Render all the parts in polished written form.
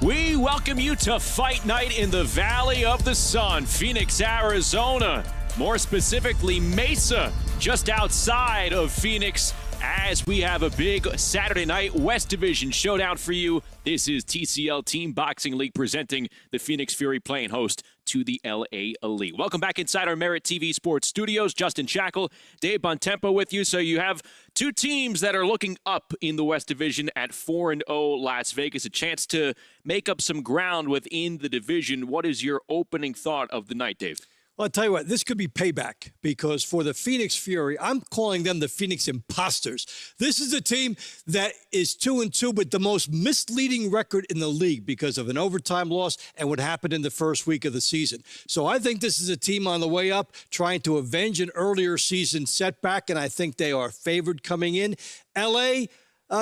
We welcome you to Fight Night in the Valley of the Sun, Phoenix, Arizona. More specifically, Mesa, just outside of Phoenix, as we have a big Saturday night West Division showdown for you. This is TCL Team Boxing League presenting the Phoenix Fury playing host to the LA Elite. Welcome back inside our Merit TV Sports Studios. Justin Shackle, Dave Bontempo with you. So you have two teams that are looking up in the West Division at 4-0 Las Vegas. A chance to make up some ground within the division. What is your opening thought of the night, Dave? Well, I'll tell you what, this could be payback because for the Phoenix Fury, I'm calling them the Phoenix Imposters. This is a team that is 2-2, but the most misleading record in the league because of an overtime loss and what happened in the first week of the season. So I think this is a team on the way up trying to avenge an earlier season setback, and I think they are favored coming in. LA,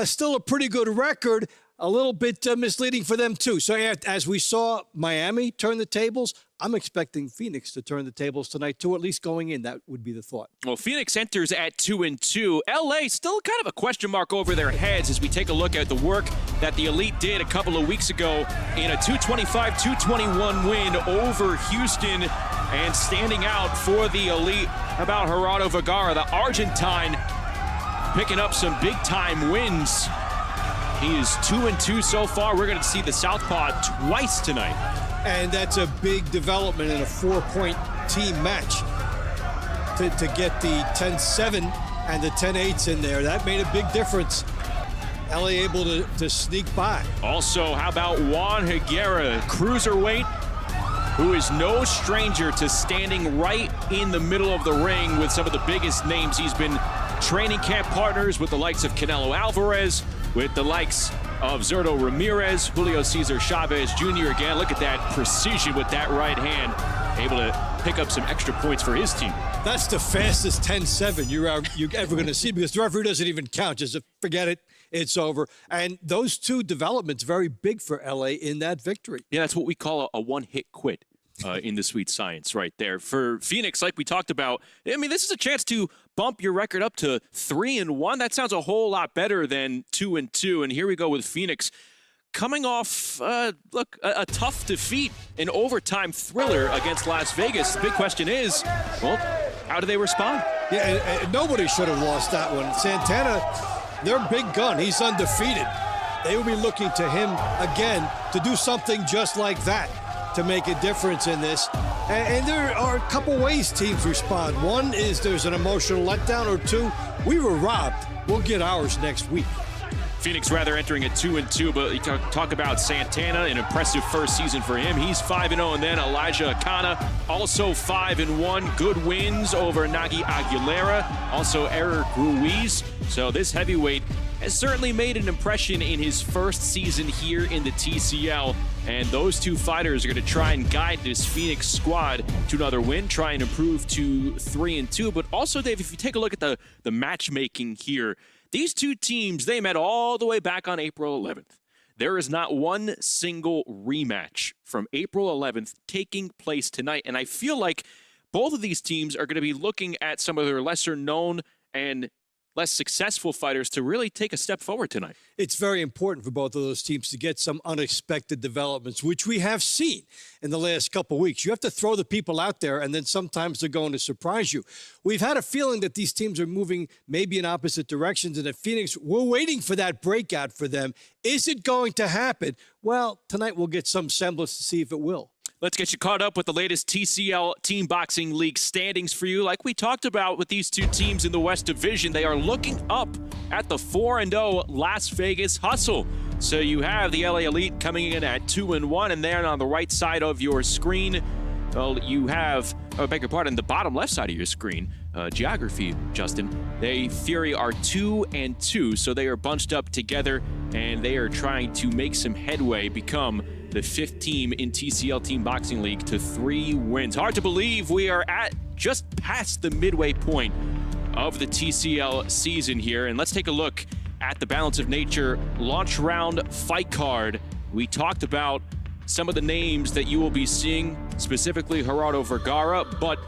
still a pretty good record. A little bit misleading for them, too. So as we saw Miami turn the tables, I'm expecting Phoenix to turn the tables tonight, too, at least going in. That would be the thought. Well, Phoenix enters at 2-2. LA still kind of a question mark over their heads as we take a look at the work that the Elite did a couple of weeks ago in a 225-221 win over Houston. And standing out for the Elite, how about Gerardo Vergara, the Argentine, picking up some big-time wins. He is 2-2 so far. We're going to see the Southpaw twice tonight. And that's a big development in a 4-point team match to get the 10-7 and the 10-8s in there. That made a big difference. LA able to sneak by. Also, how about Juan Higuera, cruiserweight, who is no stranger to standing right in the middle of the ring with some of the biggest names. He's been training camp partners with the likes of Canelo Alvarez, with the likes of Zurdo Ramirez, Julio Cesar Chavez Jr. Again, look at that precision with that right hand, able to pick up some extra points for his team. That's the fastest 10-7 you're ever going to see because the referee doesn't even count. Just forget it. It's over. And those two developments very big for LA in that victory. Yeah, that's what we call a one-hit quit. In the sweet science right there. For Phoenix, like we talked about, I mean, this is a chance to bump your record up to 3-1. That sounds a whole lot better than 2-2. And here we go with Phoenix coming off, a tough defeat, an overtime thriller against Las Vegas. The big question is, well, how do they respond? Yeah, and nobody should have lost that one. Santana, their big gun, he's undefeated. They will be looking to him again to do something just like that, to make a difference in this. And there are a couple ways teams respond. One is there's an emotional letdown, or two, we were robbed. We'll get ours next week. Phoenix rather entering at 2-2, but you talk about Santana, an impressive first season for him. He's 5-0, and then Elijah Akana, also 5-1. Good wins over Nagy Aguilera, also Eric Ruiz. So this heavyweight has certainly made an impression in his first season here in the TCL. And those two fighters are going to try and guide this Phoenix squad to another win, try and improve to 3-2. But also, Dave, if you take a look at the matchmaking here, these two teams, they met all the way back on April 11th. There is not one single rematch from April 11th taking place tonight. And I feel like both of these teams are going to be looking at some of their lesser known and less successful fighters to really take a step forward tonight. It's very important for both of those teams to get some unexpected developments, which we have seen in the last couple of weeks. You have to throw the people out there, and then sometimes they're going to surprise you. We've had a feeling that these teams are moving maybe in opposite directions, and at Phoenix, we're waiting for that breakout for them. Is it going to happen? Well, tonight we'll get some semblance to see if it will. Let's get you caught up with the latest TCL Team Boxing League standings for you. Like we talked about with these two teams in the West Division, they are looking up at the 4-0 Las Vegas Hustle. So you have the LA Elite coming in at 2-1, and then on the right side of your screen, well, you have, beg your pardon, the bottom left side of your screen, geography, Justin. They Fury are 2-2, so they are bunched up together, and they are trying to make some headway, become the fifth team in TCL Team Boxing League to 3 wins. Hard to believe we are at just past the midway point of the TCL season here. And let's take a look at the Balance of Nature launch round fight card. We talked about some of the names that you will be seeing, specifically Gerardo Vergara, but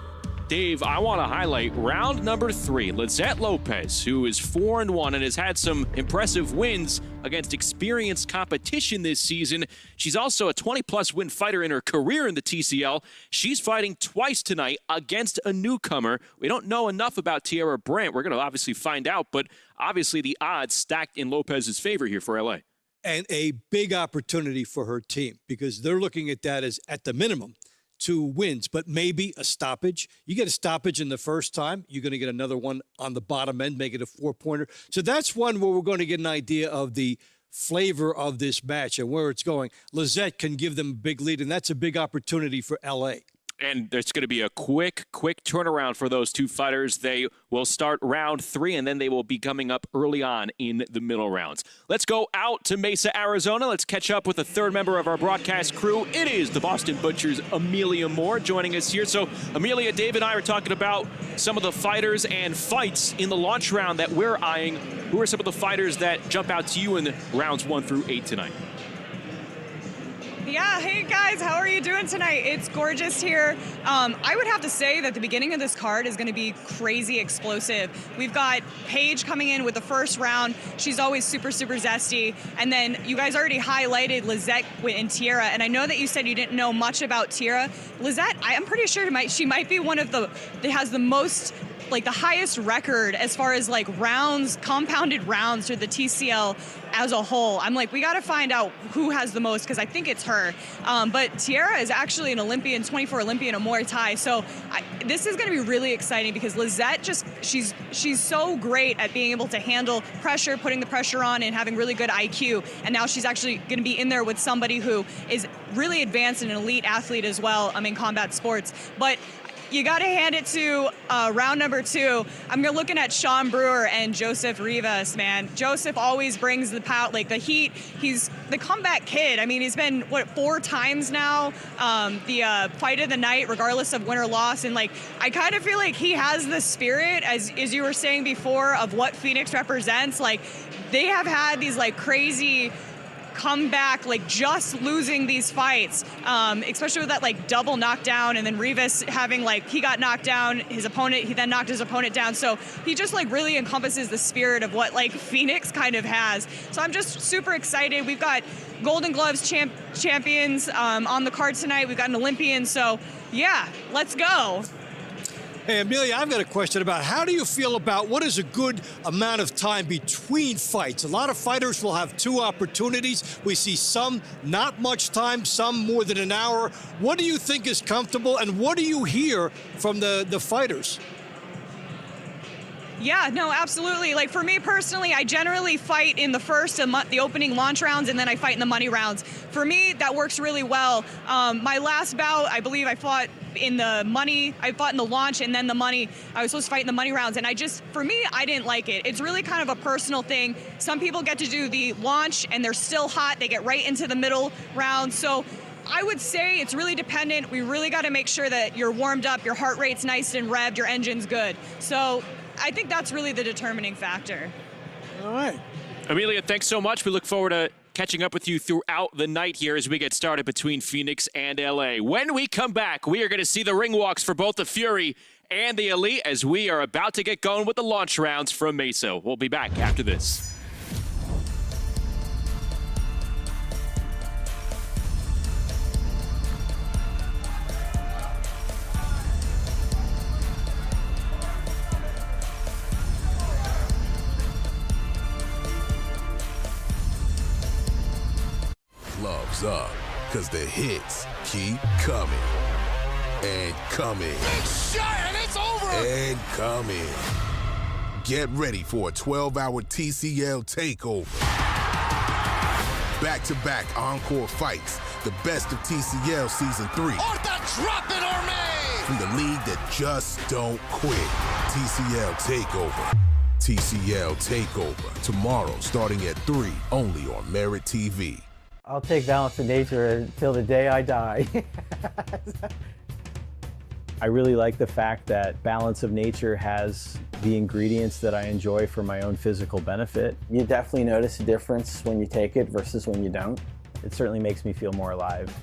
Dave, I want to highlight round number 3. Lizette Lopez, who is 4-1 and has had some impressive wins against experienced competition this season. She's also a 20-plus win fighter in her career in the TCL. She's fighting twice tonight against a newcomer. We don't know enough about Tiara Brandt. We're going to obviously find out, but obviously the odds stacked in Lopez's favor here for LA. And a big opportunity for her team because they're looking at that as, at the minimum, 2 wins, but maybe a stoppage. You get a stoppage in the first time, you're going to get another one on the bottom end, make it a 4-pointer. So that's one where we're going to get an idea of the flavor of this match and where it's going. Lizette can give them a big lead, and that's a big opportunity for LA. And there's going to be a quick turnaround for those 2 fighters. They will start round 3, and then they will be coming up early on in the middle rounds. Let's go out to Mesa, Arizona. Let's catch up with a third member of our broadcast crew. It is the Boston Butcher's Amelia Moore joining us here. So, Amelia, Dave and I are talking about some of the fighters and fights in the launch round that we're eyeing. Who are some of the fighters that jump out to you in rounds 1 through 8 tonight? Yeah, hey guys, how are you doing tonight? It's gorgeous here. I would have to say that the beginning of this card is going to be crazy explosive. We've got Paige coming in with the first round. She's always super zesty. And then you guys already highlighted Lizette and Tiara, and I know that you said you didn't know much about Tiara. Lizette, I'm pretty sure she might be one of the that has the most, like the highest record as far as like rounds, compounded rounds through the TCL as a whole. I'm like, we got to find out who has the most because I think it's her. But Tiara is actually an Olympian, 24 Olympian in Muay Thai. So this is going to be really exciting because Lizette she's so great at being able to handle pressure, putting the pressure on, and having really good IQ. And now she's actually going to be in there with somebody who is really advanced and an elite athlete as well in combat sports. But you got to hand it to round number 2. I'm looking at Sean Brewer and Joseph Rivas, man. Joseph always brings the the heat. He's the comeback kid. I mean, he's been, 4 times now, the fight of the night, regardless of win or loss. And, I kind of feel like he has the spirit, as you were saying before, of what Phoenix represents. They have had these, crazy come back, just losing these fights, especially with that double knockdown, and then Rivas having he got knocked down, he then knocked his opponent down. So he just really encompasses the spirit of what Phoenix kind of has. So I'm just super excited. We've got Golden Gloves champions on the card tonight. We've got an Olympian. So yeah, let's go. Hey, Amelia, I've got a question about how do you feel about what is a good amount of time between fights? A lot of fighters will have 2 opportunities. We see some not much time, some more than an hour. What do you think is comfortable, and what do you hear from the fighters? Yeah, no, absolutely. For me personally, I generally fight in the first, the opening launch rounds, and then I fight in the money rounds. For me, that works really well. My last bout, I believe I fought in the money, I fought in the launch and then the money. I was supposed to fight in the money rounds, and for me, I didn't like it. It's really kind of a personal thing. Some people get to do the launch and they're still hot. They get right into the middle round. So I would say it's really dependent. We really got to make sure that you're warmed up, your heart rate's nice and revved, your engine's good. So I think that's really the determining factor. All right. Amelia, thanks so much. We look forward to catching up with you throughout the night here as we get started between Phoenix and LA. When we come back, we are going to see the ring walks for both the Fury and the Elite as we are about to get going with the launch rounds from Mesa. We'll be back after this. Gloves up, because the hits keep coming. And coming. Big shot, and it's over! And coming. Get ready for a 12-hour TCL takeover. Back-to-back encore fights. The best of TCL Season 3. Orta drop it, Orme! From the league that just don't quit. TCL Takeover. TCL Takeover. Tomorrow, starting at 3, only on Merit TV. I'll take Balance of Nature until the day I die. I really like the fact that Balance of Nature has the ingredients that I enjoy for my own physical benefit. You definitely notice a difference when you take it versus when you don't. It certainly makes me feel more alive.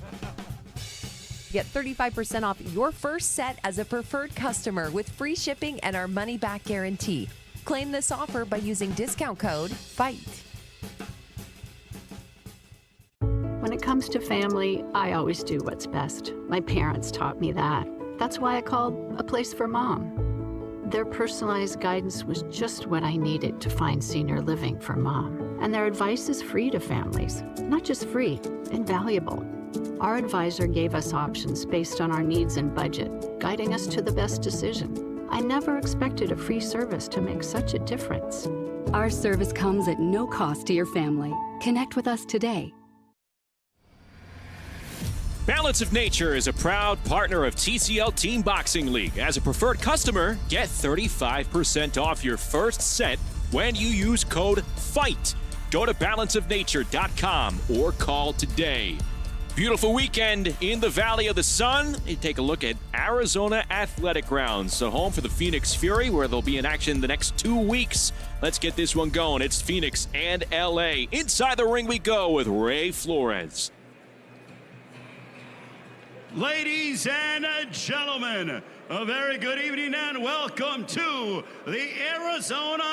Get 35% off your first set as a preferred customer with free shipping and our money-back guarantee. Claim this offer by using discount code FIGHT. When it comes to family, I always do what's best. My parents taught me that. That's why I called A Place for Mom. Their personalized guidance was just what I needed to find senior living for Mom. And their advice is free to families. Not just free, invaluable. Our advisor gave us options based on our needs and budget, guiding us to the best decision. I never expected a free service to make such a difference. Our service comes at no cost to your family. Connect with us today. Balance of Nature is a proud partner of TCL Team Boxing League. As a preferred customer, get 35% off your first set when you use code FIGHT. Go to balanceofnature.com or call today. Beautiful weekend in the Valley of the Sun. You take a look at Arizona Athletic Grounds, the home for the Phoenix Fury, where they'll be in action the next 2 weeks. Let's get this one going. It's Phoenix and LA. Inside the ring we go with Ray Flores. Ladies and gentlemen, a very good evening and welcome to the Arizona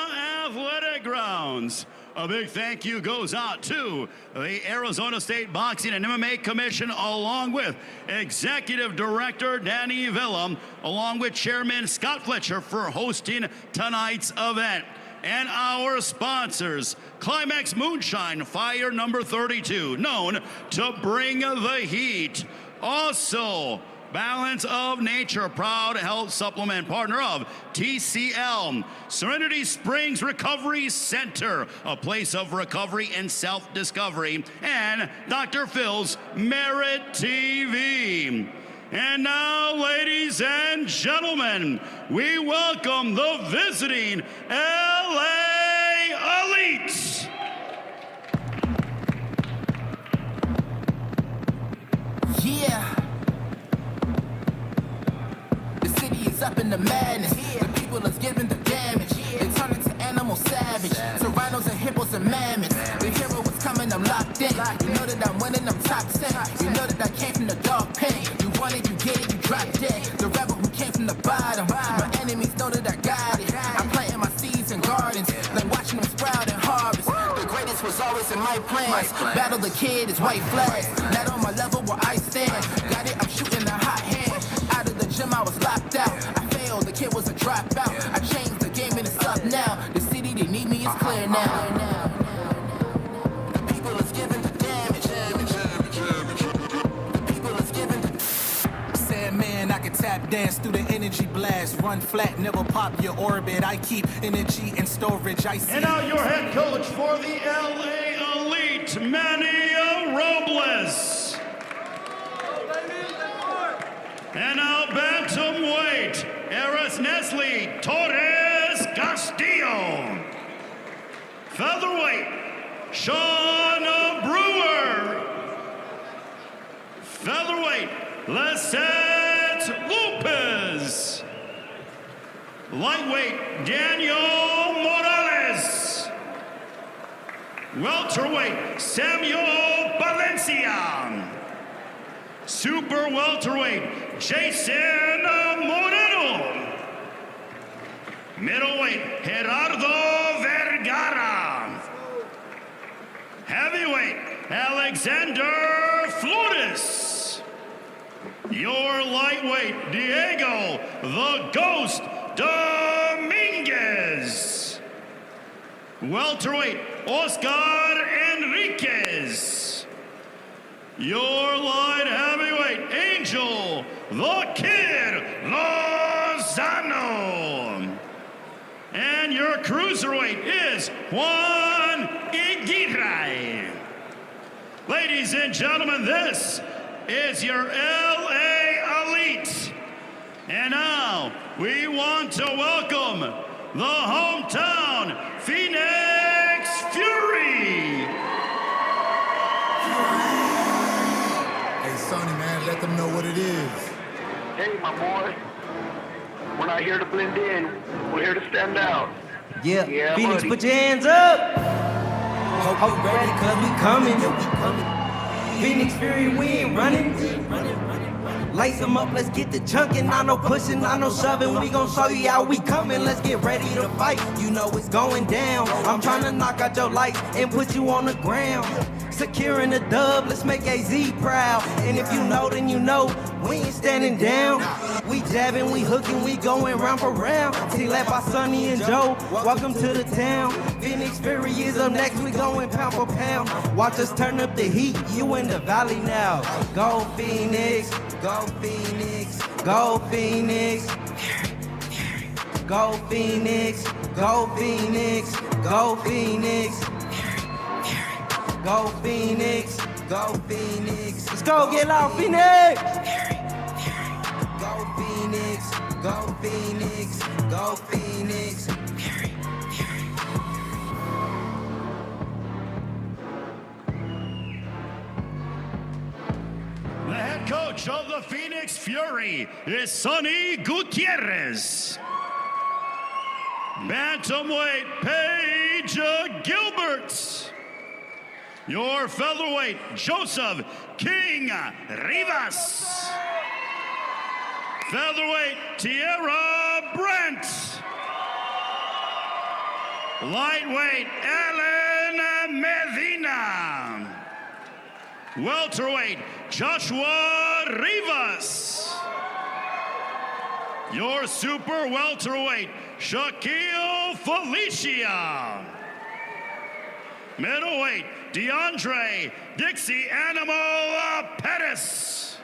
Athletic Grounds. A big thank you goes out to the Arizona State Boxing and MMA Commission, along with Executive Director Danny Villa, along with Chairman Scott Fletcher for hosting tonight's event. And our sponsors, Climax Moonshine, Fire number 32, known to bring the heat. Also, Balance of Nature, proud health supplement partner of TCL. Serenity Springs Recovery Center, a place of recovery and self-discovery. And Dr. Phil's Merit TV. And now, ladies and gentlemen, we welcome the visiting LA Elite. Yeah. The city is up in the madness. The people is giving the damage. They turn into animal savage. Serranos and hippos and mammoths. The hero is coming, I'm locked in. You know that I'm winning, I'm top 10. You know that I came from the dark pit. You want it, you get it, you drop dead. The rebel who came from the bottom. My enemies know that I got it. I'm planting my seeds in gardens, like watching them sprout and harvest. The greatest was always in my plans. Battle the kid is white flags. Not on my level where I stand. Got it, I'm shooting a hot hand. Out of the gym, I was locked out. I failed, the kid was a dropout. I changed the game and it's up now. The city, they need me, it's clear now. The people is giving the damage. The people is giving the... Sandman, I can tap dance through the energy blast. Run flat, never pop your orbit. I keep energy in storage. I see. And now your head coach for the LA Elite, Manny Robles. And now bantamweight, Eris Nestle Torres Castillo. Featherweight, Sean Brewer. Featherweight, Lisette Lopez. Lightweight, Daniel Morales. Welterweight, Samuel Valencia. Super welterweight, Jason Moreno. Middleweight, Gerardo Vergara. Heavyweight, Alexander Flores. Your lightweight, Diego the Ghost Dominguez. Welterweight, Oscar Enriquez. Your light heavyweight, Angel the Kid Lozano. And your cruiserweight is Juan Iguiray. Ladies and gentlemen, this is your LA Elite. And now we want to welcome the hometown Phoenix Fury. Sonny, man, let them know what it is. Hey, my boy. We're not here to blend in. We're here to stand out. Yeah, Phoenix, buddy. put your hands up. Hope you ready, cause we coming. Phoenix Fury, we ain't running. Lace them up, let's get the chunkin'. Not no pushing, not no shoving. We gon' show you how we coming. Let's get ready to fight. You know it's going down. I'm trying to knock out your lights and put you on the ground. Securing the dub, let's make AZ proud. And if you know, then you know, we ain't standing down. We jabbing, we hooking, we going round for round. See, led by Sonny and Joe, welcome to the town. Phoenix Fury is up next, we going pound for pound. Watch us turn up the heat, you in the valley now. Go Phoenix, go Phoenix, go Phoenix. Go Phoenix, go Phoenix, go Phoenix. Go Phoenix, go Phoenix. Let's go get out, Phoenix. Go Phoenix, go Phoenix, go Phoenix. The head coach of the Phoenix Fury is Sonny Gutierrez. Bantamweight Paige Gilbert. Your featherweight, Joseph King Rivas. Featherweight, Tierra Brent. Lightweight, Ellen Medina. Welterweight, Joshua Rivas. Your super welterweight, Shaquille Felicia. Middleweight, DeAndre Dixie Animal Pettis.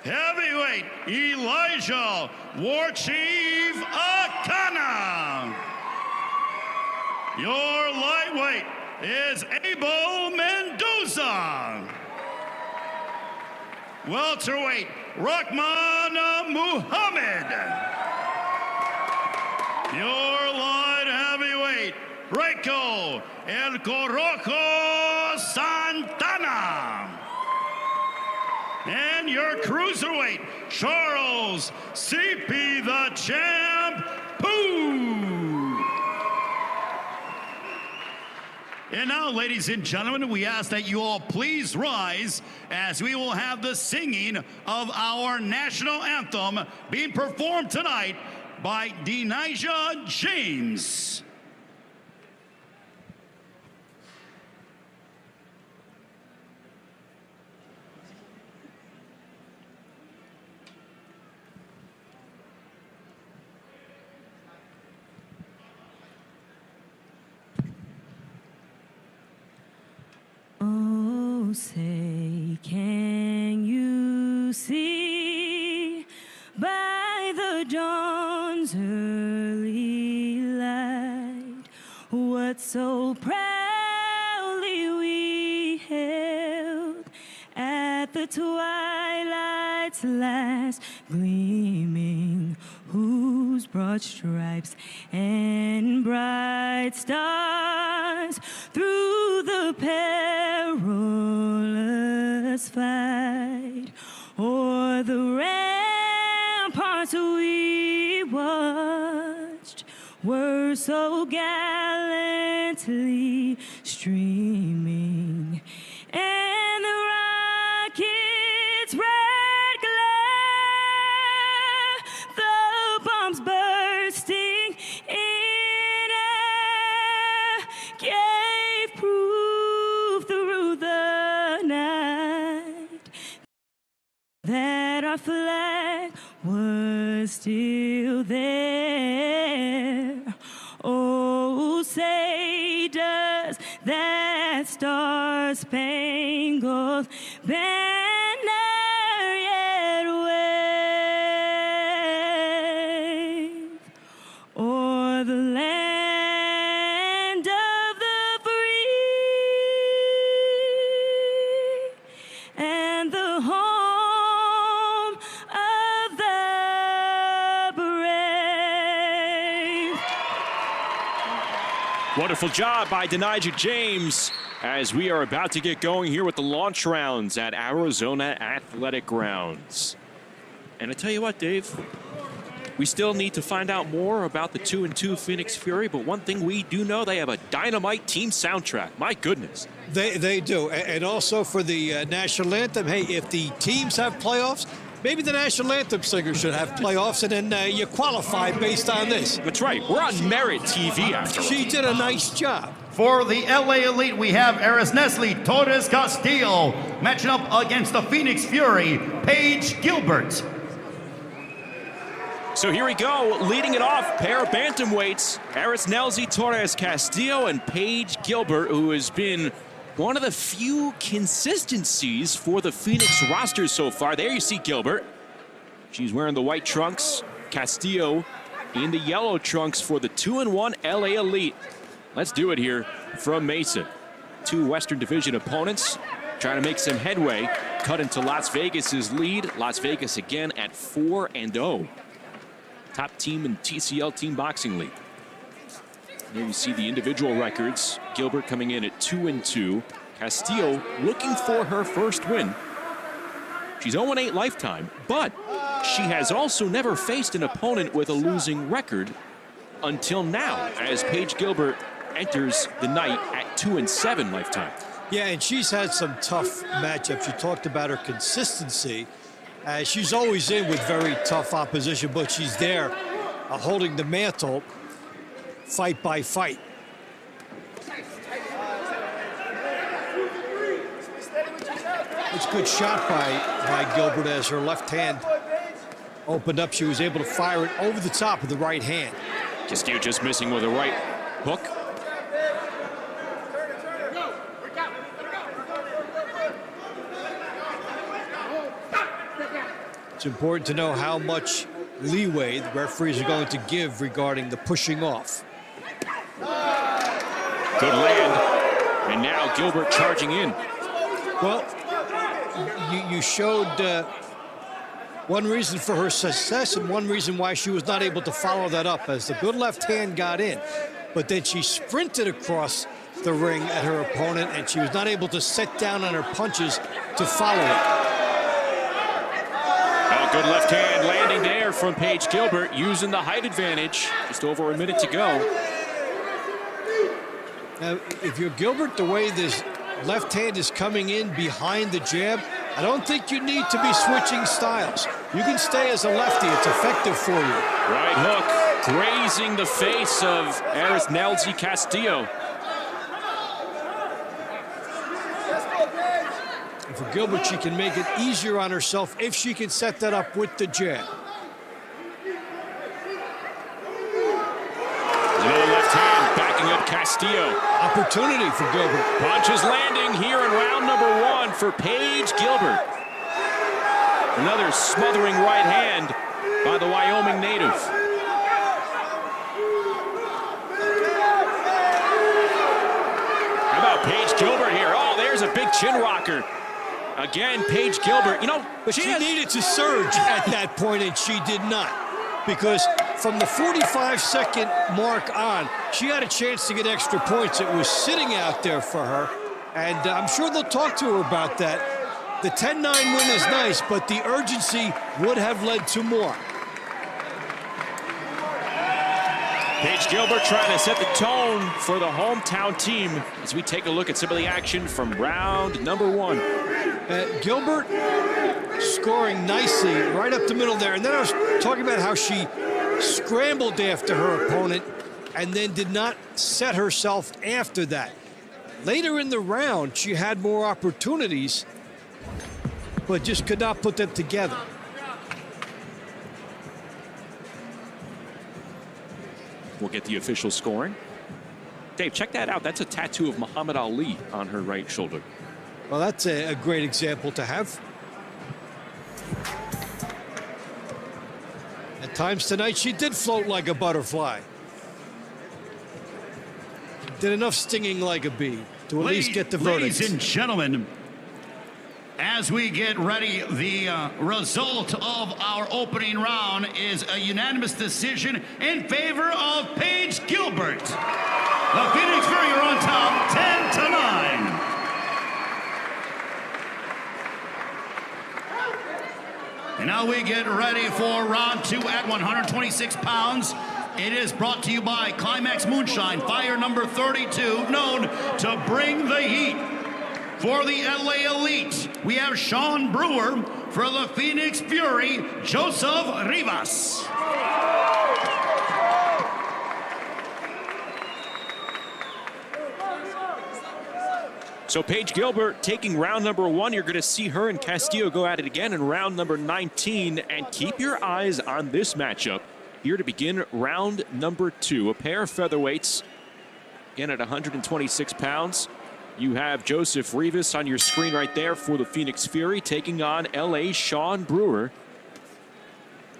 Heavyweight, Elijah War Chief Akana. Your lightweight is Abel Mendoza. Welterweight, Rahman Muhammad. Your light heavyweight, Reiko El Corojo Santana. And your cruiserweight, Charles CP the Champ Poo. And now, ladies and gentlemen, we ask that you all please rise as we will have the singing of our national anthem being performed tonight by Denijah James. Oh, say, can you see by the dawn's early light what so proudly we held at the twilight's last gleaming, whose broad stripes and bright stars through the perilous fight o'er the ramparts we watched were so gallantly streaming, and the rocket's red glare, the bombs bursting in air, gave proof through the night that our flag was still there. Oh, say does that star-spangled banner yet wave o'er the land of the free and the home of the brave? Wonderful job by Denijah James as we are about to get going here with the launch rounds at Arizona Athletic Grounds. And I tell you what, Dave, We still need to find out more about the 2-2 Phoenix Fury, but one thing we do know, they have a dynamite team soundtrack. My goodness. They do. And also for the national anthem, hey, if the teams have playoffs, maybe the national anthem singer should have playoffs, and then you qualify based on this. That's right. We're on Merit TV after all. She did a nice job. For the LA Elite, we have Nestle Torres Castillo matching up against the Phoenix Fury, Paige Gilbert. So here we go, leading it off, pair of bantamweights, Nestle Torres Castillo and Paige Gilbert, who has been one of the few consistencies for the Phoenix roster so far. There you see Gilbert. She's wearing the white trunks. Castillo in the yellow trunks for the 2-1 LA Elite. Let's do it here from Mesa. Two Western Division opponents trying to make some headway. Cut into Las Vegas's lead. Las Vegas again at 4-0. Top team in TCL Team Boxing League. Here you see the individual records. Gilbert coming in at 2-2. Castillo looking for her first win. She's 0-8 lifetime, but she has also never faced an opponent with a losing record until now, as Paige Gilbert enters the night at 2-7 lifetime. Yeah, and she's had some tough matchups. You talked about her consistency. She's always in with very tough opposition, but she's there holding the mantle fight by fight. It's a good shot by Gilbert as her left hand opened up. She was able to fire it over the top of the right hand. Castillo just missing with a right hook. It's important to know how much leeway the referees are going to give regarding the pushing off. Good land. And now Gilbert charging in. Well, you showed one reason for her success and one reason why she was not able to follow that up, as the good left hand got in. But then she sprinted across the ring at her opponent, and she was not able to set down on her punches to follow it. Oh, good left hand landing there from Paige Gilbert, using the height advantage. Just over a minute to go. Now, if you're Gilbert, the way this left hand is coming in behind the jab, I don't think you need to be switching styles. You can stay as a lefty. It's effective for you. Right hook grazing the face of Nestle Castillo. And for Gilbert, she can make it easier on herself if she can set that up with the jab. Another left hand backing up Castillo. Opportunity for Gilbert. Punches landing here in round number 1 for Paige Gilbert. Another smothering right hand by the Wyoming native. How about Paige Gilbert here? Oh, there's a big chin rocker. Again, Paige Gilbert, you know, but she needed to surge at that point, and she did not. Because from the 45-second mark on, she had a chance to get extra points. It was sitting out there for her, and I'm sure they'll talk to her about that. The 10-9 win is nice, but the urgency would have led to more. Paige Gilbert trying to set the tone for the hometown team as we take a look at some of the action from round number 1. Gilbert scoring nicely right up the middle there. And then I was talking about how she scrambled after her opponent and then did not set herself after that. Later in the round, she had more opportunities, but just could not put them together. We'll get the official scoring. Dave, check that out. That's a tattoo of Muhammad Ali on her right shoulder. Well, that's a great example to have. At times tonight, she did float like a butterfly. Did enough stinging like a bee to at least get the verdict. Ladies and gentlemen, as we get ready, the result of our opening round is a unanimous decision in favor of Paige Gilbert. The Phoenix Fury are on top, 10-9. And now we get ready for round 2 at 126 pounds. It is brought to you by Climax Moonshine, fire number 32, known to bring the heat. For the LA Elite, we have Sean Brewer. For the Phoenix Fury, Joseph Rivas. So Paige Gilbert taking round number 1. You're going to see her and Castillo go at it again in round number 19. And keep your eyes on this matchup here to begin round number 2. A pair of featherweights, again at 126 pounds. You have Joseph Rivas on your screen right there for the Phoenix Fury, taking on LA's Sean Brewer,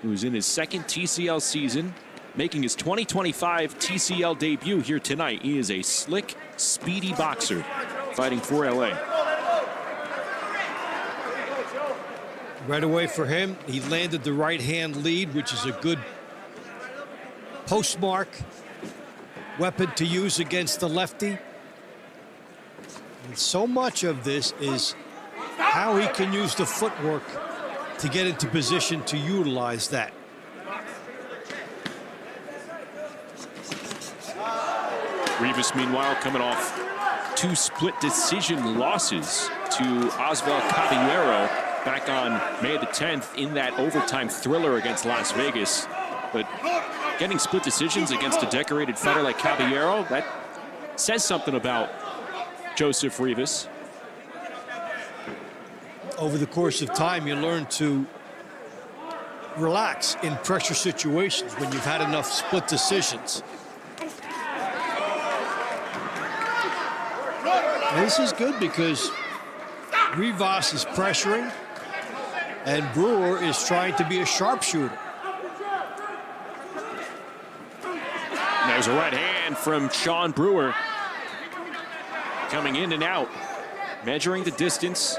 who's in his second TCL season, making his 2025 TCL debut here tonight. He is a slick, speedy boxer fighting for LA. Right away for him, he landed the right-hand lead, which is a good postmark weapon to use against the lefty. And so much of this is how he can use the footwork to get into position to utilize that. Rivas, meanwhile, coming off 2 split decision losses to Oswald Caballero back on May the 10th in that overtime thriller against Las Vegas. But getting split decisions against a decorated fighter like Caballero, that says something about Joseph Rivas. Over the course of time, you learn to relax in pressure situations when you've had enough split decisions. And this is good because Rivas is pressuring and Brewer is trying to be a sharpshooter. There's a right hand from Sean Brewer. Coming in and out, measuring the distance,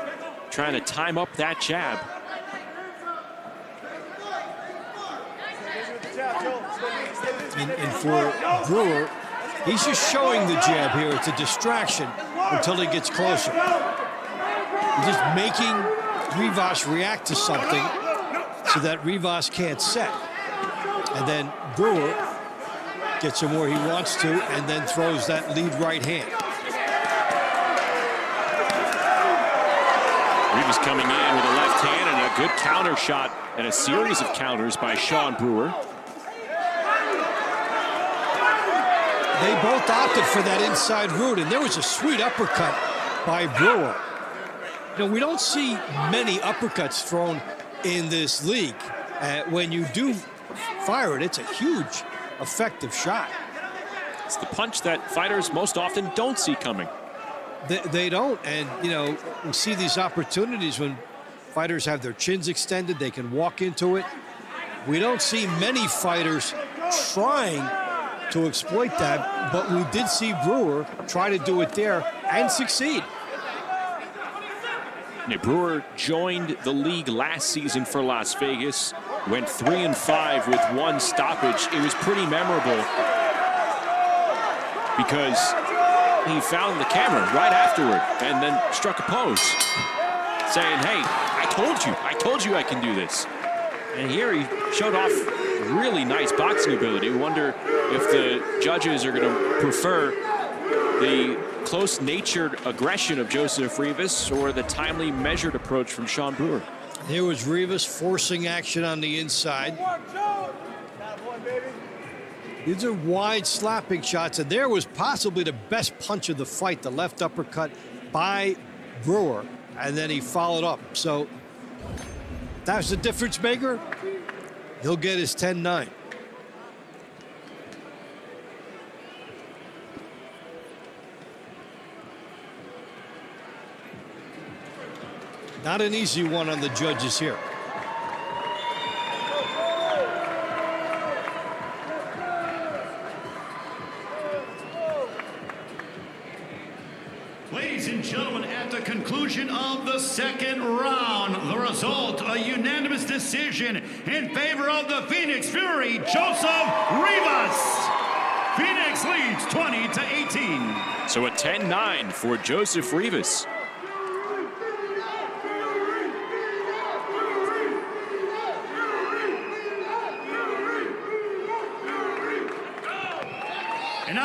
trying to time up that jab. And for Brewer, he's just showing the jab here. It's a distraction until he gets closer. He's just making Rivas react to something so that Rivas can't set. And then Brewer gets him where he wants to and then throws that lead right hand. Rivas coming in with a left hand and a good counter shot and a series of counters by Sean Brewer. They both opted for that inside route, and there was a sweet uppercut by Brewer. You know, we don't see many uppercuts thrown in this league. When you do fire it, it's a huge, effective shot. It's the punch that fighters most often don't see coming. They don't, and you know, we see these opportunities when fighters have their chins extended, they can walk into it. We don't see many fighters trying to exploit that, but we did see Brewer try to do it there and succeed. Now, Brewer joined the league last season for Las Vegas, went 3-5 with 1 stoppage. It was pretty memorable because he found the camera right afterward and then struck a pose saying, hey, I told you I can do this. And here he showed off really nice boxing ability. We wonder if the judges are going to prefer the close-natured aggression of Joseph Rivas or the timely, measured approach from Sean Brewer. Here was Rivas forcing action on the inside. These are wide slapping shots, and there was possibly the best punch of the fight, the left uppercut by Brewer, and then he followed up. So that's the difference maker. He'll get his 10-9. Not an easy one on the judges here. Ladies and gentlemen, at the conclusion of the second round, the result, a unanimous decision in favor of the Phoenix Fury, Joseph Rivas. Phoenix leads 20-18. So a 10-9 for Joseph Rivas.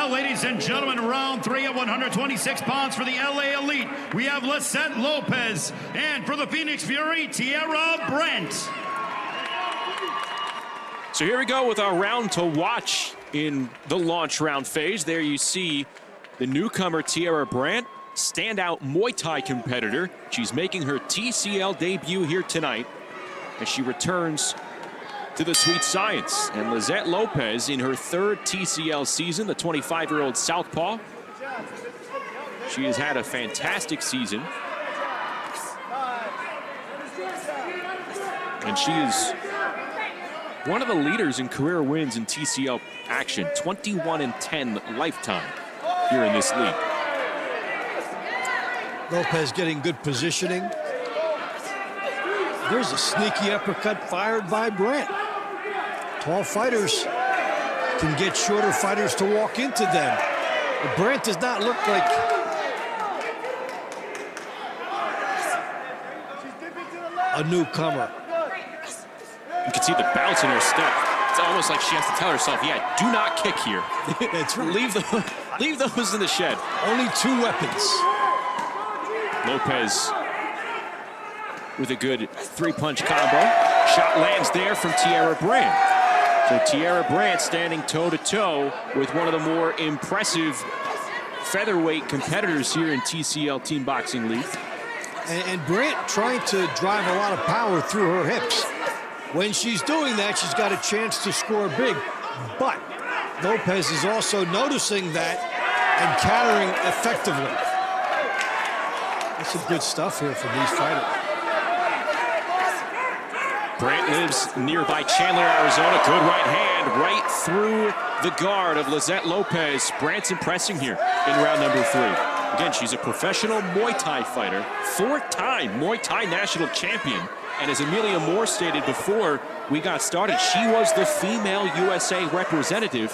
now, ladies and gentlemen, round 3 at 126 pounds for the LA Elite. We have Lisette Lopez, and for the Phoenix Fury, Tiara Brent. So here we go with our round to watch in the launch round phase. There you see the newcomer Tiara Brent, standout Muay Thai competitor. She's making her TCL debut here tonight as she returns to the Sweet Science. And Lisette Lopez in her 3rd TCL season, the 25-year-old southpaw. She has had a fantastic season. And she is one of the leaders in career wins in TCL action, 21-10 lifetime here in this league. Lopez getting good positioning. There's a sneaky uppercut fired by Brent. Tall fighters can get shorter fighters to walk into them. But Brent does not look like... a newcomer. You can see the bounce in her step. It's almost like she has to tell herself, yeah, do not kick here. That's right. Leave those in the shed. Only 2 weapons. Lopez with a good 3-punch combo. Shot lands there from Tiara Brent. So Tiara Brent standing toe-to-toe with one of the more impressive featherweight competitors here in TCL Team Boxing League. And Brent trying to drive a lot of power through her hips. When she's doing that, she's got a chance to score big. But Lopez is also noticing that and countering effectively. That's some good stuff here from these fighters. Brent lives nearby Chandler, Arizona. Good right hand right through the guard of Lisette Lopez. Brent's impressing here in round number 3. Again, she's a professional Muay Thai fighter, 4-time Muay Thai national champion. And as Amelia Moore stated before we got started, she was the female USA representative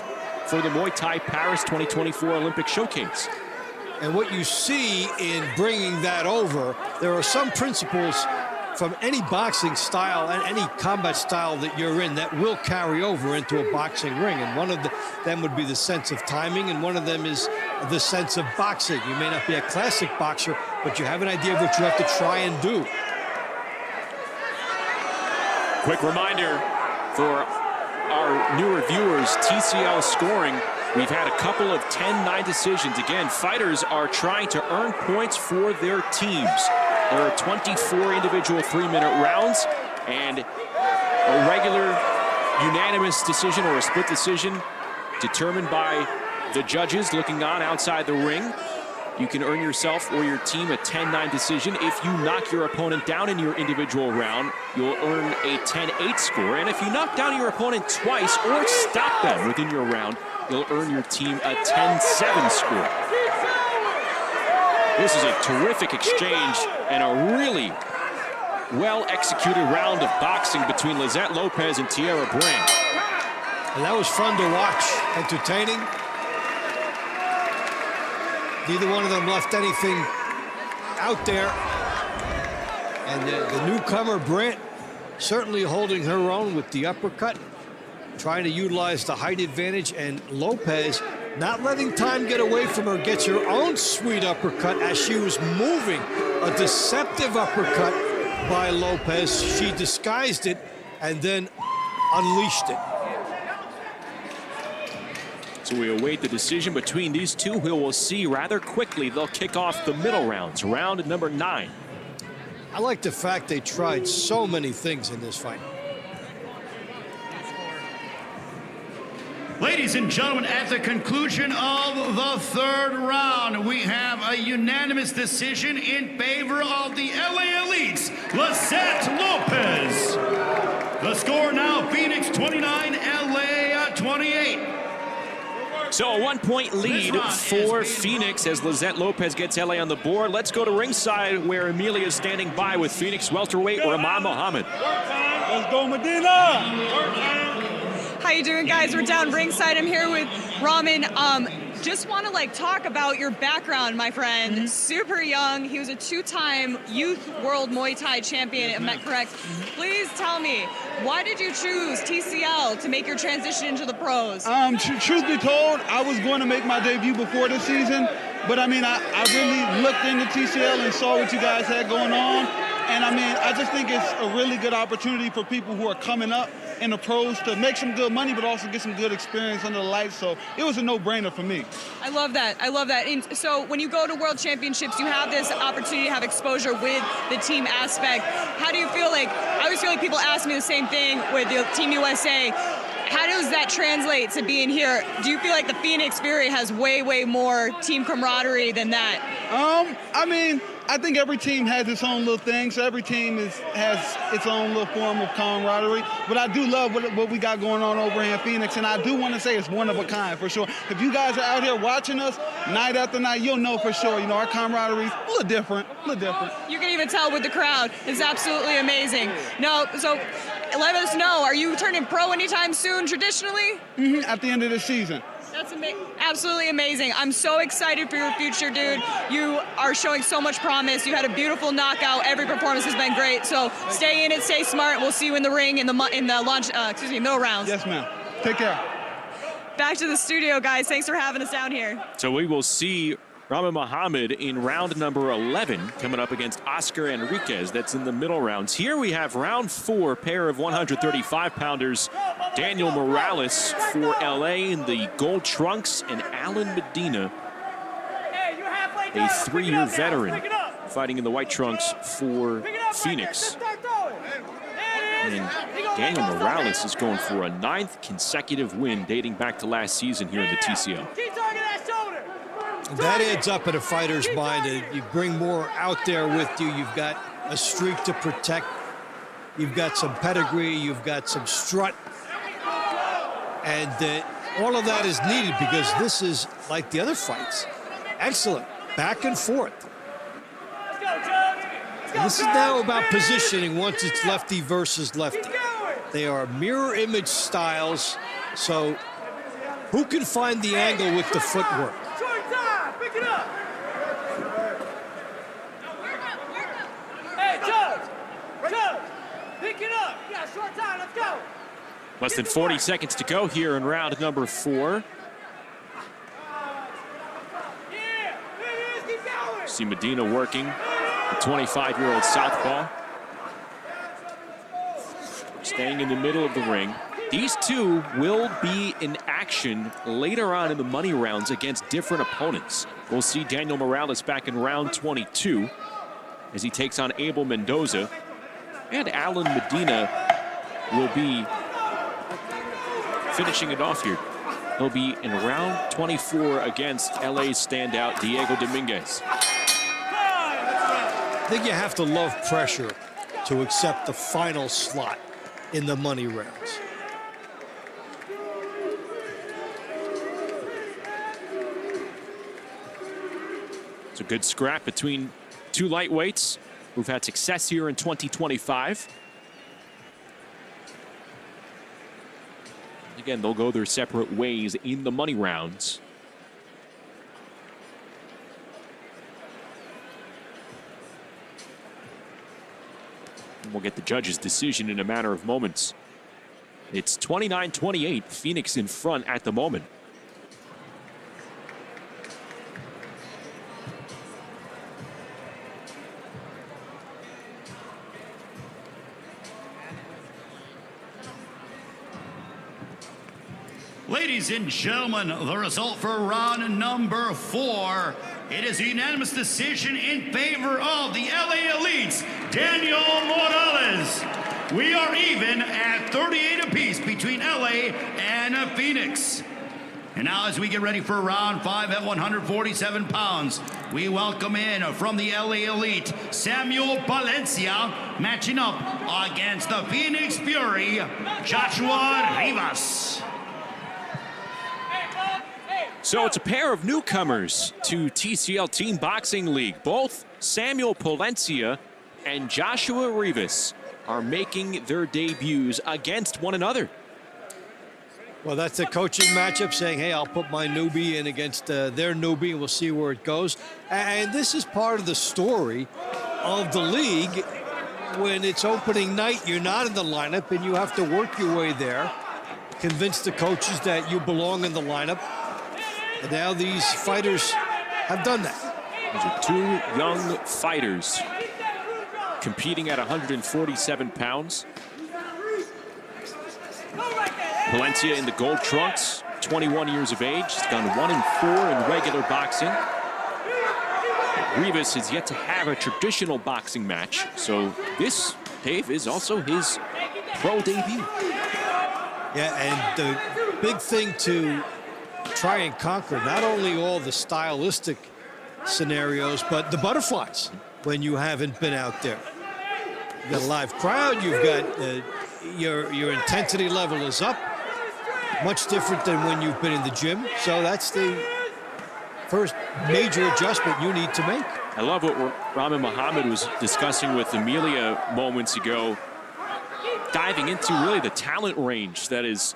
for the Muay Thai Paris 2024 Olympic Showcase. And what you see in bringing that over, there are some principles from any boxing style and any combat style that you're in that will carry over into a boxing ring. And one of them would be the sense of timing, and one of them is the sense of boxing. You may not be a classic boxer, but you have an idea of what you have to try and do. Quick reminder for our newer viewers, TCL scoring. We've had a couple of 10-9 decisions. Again, fighters are trying to earn points for their teams. There are 24 individual 3-minute rounds, and a regular unanimous decision or a split decision determined by the judges looking on outside the ring. You can earn yourself or your team a 10-9 decision. If you knock your opponent down in your individual round, you'll earn a 10-8 score. And if you knock down your opponent twice or stop them within your round, you'll earn your team a 10-7 score. This is a terrific exchange and a really well-executed round of boxing between Lisette Lopez and Tiara Brent. And that was fun to watch, entertaining. Neither one of them left anything out there. And the newcomer, Brent, certainly holding her own with the uppercut, trying to utilize the height advantage, and Lopez not letting time get away from her, gets her own sweet uppercut as she was moving. A deceptive uppercut by Lopez. She disguised it and then unleashed it. So we await the decision between these two, who we'll see rather quickly. They'll kick off the middle rounds, round number 9. I like the fact they tried so many things in this fight. Ladies and gentlemen, at the conclusion of the 3rd round, we have a unanimous decision in favor of the LA Elites, Lisette Lopez. The score now, Phoenix 29, LA 28. So a 1-point lead for Phoenix as Lisette Lopez gets LA on the board. Let's go to ringside where Amelia is standing by with Phoenix welterweight Rahman Mohammed. Let's go, Medina. How you doing, guys? We're down ringside. I'm here with Rahman. just want to talk about your background, my friend. Super young. He was a 2-time youth world Muay Thai champion. Am I correct? Please tell me, why did you choose TCL to make your transition into the pros? Truth be told, I was going to make my debut before the season, but I really looked into TCL and saw what you guys had going on. And I just think it's a really good opportunity for people who are coming up in the pros to make some good money, but also get some good experience under the lights. So it was a no-brainer for me. I love that. I love that. And so when you go to World Championships, you have this opportunity to have exposure with the team aspect. How do you feel I always feel like people ask me the same thing with the Team USA. How does that translate to being here? Do you feel like the Phoenix Fury has way, way more team camaraderie than that? I think every team has its own little thing, so every team has its own little form of camaraderie. But I do love what we got going on over here in Phoenix, and I do want to say it's one of a kind for sure. If you guys are out here watching us night after night, you'll know for sure. Our camaraderie is a little different, You can even tell with the crowd. It's absolutely amazing. No, so let us know. Are you turning pro anytime soon, traditionally? At the end of the season. That's absolutely amazing. I'm so excited for your future, dude. You are showing so much promise. You had a beautiful knockout. Every performance has been great. So stay in it, stay smart. We'll see you in the ring in the middle rounds. Yes, ma'am. Take care. Back to the studio, guys. Thanks for having us down here. So we will see Rahman Muhammad in round number 11 coming up against Oscar Enriquez. That's in the middle rounds. Here we have round 4, pair of 135-pounders. Daniel Morales for LA in the gold trunks, and Alan Medina, a 3-year veteran, fighting in the white trunks for Phoenix. And Daniel Morales is going for a 9th consecutive win dating back to last season here in the TCL. That adds up in a fighter's mind. You bring more out there with you. You've got a streak to protect. You've got some pedigree. You've got some strut. And all of that is needed because this is like the other fights. Excellent. Back and forth. And this is now about positioning once it's lefty versus lefty. They are mirror image styles. So who can find the angle with the footwork? Pick it up. Hey, Judge, pick it up. You got a short time. Let's go. Less than 40 seconds to go here in round number 4. See Medina working, the 25-year-old southpaw. Staying in the middle of the ring. These two will be in action later on in the money rounds against different opponents. We'll see Daniel Morales back in round 22 as he takes on Abel Mendoza. And Alan Medina will be finishing it off here. He'll be in round 24 against LA's standout Diego Dominguez. I think you have to love pressure to accept the final slot in the money rounds. It's a good scrap between two lightweights who've had success here in 2025. Again, they'll go their separate ways in the money rounds. And we'll get the judge's decision in a matter of moments. It's 29-28, Phoenix in front at the moment. Ladies and gentlemen, the result for round number 4. It is a unanimous decision in favor of the LA Elites, Daniel Morales. We are even at 38 apiece between LA and Phoenix. And now as we get ready for round 5 at 147 pounds, we welcome in from the LA Elite, Samuel Palencia, matching up against the Phoenix Fury, Joshua Rivas. So it's a pair of newcomers to TCL Team Boxing League. Both Samuel Palencia and Joshua Rivas are making their debuts against one another. Well, that's a coaching matchup saying, hey, I'll put my newbie in against their newbie, and we'll see where it goes. And this is part of the story of the league. When it's opening night, you're not in the lineup, and you have to work your way there, convince the coaches that you belong in the lineup. And now these fighters have done that. These are two young fighters competing at 147 pounds. Palencia in the gold trunks, 21 years of age. He's gone 1-4 in regular boxing. Rivas has yet to have a traditional boxing match, so this, Dave, is also his pro debut. Yeah, and the big thing to try and conquer, not only all the stylistic scenarios, but the butterflies when you haven't been out there. You've got a live crowd, you've got your intensity level is up, much different than when you've been in the gym. So that's the first major adjustment you need to make. I love what Rahman Muhammad was discussing with Amelia moments ago, diving into really the talent range that is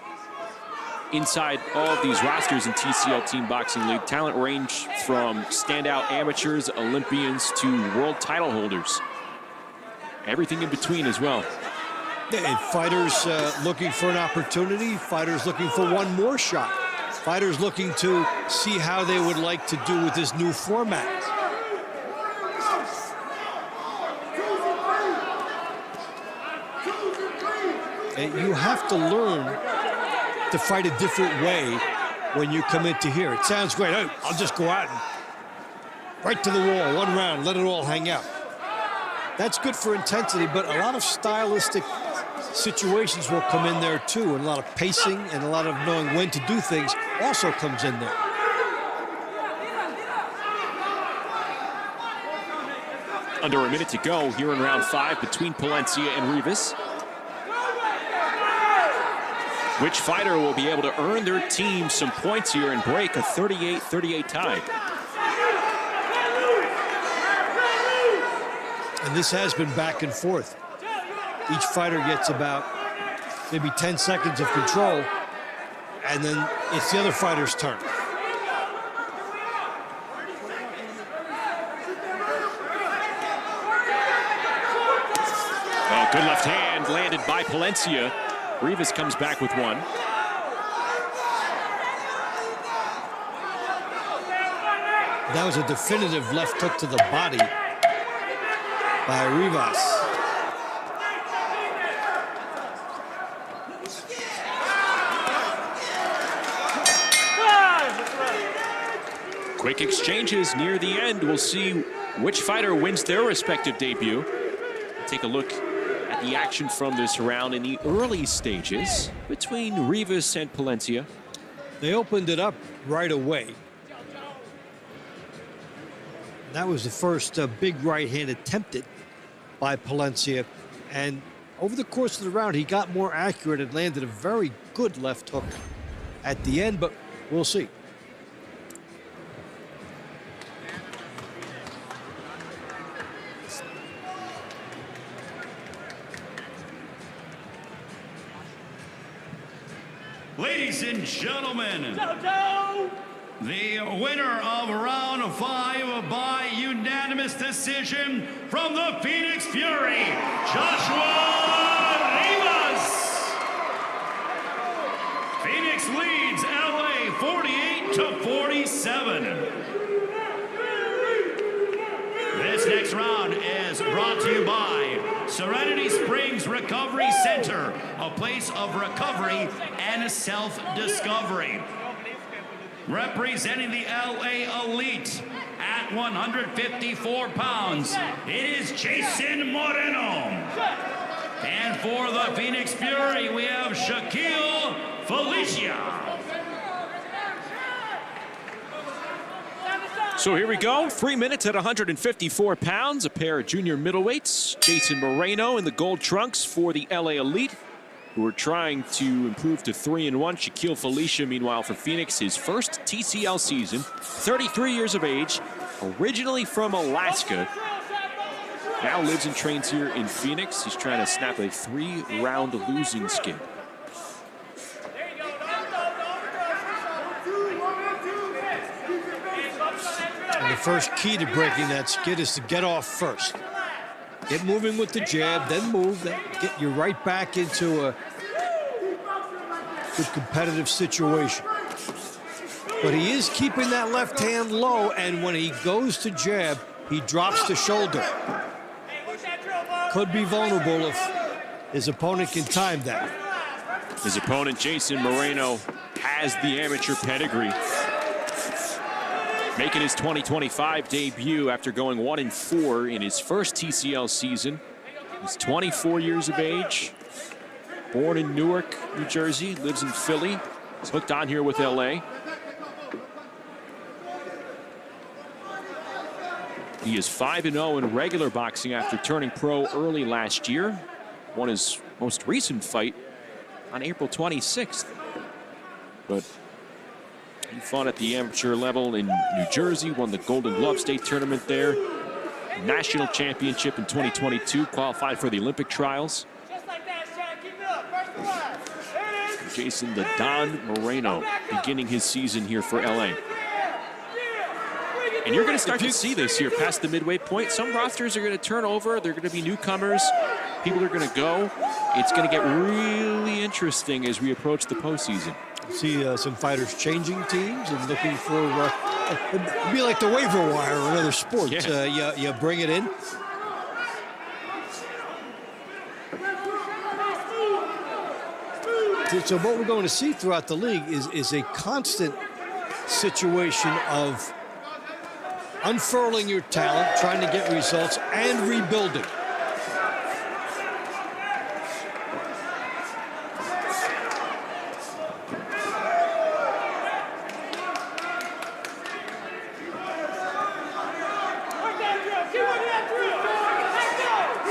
inside all of these rosters in TCL Team Boxing League. Talent range from standout amateurs, Olympians to world title holders. Everything in between as well. And fighters looking for an opportunity, fighters looking for one more shot, fighters looking to see how they would like to do with this new format. And you have to learn to fight a different way when you come into here. It sounds great. Oh, I'll just go out and right to the wall, one round, let it all hang out. That's good for intensity, but a lot of stylistic situations will come in there too, and a lot of pacing and a lot of knowing when to do things also comes in there. Under a minute to go here in round 5 between Palencia and Rivas. Which fighter will be able to earn their team some points here and break a 38-38 tie? And this has been back and forth. Each fighter gets about maybe 10 seconds of control, and then it's the other fighter's turn. Oh, good left hand landed by Palencia. Rivas comes back with one. That was a definitive left hook to the body by Rivas. Quick exchanges near the end. We'll see which fighter wins their respective debut. Take a look at the action from this round in the early stages between Rivas and Palencia. They opened it up right away. That was the first big right hand attempted by Palencia. And over the course of the round, he got more accurate and landed a very good left hook at the end, but we'll see. Ladies and gentlemen, the winner of round 5 by unanimous decision from the Phoenix Fury, Joshua Rivas. Phoenix leads LA 48-47. This next round is brought to you by Serenity Springs Recovery Center, a place of recovery and self-discovery. Representing the LA Elite at 154 pounds, it is Jason Moreno. And for the Phoenix Fury, we have Shaquille Felicia. So here we go, 3 minutes at 154 pounds, a pair of junior middleweights. Jason Moreno in the gold trunks for the LA Elite, who are trying to improve to 3-1. Shaquille Felicia, meanwhile, for Phoenix, his first TCL season, 33 years of age, originally from Alaska. Now lives and trains here in Phoenix. He's trying to snap a 3-round losing skid. the first key to breaking that skid is to get off first. Get moving with the jab, then move. Then get you right back into a good competitive situation. But he is keeping that left hand low, and when he goes to jab, he drops the shoulder. Could be vulnerable if his opponent can time that. His opponent, Jason Moreno, has the amateur pedigree. Making his 2025 debut after going 1-4 in his first TCL season. He's 24 years of age. Born in Newark, New Jersey, lives in Philly. He's hooked on here with LA. He is 5-0 in regular boxing after turning pro early last year. Won his most recent fight on April 26th. But he fought at the amateur level in New Jersey, won the Golden Glove State Tournament there. National championship in 2022, qualified for the Olympic trials. Jason the Don Moreno beginning his season here for LA. And you're going to start to see this here past the midway point. Some rosters are going to turn over. They're going to be newcomers. People are going to go. It's going to get really interesting as we approach the postseason. See some fighters changing teams and looking for, it'd be like the waiver wire or another sport. Yeah. You bring it in. So what we're going to see throughout the league is a constant situation of unfurling your talent, trying to get results, and rebuilding.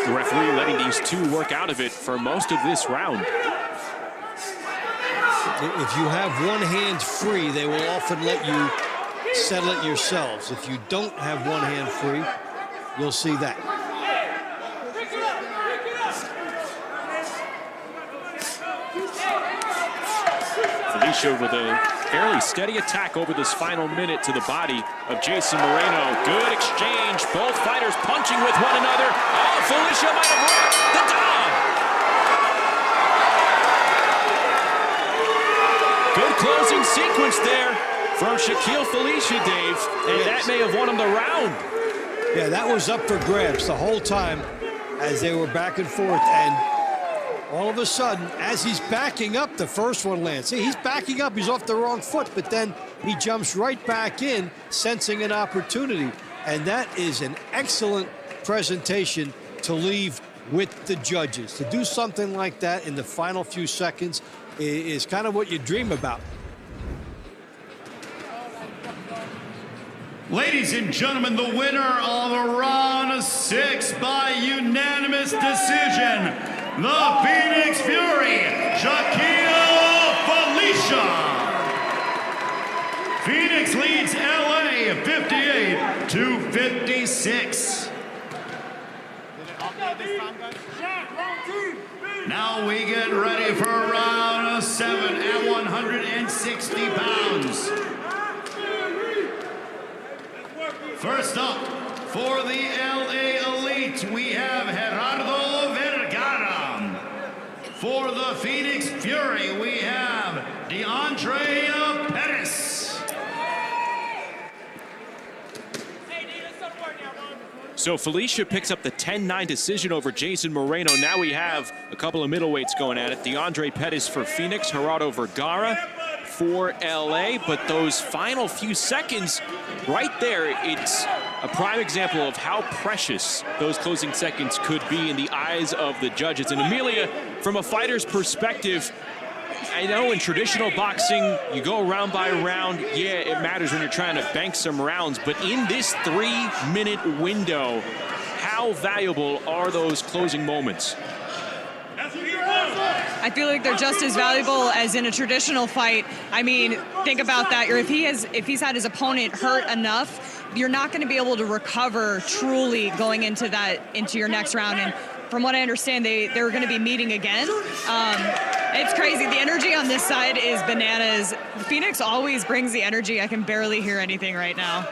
The referee letting these two work out of it for most of this round. If you have one hand free, they will often let you settle it yourselves. If you don't have one hand free, you'll see that. Felicia with a fairly steady attack over this final minute to the body of Jason Moreno. Good exchange. Both fighters punching with one another. Oh, Felicia might have rocked the dog. Good closing sequence there from Shaquille Felicia, Dave. And that may have won him the round. Yeah, that was up for grabs the whole time as they were back and forth. And all of a sudden, as he's backing up, the first one lands. See, he's backing up. He's off the wrong foot, but then he jumps right back in, sensing an opportunity. And that is an excellent presentation to leave with the judges. To do something like that in the final few seconds is kind of what you dream about. Ladies and gentlemen, the winner of round 6 by unanimous decision, the Phoenix Fury, Shaquille Felicia. Phoenix leads LA 58-56. Now we get ready for round 7 at 160 pounds. First up, for the LA Elite, we have Gerardo Vergara. For the Phoenix Fury, we have DeAndre Pettis. So Felicia picks up the 10-9 decision over Jason Moreno. Now we have a couple of middleweights going at it. DeAndre Pettis for Phoenix, Gerardo Vergara for LA. But those final few seconds right there, it's a prime example of how precious those closing seconds could be in the eyes of the judges. And Amelia, from a fighter's perspective, I know in traditional boxing, you go round by round. Yeah, it matters when you're trying to bank some rounds. But in this 3-minute window, how valuable are those closing moments? I feel like they're just as valuable as in a traditional fight. I mean, think about that. Or if he's had his opponent hurt enough, you're not going to be able to recover truly going into your next round. And from what I understand, they were going to be meeting again. It's crazy. The energy on this side is bananas. Phoenix always brings the energy. I can barely hear anything right now.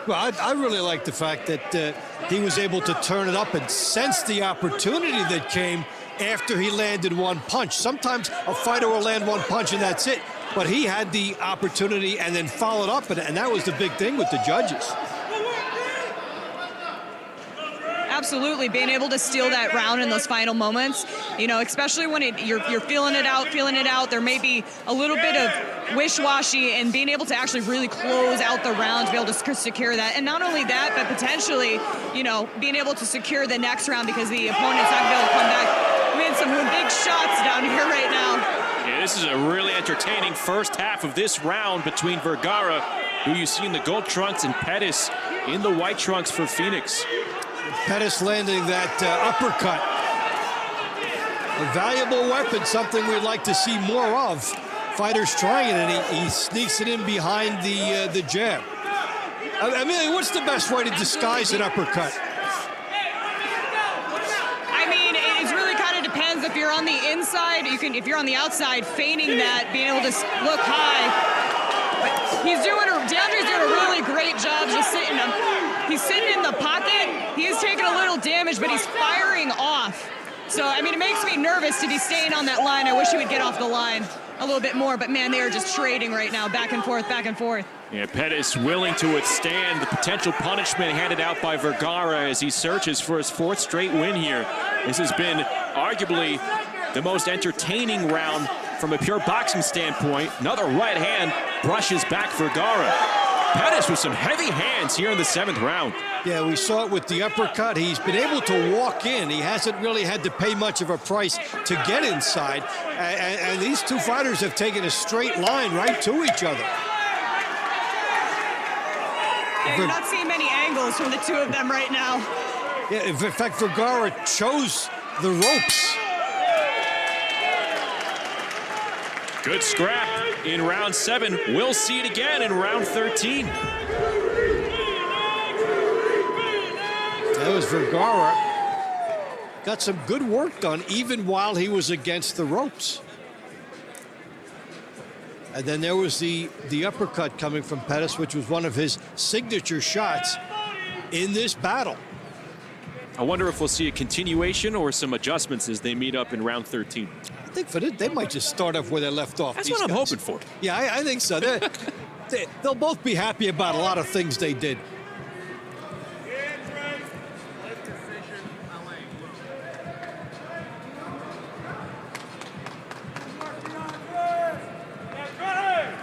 Well, I really like the fact that he was able to turn it up and sense the opportunity that came after he landed one punch. Sometimes a fighter will land one punch and that's it. But he had the opportunity and then followed up, and that was the big thing with the judges. Absolutely, being able to steal that round in those final moments, you know, especially when you're feeling it out. There may be a little bit of wish-washy, and being able to actually really close out the round to be able to secure that. And not only that, but potentially, you know, being able to secure the next round because the opponent's not going to be able to come back. We had some big shots down here right now. Yeah, this is a really entertaining first half of this round between Vergara, who you see in the gold trunks, and Pettis in the white trunks for Phoenix. Pettis landing that uppercut. A valuable weapon, something we'd like to see more of. Fighters trying it, and he sneaks it in behind the jab. I mean, what's the best way to disguise an uppercut? I mean, it really kind of depends. If you're on the inside, you can. If you're on the outside, feigning that, being able to look high. But DeAndre's doing a really great job just sitting him. He's sitting in the pocket. He is taking a little damage, but he's firing off. So, I mean, it makes me nervous to be staying on that line. I wish he would get off the line a little bit more, but man, they are just trading right now, back and forth, back and forth. Yeah, Pettis willing to withstand the potential punishment handed out by Vergara as he searches for his 4th straight win here. This has been arguably the most entertaining round from a pure boxing standpoint. Another right hand brushes back Vergara. Pettis with some heavy hands here in the 7th round. Yeah, we saw it with the uppercut. He's been able to walk in. He hasn't really had to pay much of a price to get inside. And these two fighters have taken a straight line right to each other. Yeah, you're not seeing many angles from the two of them right now. Yeah, in fact, Vergara chose the ropes. Good scrap in round 7. We'll see it again in round 13. That was Vergara. Got some good work done even while he was against the ropes. And then there was the uppercut coming from Pettis, which was one of his signature shots in this battle. I wonder if we'll see a continuation or some adjustments as they meet up in round 13. I think for this, they might just start off where they left off. That's what I'm hoping for. Yeah, I think so. They'll both be happy about a lot of things they did.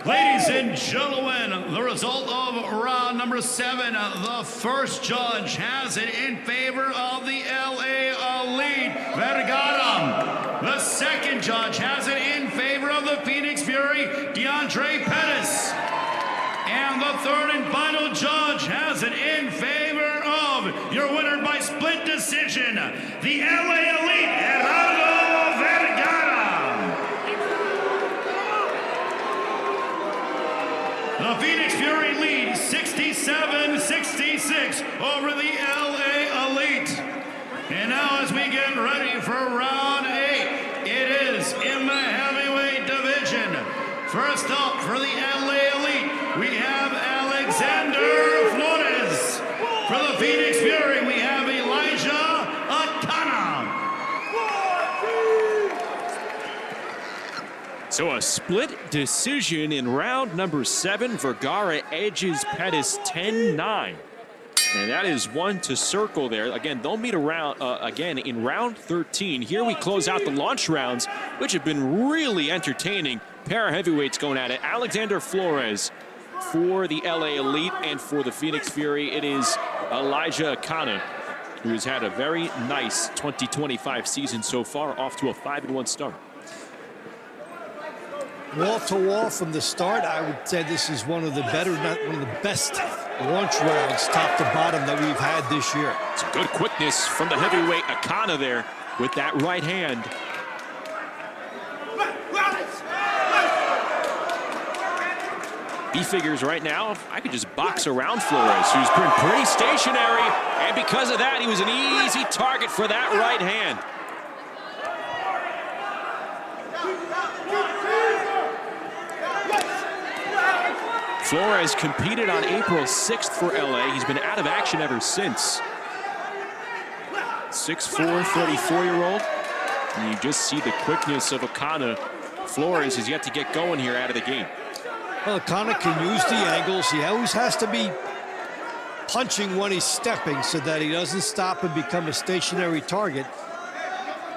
Ladies and gentlemen, the result of round number 7. The first judge has it in favor of the LA Elite, Vergara. The second judge has it in favor of the Phoenix Fury, DeAndre Pettis. And the third and final judge has it in favor of your winner by split decision, the LA Elite, Gerardo Vergara. The Phoenix Fury leads 67-66 over the LA Elite. And now as we get ready for round 8, it is in the heavyweight division. First up for the LA Elite, we have Alexander Flores. For the Phoenix Fury, we have Elijah Akana. So a split decision in round number 7. Vergara edges Pettis 10-9. And that is one to circle there. Again, they'll meet around again in round 13. Here we close out the launch rounds, which have been really entertaining. Pair of heavyweights going at it. Alexander Flores for the LA Elite, and for the Phoenix Fury, it is Elijah Akana, who's had a very nice 2025 season so far, off to a 5-1 start. Wall to wall from the start, I would say this is one of the better, not one of the best launch rounds, top to bottom, that we've had this year. Some good quickness from the heavyweight Akana there with that right hand. He figures right now, if I could just box around Flores, who's been pretty stationary, and because of that, he was an easy target for that right hand. Flores competed on April 6th for LA. He's been out of action ever since. 6'4", 34-year-old. And you just see the quickness of Akana. Flores has yet to get going here out of the game. Well, Akana can use the angles. He always has to be punching when he's stepping so that he doesn't stop and become a stationary target.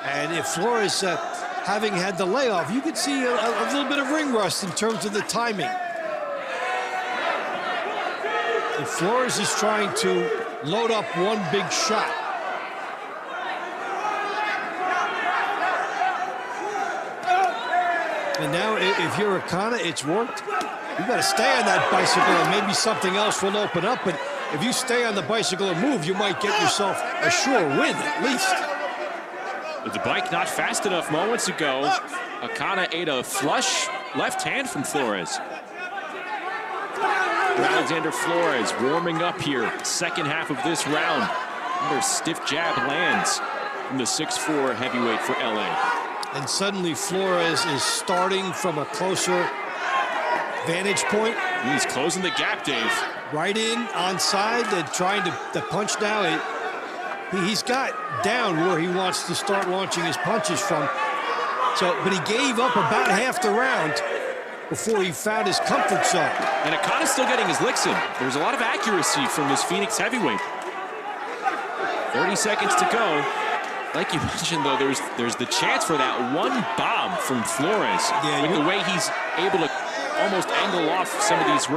And if Flores, having had the layoff, you could see a little bit of ring rust in terms of the timing. And Flores is trying to load up one big shot. And now, if you're Akana, it's worked. You got to stay on that bicycle, and maybe something else will open up. But if you stay on the bicycle and move, you might get yourself a sure win, at least. With the bike not fast enough moments ago, Akana ate a flush left hand from Flores. Alexander Flores warming up here, second half of this round. Another stiff jab lands from the 6'4" heavyweight for LA. And suddenly Flores is starting from a closer vantage point. He's closing the gap, Dave. Right in, onside, and trying to punch now. He's got down where he wants to start launching his punches from. But he gave up about half the round before he found his comfort zone. And Akana's still getting his licks in. There's a lot of accuracy from this Phoenix heavyweight. 30 seconds to go. Like you mentioned, though, there's the chance for that one bomb from Flores. Yeah, with the way he's able to almost angle off some of this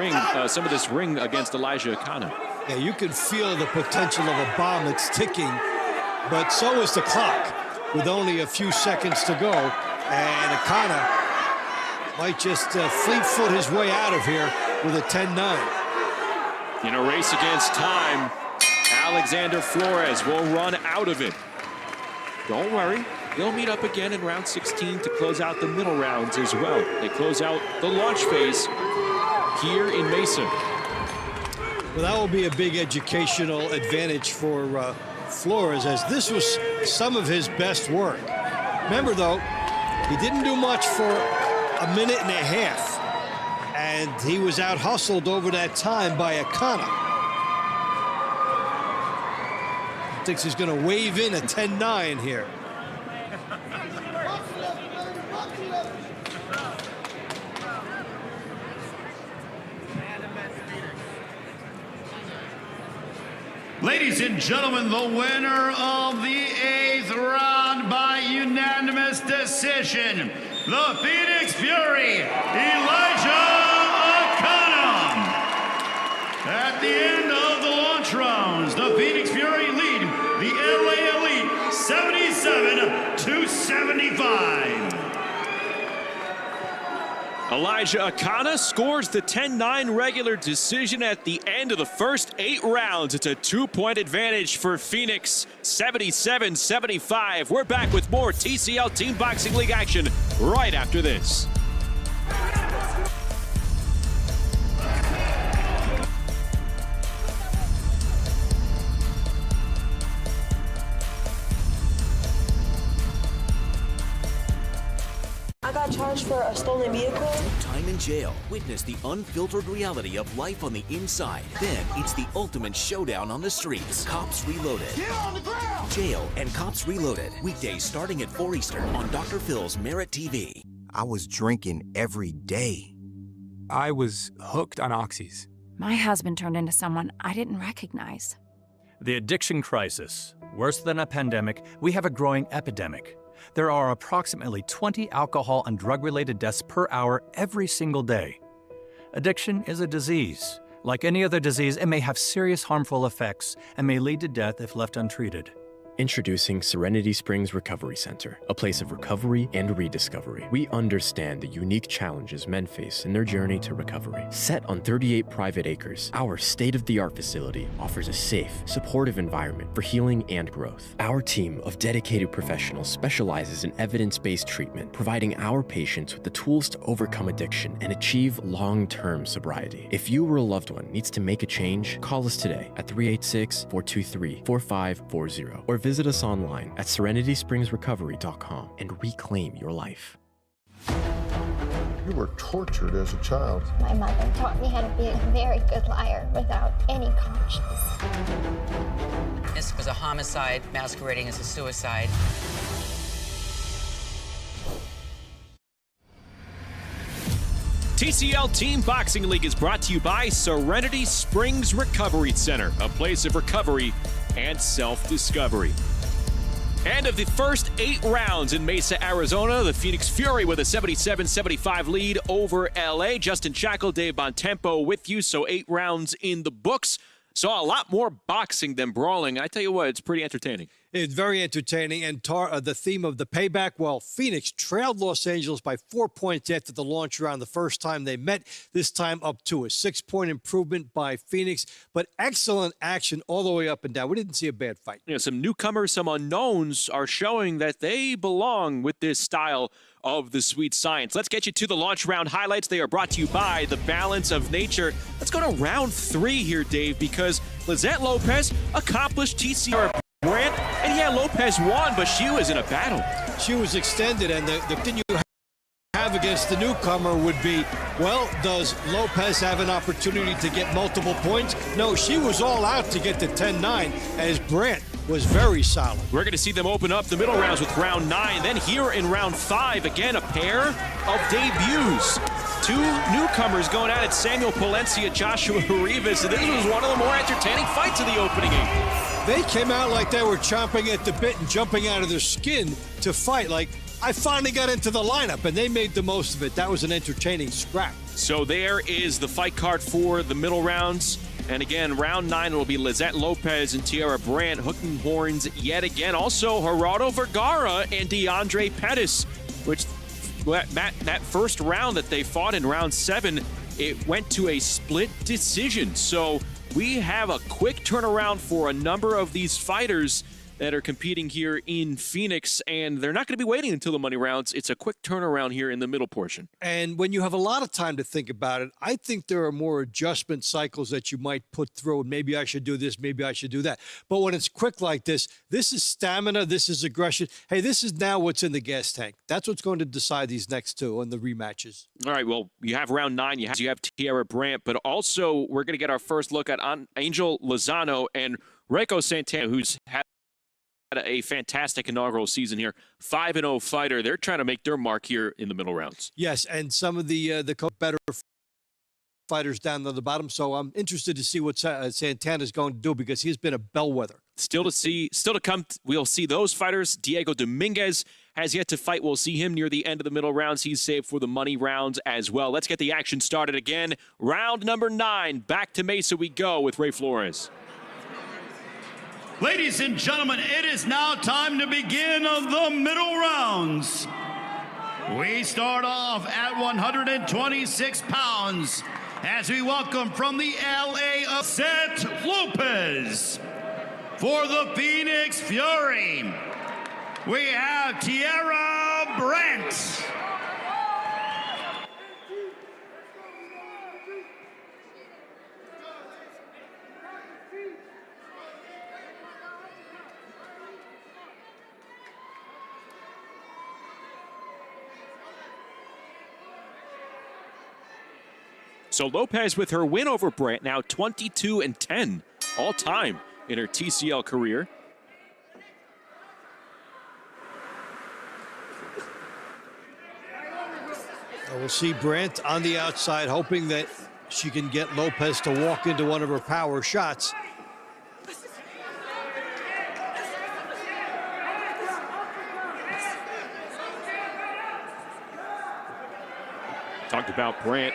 ring against Elijah Akana. Yeah, you can feel the potential of a bomb that's ticking, but so is the clock with only a few seconds to go. And Akana might just fleet-foot his way out of here with a 10-9. In a race against time, Alexander Flores will run out of it. Don't worry, they'll meet up again in round 16 to close out the middle rounds as well. They close out the launch phase here in Mesa. Well, that will be a big educational advantage for Flores, as this was some of his best work. Remember, though, he didn't do much for a minute and a half, and he was out-hustled over that time by Akana. Thinks he's going to wave in a 10-9 here. Ladies and gentlemen, the winner of the 8th round by unanimous decision, the Phoenix Fury, Elijah Akana. At the end of the launch rounds, the Phoenix Fury lead the LA Elite 77-75. Elijah Akana scores the 10-9 regular decision at the end of the first 8 rounds. It's a 2-point advantage for Phoenix, 77-75. We're back with more TCL Team Boxing League action right after this. I got charged for a stolen vehicle. Time in jail. Witness the unfiltered reality of life on the inside. Then it's the ultimate showdown on the streets. Cops Reloaded. Get on the ground! Jail and Cops Reloaded. Weekdays starting at 4 Eastern on Dr. Phil's Merit TV. I was drinking every day. I was hooked on oxys. My husband turned into someone I didn't recognize. The addiction crisis. Worse than a pandemic, we have a growing epidemic. There are approximately 20 alcohol and drug-related deaths per hour every single day. Addiction is a disease. Like any other disease, it may have serious harmful effects and may lead to death if left untreated. Introducing Serenity Springs Recovery Center, a place of recovery and rediscovery. We understand the unique challenges men face in their journey to recovery. Set on 38 private acres, our state-of-the-art facility offers a safe, supportive environment for healing and growth. Our team of dedicated professionals specializes in evidence-based treatment, providing our patients with the tools to overcome addiction and achieve long-term sobriety. If you or a loved one needs to make a change, call us today at 386-423-4540 or visit us online at serenityspringsrecovery.com and reclaim your life. You were tortured as a child. My mother taught me how to be a very good liar without any conscience. This was a homicide masquerading as a suicide. TCL Team Boxing League is brought to you by Serenity Springs Recovery Center, a place of recovery and self-discovery. And of the first 8 rounds in Mesa, Arizona, the Phoenix Fury with a 77-75 lead over LA. Justin Shackle, Dave Bontempo with you, so 8 rounds in the books. Saw a lot more boxing than brawling. I tell you what, it's pretty entertaining. It's very entertaining. And the theme of the payback, well, Phoenix trailed Los Angeles by 4 points after the launch round the first time they met, this time up to a 6-point improvement by Phoenix. But excellent action all the way up and down. We didn't see a bad fight. You know, some newcomers, some unknowns are showing that they belong with this style of the sweet science. Let's get you to the launch round highlights. They are brought to you by The Balance of Nature. Let's go to round 3 here, Dave, because Lizette Lopez accomplished TCR Grant, and yeah, Lopez won, but she was in a battle. She was extended, and the thing you have against the newcomer would be, well, does Lopez have an opportunity to get multiple points? No, she was all out to get to 10-9, as Brandt was very solid. We're going to see them open up the middle rounds with round 9. Then here in round 5, again, a pair of debuts. 2 newcomers going at it, Samuel Palencia, Joshua Rivas. And this was one of the more entertaining fights of the opening 8. They came out like they were chomping at the bit and jumping out of their skin to fight. Like, I finally got into the lineup, and they made the most of it. That was an entertaining scrap. So there is the fight card for the middle rounds. And again, round 9 will be Lizette Lopez and Tiara Brandt hooking horns yet again. Also, Gerardo Vergara and DeAndre Pettis, which that first round that they fought in round 7, it went to a split decision. So we have a quick turnaround for a number of these fighters that are competing here in Phoenix, and they're not going to be waiting until the money rounds. It's a quick turnaround here in the middle portion. And when you have a lot of time to think about it, I think there are more adjustment cycles that you might put through. Maybe I should do this, maybe I should do that. But when it's quick like this is stamina, this is aggression. Hey, this is now what's in the gas tank. That's what's going to decide these next 2 on the rematches. All right, well, you have round 9, you have Tiara Brandt, but also we're going to get our first look at Angel Lozano and Reiko Santana, who's had a fantastic inaugural season here. 5-0 fighter. They're trying to make their mark here in the middle rounds. Yes, and some of the better fighters down to the bottom. So I'm interested to see what Santana's going to do, because he's been a bellwether. Still to come, we'll see those fighters. Diego Dominguez has yet to fight. We'll see him near the end of the middle rounds. He's saved for the money rounds as well. Let's get the action started again. Round number 9. Back to Mesa we go with Ray Flores. Ladies and gentlemen, it is now time to begin the middle rounds. We start off at 126 pounds as we welcome from the LA of Lizette Lopez. For the Phoenix Fury, we have Tiara Brandt. So Lopez with her win over Brandt, now 22-10 all time in her TCL career. We'll see Brandt on the outside, hoping that she can get Lopez to walk into one of her power shots. Talked about Brandt,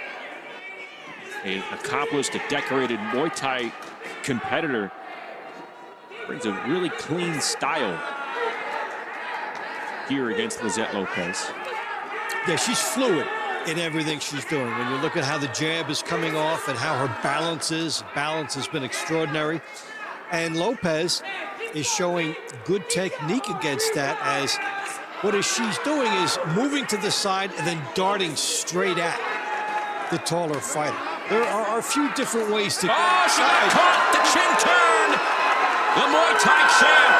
an accomplished, a decorated Muay Thai competitor. Brings a really clean style here against Lizette Lopez. Yeah, she's fluid in everything she's doing. When you look at how the jab is coming off and how her balance has been extraordinary. And Lopez is showing good technique against that, as what she's doing is moving to the side and then darting straight at the taller fighter. There are a few different ways to... Oh, she got caught! The chin turn! The Muay Thai champ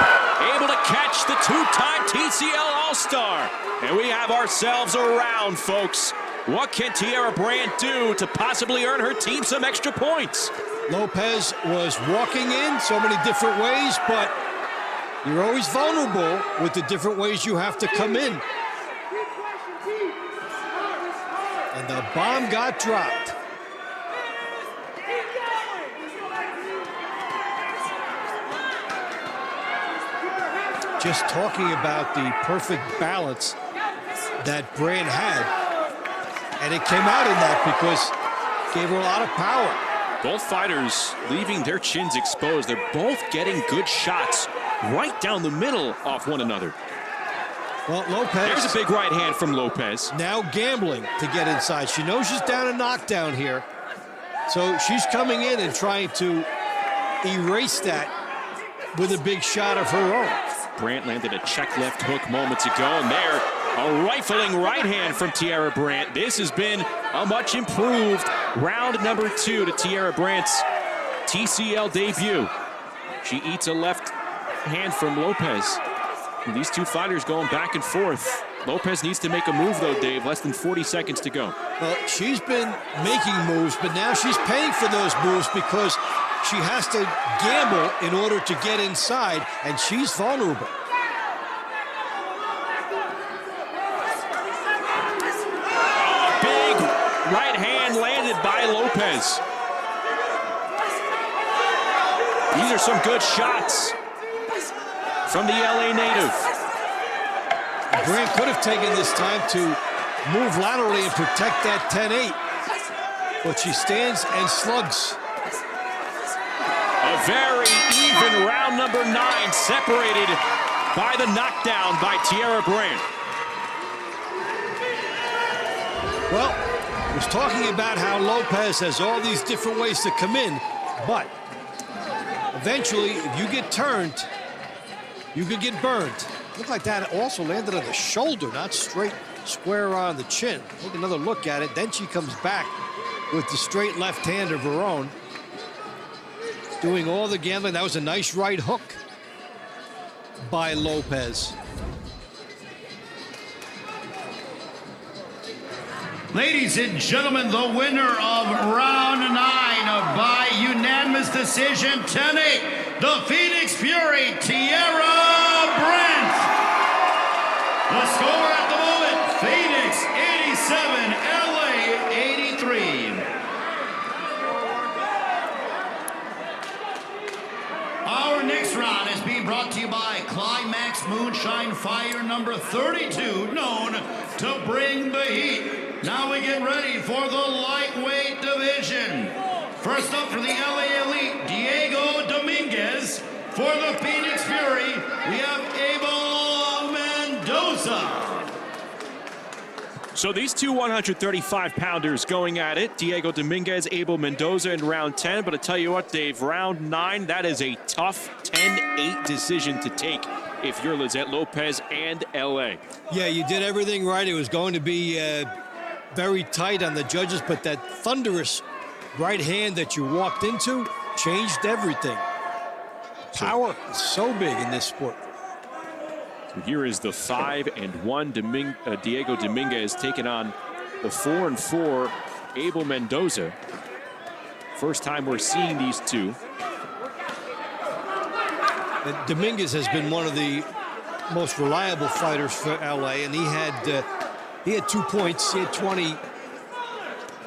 able to catch the 2-time TCL All-Star. And we have ourselves a round, folks. What can Tierra Brandt do to possibly earn her team some extra points? Lopez was walking in so many different ways, but you're always vulnerable with the different ways you have to come in. And the bomb got dropped. Just talking about the perfect balance that Brandt had. And it came out in that because it gave her a lot of power. Both fighters leaving their chins exposed. They're both getting good shots right down the middle off one another. Well, Lopez. There's a big right hand from Lopez. Now gambling to get inside. She knows she's down a knockdown here. So she's coming in and trying to erase that with a big shot of her own. Brandt landed a check left hook moments ago, and there, a rifling right hand from Tierra Brandt. This has been a much improved round number 2 to Tierra Brandt's TCL debut. She eats a left hand from Lopez. And these two fighters going back and forth. Lopez needs to make a move, though, Dave. Less than 40 seconds to go. Well, she's been making moves, but now she's paying for those moves because she has to gamble in order to get inside, and she's vulnerable. Big right hand landed by Lopez. These are some good shots from the LA native. Brandt could have taken this time to move laterally and protect that 10-8, but she stands and slugs. A very even round number 9, separated by the knockdown by Tierra Brandt. Well, I was talking about how Lopez has all these different ways to come in, but eventually, if you get turned, you could get burned. Looked like that also landed on the shoulder, not straight square on the chin. Take another look at it. Then she comes back with the straight left hand of her own, doing all the gambling. That was a nice right hook by Lopez. Ladies and gentlemen, the winner of round 9 by unanimous decision, 10-8, the Phoenix Fury, Tierra Brandt. The score at the moment, Phoenix 87, LA 83. Our next round is being brought to you by Climax Moonshine Fire number 32, known to bring the heat. Now we get ready for the lightweight division. First up for the LA Elite, Diego Dominguez. For the Phoenix Fury, we have Abel Mendoza. So these two 135-pounders going at it. Diego Dominguez, Abel Mendoza in round 10. But I tell you what, Dave, round 9, that is a tough 10-8 decision to take if you're Lizette Lopez and LA. Yeah, you did everything right. It was going to be very tight on the judges, but that thunderous right hand that you walked into changed everything. Power is so big in this sport. So here is the 5-1 Diego Dominguez taking on the 4-4 Abel Mendoza. First time we're seeing these two. And Dominguez has been one of the most reliable fighters for LA, and he had 2 points. He had 20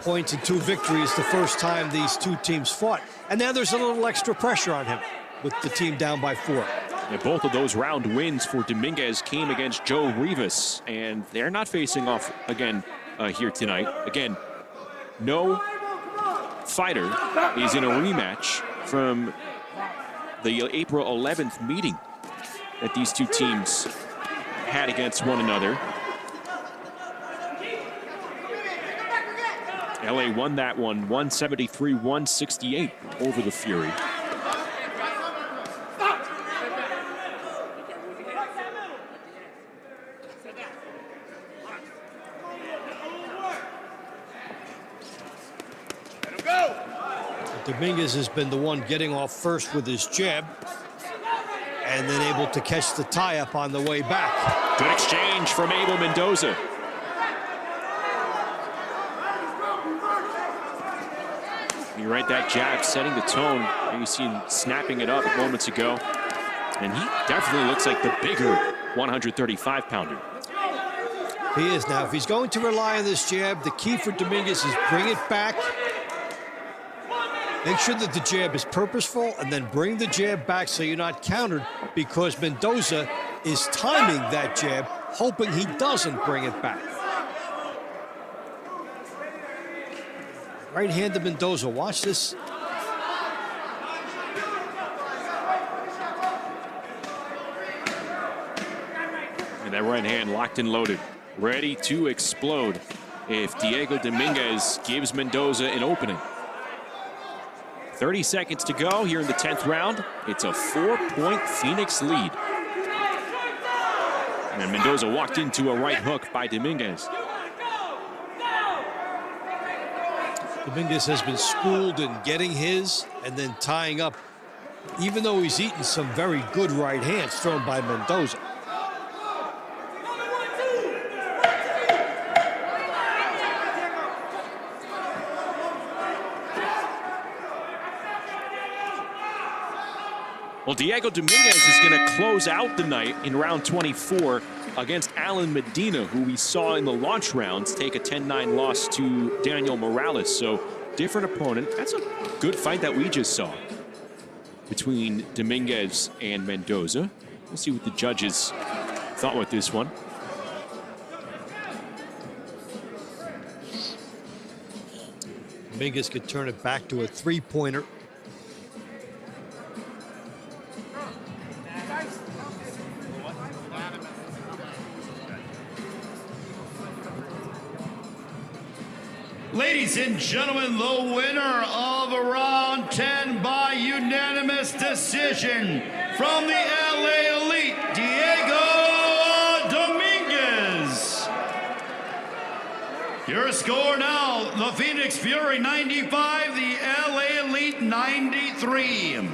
points and 2 victories the first time these two teams fought. And now there's a little extra pressure on him with the team down by 4. And both of those round wins for Dominguez came against Joe Rivas, and they're not facing off again here tonight. Again, no fighter is in a rematch from the April 11th meeting that these two teams had against one another. LA won that one 173-168 over the Fury. Dominguez has been the one getting off first with his jab and then able to catch the tie-up on the way back. Good exchange from Abel Mendoza. You're right, that jab setting the tone. You see him snapping it up moments ago. And he definitely looks like the bigger 135-pounder. He is now. If he's going to rely on this jab, the key for Dominguez is bring it back. Make sure that the jab is purposeful, and then bring the jab back so you're not countered, because Mendoza is timing that jab, hoping he doesn't bring it back. Right hand to Mendoza. Watch this. And that right hand locked and loaded, ready to explode if Diego Dominguez gives Mendoza an opening. 30 seconds to go here in the 10th round. It's a 4-point Phoenix lead. And Mendoza walked into a right hook by Dominguez. Dominguez has been schooled in getting his and then tying up, even though he's eaten some very good right hands thrown by Mendoza. Well, Diego Dominguez is going to close out the night in round 24 against Alan Medina, who we saw in the launch rounds take a 10-9 loss to Daniel Morales. So different opponent. That's a good fight that we just saw between Dominguez and Mendoza. We'll see what the judges thought with this one. Dominguez could turn it back to a three-pointer. Ladies and gentlemen, the winner of round 10 by unanimous decision from the LA Elite, Diego Dominguez. Your score now, the Phoenix Fury 95, the LA Elite 93.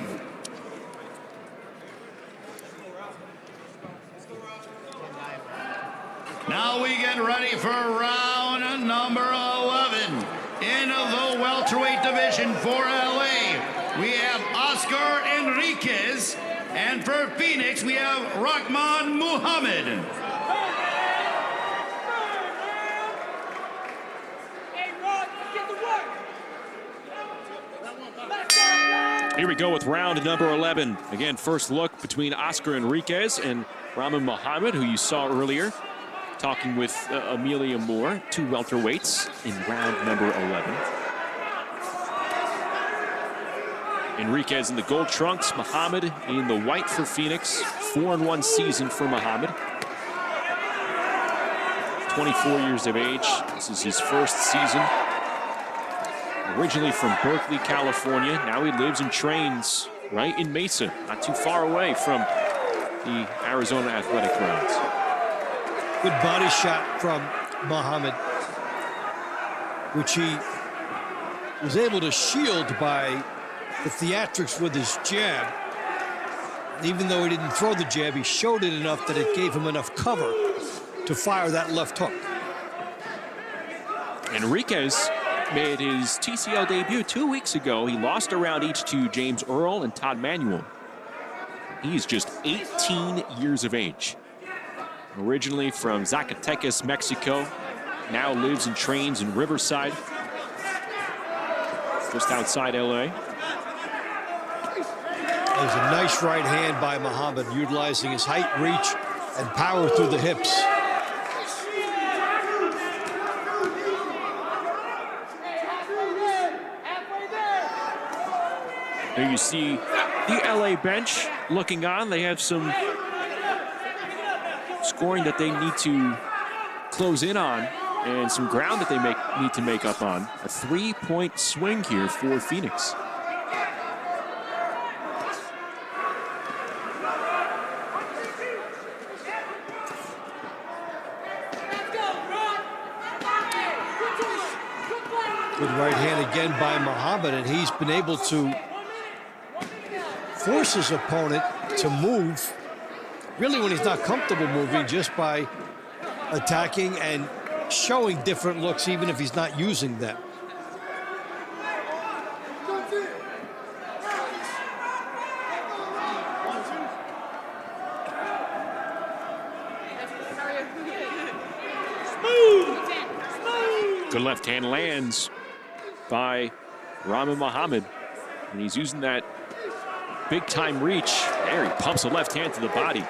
Now we get ready for round number 11 in the welterweight division for LA. We have Oscar Enriquez, and for Phoenix we have Rahman Muhammad. Here we go with round number 11. Again, first look between Oscar Enriquez and Rahman Muhammad, who you saw earlier, talking with Amelia Moore, two welterweights in round number 11. Enriquez in the gold trunks, Muhammad in the white for Phoenix. 4-1 season for Muhammad. 24 years of age. This is his first season. Originally from Berkeley, California. Now he lives and trains right in Mesa, not too far away from the Arizona Athletic Grounds. Good body shot from Muhammad, which he was able to shield by the theatrics with his jab. Even though he didn't throw the jab, he showed it enough that it gave him enough cover to fire that left hook. Enriquez made his TCL debut 2 weeks ago. He lost a round each to James Earl and Todd Manuel. He's just 18 years of age. Originally from Zacatecas, Mexico, now lives and trains in Riverside, just outside LA. There's a nice right hand by Muhammad, utilizing his height, reach, and power through the hips. There you see the LA bench looking on. They have some scoring that they need to close in on and some ground that they need to make up on. A 3-point swing here for Phoenix. Good right hand again by Muhammad, and he's been able to force his opponent to move, really when he's not comfortable moving, just by attacking and showing different looks even if he's not using them. Good left hand lands by Rahman Muhammad. And he's using that big time reach. There he pumps a left hand to the body.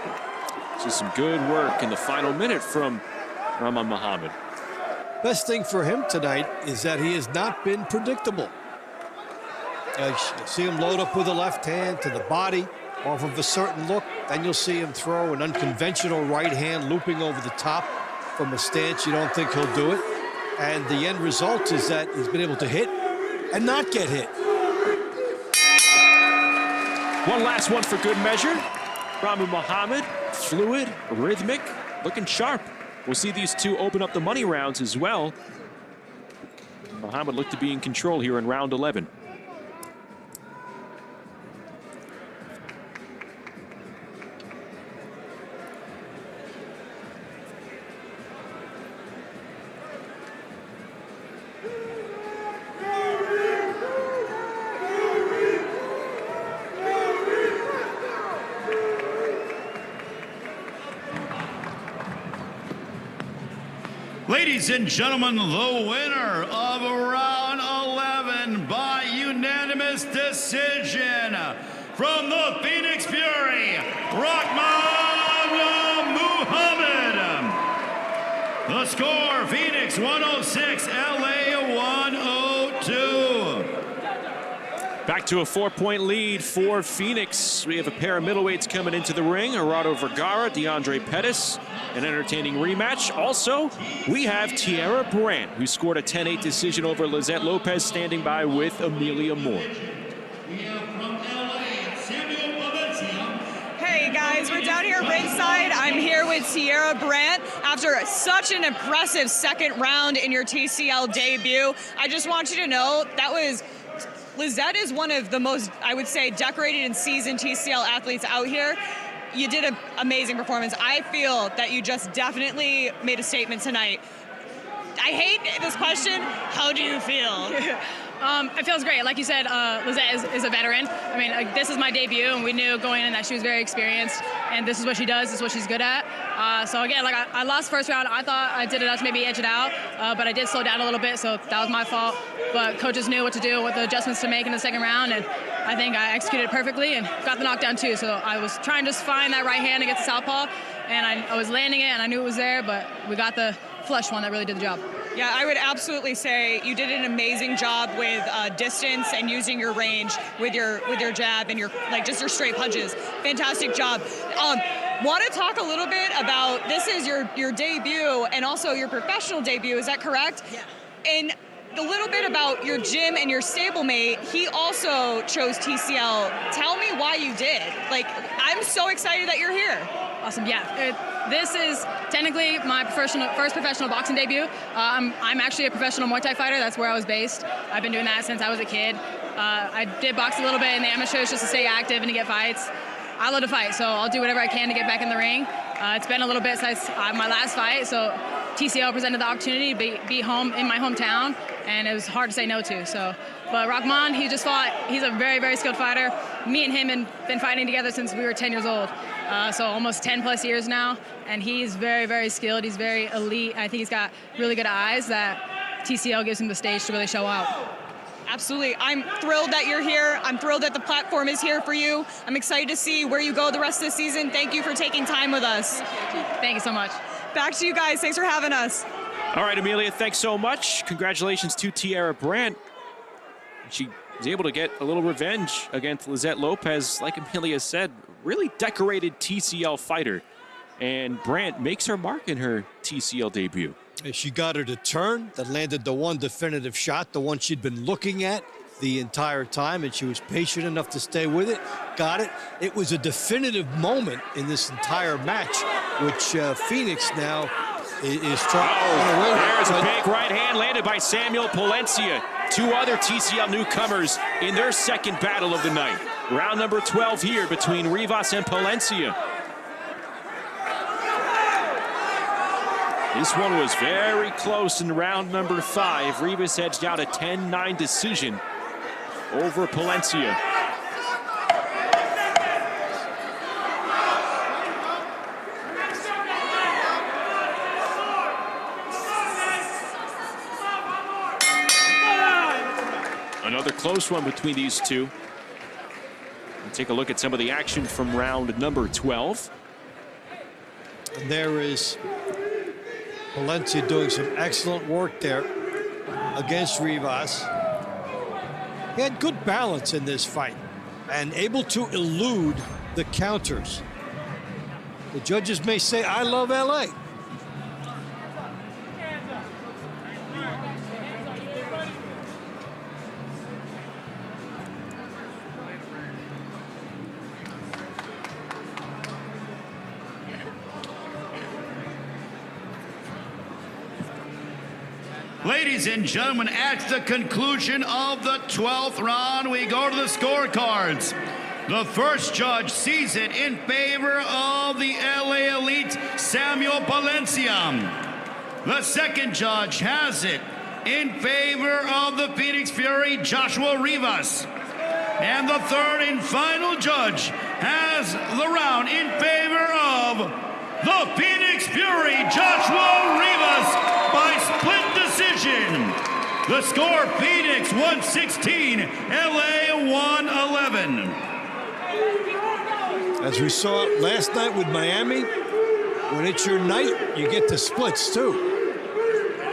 Just some good work in the final minute from Rahman Muhammad. Best thing for him tonight is that he has not been predictable. You see him load up with the left hand to the body off of a certain look. Then you'll see him throw an unconventional right hand looping over the top from a stance you don't think he'll do it. And the end result is that he's been able to hit and not get hit. One last one for good measure. Rahman Muhammad, fluid, rhythmic, looking sharp. We'll see these two open up the money rounds as well. Muhammad looked to be in control here in round 11. Ladies and gentlemen, the winner of round 11 by unanimous decision from the Phoenix Fury, Rahman Muhammad. The score, Phoenix 106, LA 102. Back to a 4-point lead for Phoenix. We have a pair of middleweights coming into the ring. Gerardo Vergara, DeAndre Pettis. An entertaining rematch. Also, we have Tiara Brandt, who scored a 10-8 decision over Lizette Lopez, standing by with Amelia Moore. Hey guys, we're down here ringside. I'm here with Tiara Brandt. After such an impressive second round in your TCL debut, I just want you to know that was Lizette is one of the most, I would say, decorated and seasoned TCL athletes out here. You did an amazing performance. I feel that you just definitely made a statement tonight. I hate this question. How do you feel? It feels great. Like you said, Lizette is a veteran. I mean, this is my debut, and we knew going in that she was very experienced, and this is what she does, this is what she's good at. So again, like I lost first round. I thought I did enough to maybe edge it out, but I did slow down a little bit, so that was my fault. But coaches knew what to do, what the adjustments to make in the second round, and I think I executed perfectly and got the knockdown too. So I was trying to just find that right hand against the southpaw, and I was landing it, and I knew it was there, but we got the flush one that really did the job. Yeah, I would absolutely say you did an amazing job with distance and using your range with your jab and your just your straight punches. Fantastic job. Want to talk a little bit about, this is your debut and also your professional debut, is that correct? Yeah. And a little bit about your gym and your stablemate. He also chose TCL. Tell me why you did. Like, I'm so excited that you're here. Awesome. Yeah. This is technically my first professional boxing debut. I'm actually a professional Muay Thai fighter. That's where I was based. I've been doing that since I was a kid. I did box a little bit in the amateurs just to stay active and to get fights. I love to fight, so I'll do whatever I can to get back in the ring. It's been a little bit since my last fight, so TCL presented the opportunity to be home in my hometown, and it was hard to say no to. So, but Rahman, he just fought. He's a very, very skilled fighter. Me and him have been fighting together since we were 10 years old, so almost 10 plus years now. And he's very, very skilled. He's very elite. I think he's got really good eyes that TCL gives him the stage to really show out. Absolutely. I'm thrilled that you're here. I'm thrilled that the platform is here for you. I'm excited to see where you go the rest of the season. Thank you for taking time with us. Thank you so much. Back to you guys. Thanks for having us. All right, Amelia, thanks so much. Congratulations to Tiara Brandt. She was able to get a little revenge against Lizette Lopez. Like Amelia said, really decorated TCL fighter. And Brandt makes her mark in her TCL debut. She got her to turn, that landed the one definitive shot, the one she'd been looking at the entire time, and she was patient enough to stay with it, got it. It was a definitive moment in this entire match, which Phoenix now is trying to win. There's a big right hand landed by Samuel Palencia. Two other TCL newcomers in their second battle of the night. Round number 12 here between Rivas and Palencia. This one was very close in round number 5. Rivas edged out a 10-9 decision over Palencia. another close one between these two. We'll take a look at some of the action from round number 12. And there is Valencia doing some excellent work there against Rivas. He had good balance in this fight and able to elude the counters. The judges may say, I love LA. Ladies and gentlemen, at the conclusion of the 12th round, we go to the scorecards. The first judge sees it in favor of the LA Elite, Samuel Valencia. The second judge has it in favor of the Phoenix Fury, Joshua Rivas. And the third and final judge has the round in favor of the Phoenix Fury, Joshua Rivas, by split decision. The score, Phoenix 116, LA 111. As we saw last night with Miami, when it's your night, you get the splits too.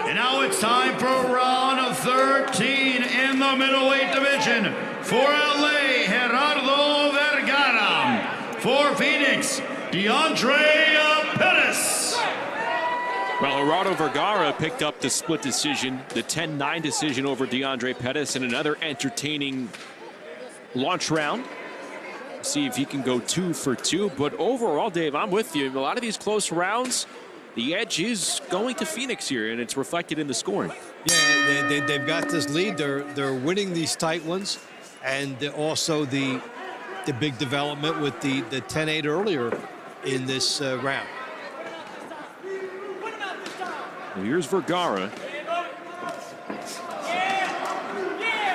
And now it's time for round 13 in the middleweight division. For LA, Gerardo Vergara. For Phoenix, DeAndre Pettis. Well, Gerardo Vergara picked up the split decision, the 10-9 decision over DeAndre Pettis in another entertaining launch round. See if he can go 2 for 2. But overall, Dave, I'm with you. A lot of these close rounds, the edge is going to Phoenix here, and it's reflected in the scoring. Yeah, they've got this lead. They're winning these tight ones, and also the big development with the 10-8 earlier in this round. Well, here's Vergara.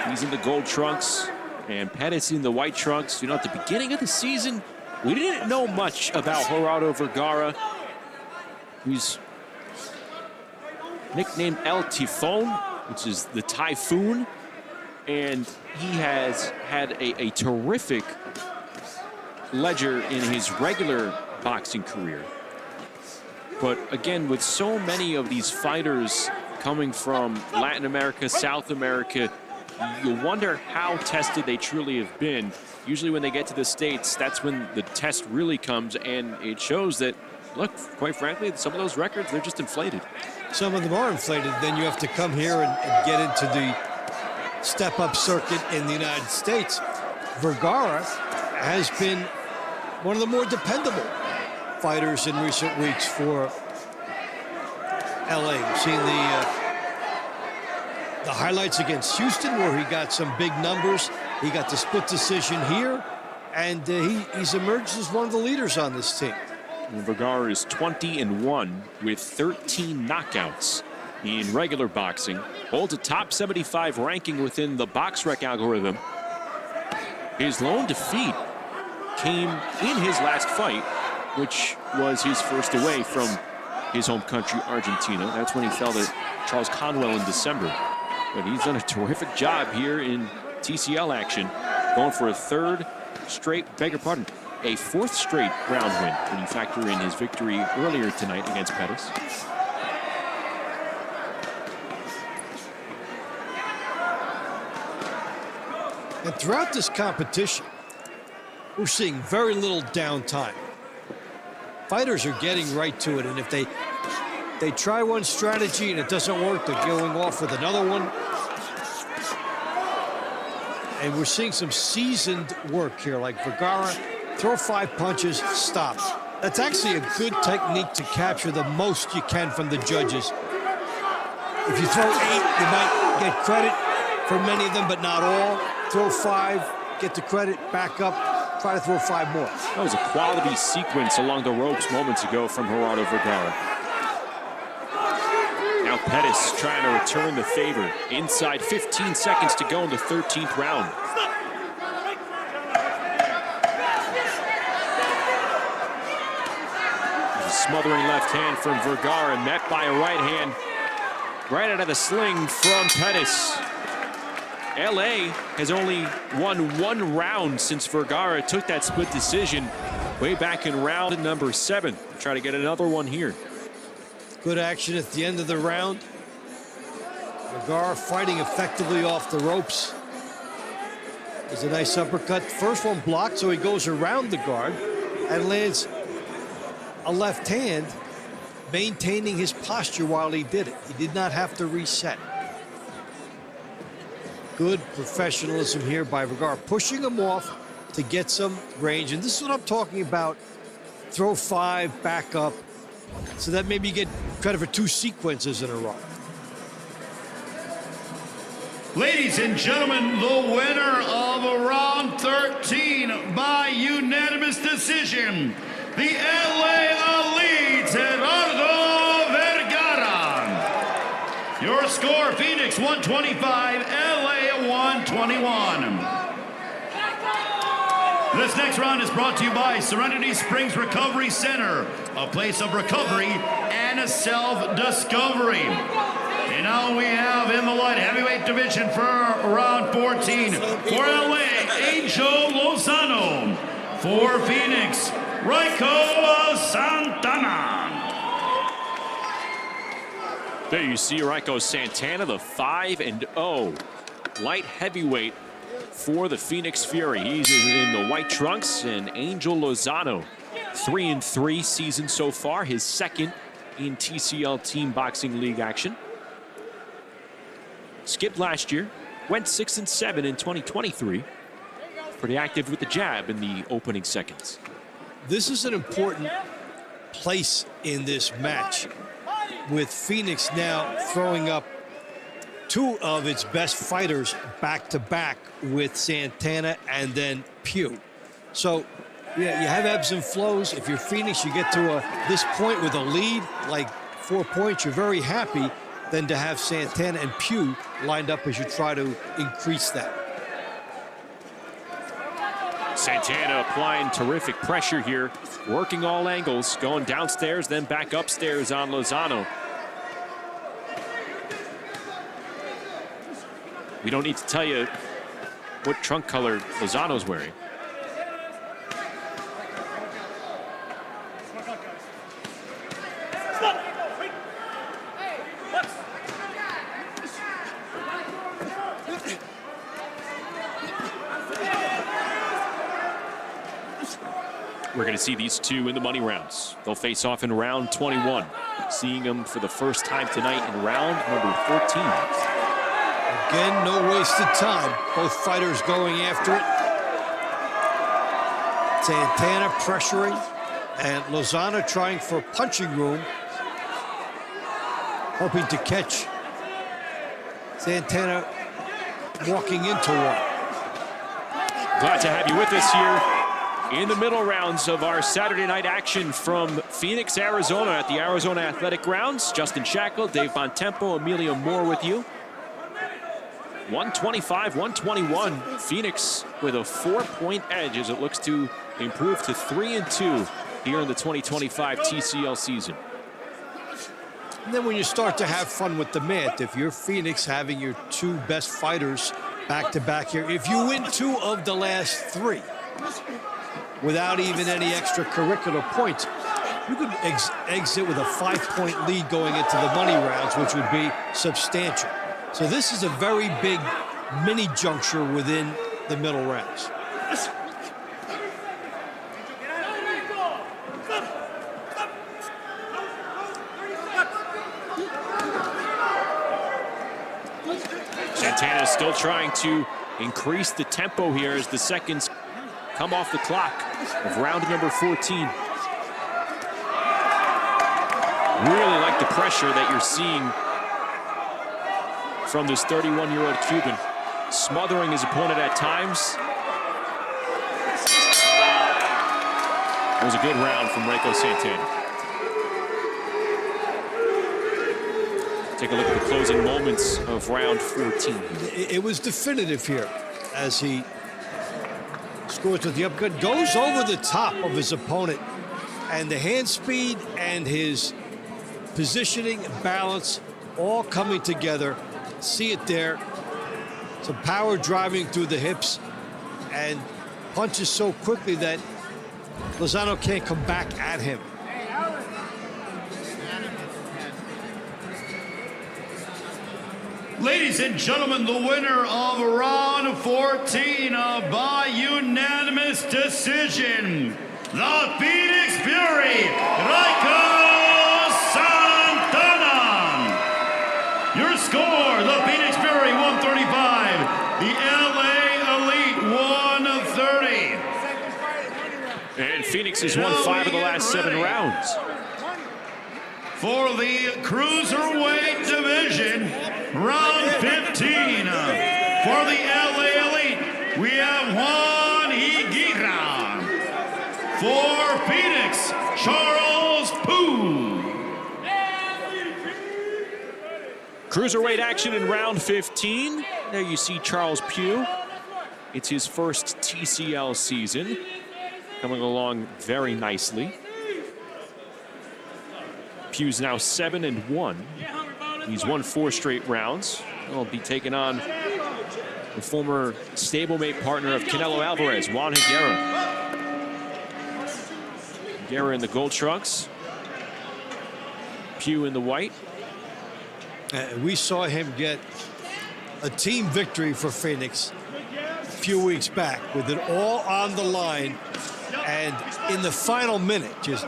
He's in the gold trunks, and Pettis in the white trunks. You know, at the beginning of the season, we didn't know much about Gerardo Vergara. He's nicknamed El Tifon, which is the typhoon, and he has had a terrific ledger in his regular boxing career. But again, with so many of these fighters coming from Latin America, South America, you wonder how tested they truly have been. Usually when they get to the States, that's when the test really comes, and it shows that, look, quite frankly, some of those records, they're just inflated. Some of them are inflated. Then you have to come here and get into the step-up circuit in the United States. Vergara has been one of the more dependable fighters in recent weeks for LA. We've seen the highlights against Houston where he got some big numbers. He got the split decision here, and he's emerged as one of the leaders on this team. And Vergara is 20-1 with 13 knockouts in regular boxing. Holds a top 75 ranking within the BoxRec algorithm. His lone defeat came in his last fight, which was his first away from his home country, Argentina. That's when he fell to Charles Conwell in December. But he's done a terrific job here in TCL action, going for a third straight, a fourth straight round win when you factor in his victory earlier tonight against Pettis. And throughout this competition, we're seeing very little downtime. Fighters are getting right to it, and if they try one strategy and it doesn't work, they're going off with another one. And we're seeing some seasoned work here, like Vergara, throw 5 punches, stop. That's actually a good technique to capture the most you can from the judges. If you throw 8, you might get credit for many of them, but not all. Throw 5, get the credit, back up, try to throw 5 more. That was a quality sequence along the ropes moments ago from Gerardo Vergara. Now Pettis trying to return the favor. Inside 15 seconds to go in the 13th round. A smothering left hand from Vergara, met by a right hand right out of the sling from Pettis. LA has only won 1 round since Vergara took that split decision way back in round number 7. Try to get another one here. Good action at the end of the round. Vergara fighting effectively off the ropes. There's a nice uppercut. First one blocked, so he goes around the guard and lands a left hand, maintaining his posture while he did it. He did not have to reset. Good professionalism here by Vergara, pushing him off to get some range. And this is what I'm talking about. Throw 5, back up, so that maybe you get credit for 2 sequences in a row. Ladies and gentlemen, the winner of round 13 by unanimous decision, the LA Elite, Gerardo Vergara. Your score, Phoenix 125, LA 121. This next round is brought to you by Serenity Springs Recovery Center, a place of recovery and self-discovery. And now we have in the light heavyweight division for round 14, for LA, Angel Lozano. For Phoenix, Raiko Santana. There you see Raiko Santana, the 5-0 light heavyweight for the Phoenix Fury. He's in the white trunks, and Angel Lozano, 3-3 season so far, his second in TCL Team Boxing League action. Skipped last year, went 6-7 in 2023. Pretty active with the jab in the opening seconds. This is an important place in this match, with Phoenix now throwing up 2 of its best fighters back-to-back with Santana and then Pugh. So, yeah, you have ebbs and flows. If you're Phoenix, you get to this point with a lead, like 4 points, you're very happy. Then to have Santana and Pugh lined up as you try to increase that. Santana applying terrific pressure here, working all angles, going downstairs, then back upstairs on Lozano. We don't need to tell you what trunk color Lozano's wearing. We're going to see these two in the money rounds. They'll face off in round 21. Seeing them for the first time tonight in round number 14. Again, no wasted time. Both fighters going after it. Santana pressuring, and Lozano trying for punching room, hoping to catch Santana walking into one. Glad to have you with us here in the middle rounds of our Saturday night action from Phoenix, Arizona at the Arizona Athletic Grounds. Justin Shackle, Dave Bontempo, Amelia Moore with you. 125-121. Phoenix with a 4-point edge as it looks to improve to 3-2 here in the 2025 TCL season. And then when you start to have fun with the mat, if you're Phoenix having your 2 best fighters back-to-back here, if you win 2 of the last 3 without even any extracurricular points, you could exit with a 5-point lead going into the money rounds, which would be substantial. So this is a very big mini juncture within the middle rounds. Santana is still trying to increase the tempo here as the seconds come off the clock of round number 14. Really like the pressure that you're seeing from this 31-year-old Cuban, smothering his opponent at times. It was a good round from Raiko Santana. Take a look at the closing moments of round 14. It was definitive here as he scores with the uppercut, goes over the top of his opponent, and the hand speed and his positioning, balance, all coming together. See it there. Some power driving through the hips and punches so quickly that Lozano can't come back at him. Ladies and gentlemen, the winner of round 14 by unanimous decision, the Phoenix Fury, Raiko Santana. Your score, the Phoenix Fury 135, the LA Elite 130. And Phoenix has won 5 of the last 7 rounds. For the Cruiserweight division, round 15. For the LA Elite, we have Juan Higuera. For Phoenix, Charles Pugh. Cruiserweight action in round 15. There you see Charles Pugh. It's his first TCL season. Coming along very nicely. Pugh's now 7-1. He's won 4 straight rounds. He'll be taking on the former stablemate partner of Canelo Alvarez, Juan Higuera. Higuera in the gold trunks. Pugh in the white. We saw him get a team victory for Phoenix a few weeks back with it all on the line. And in the final minute, just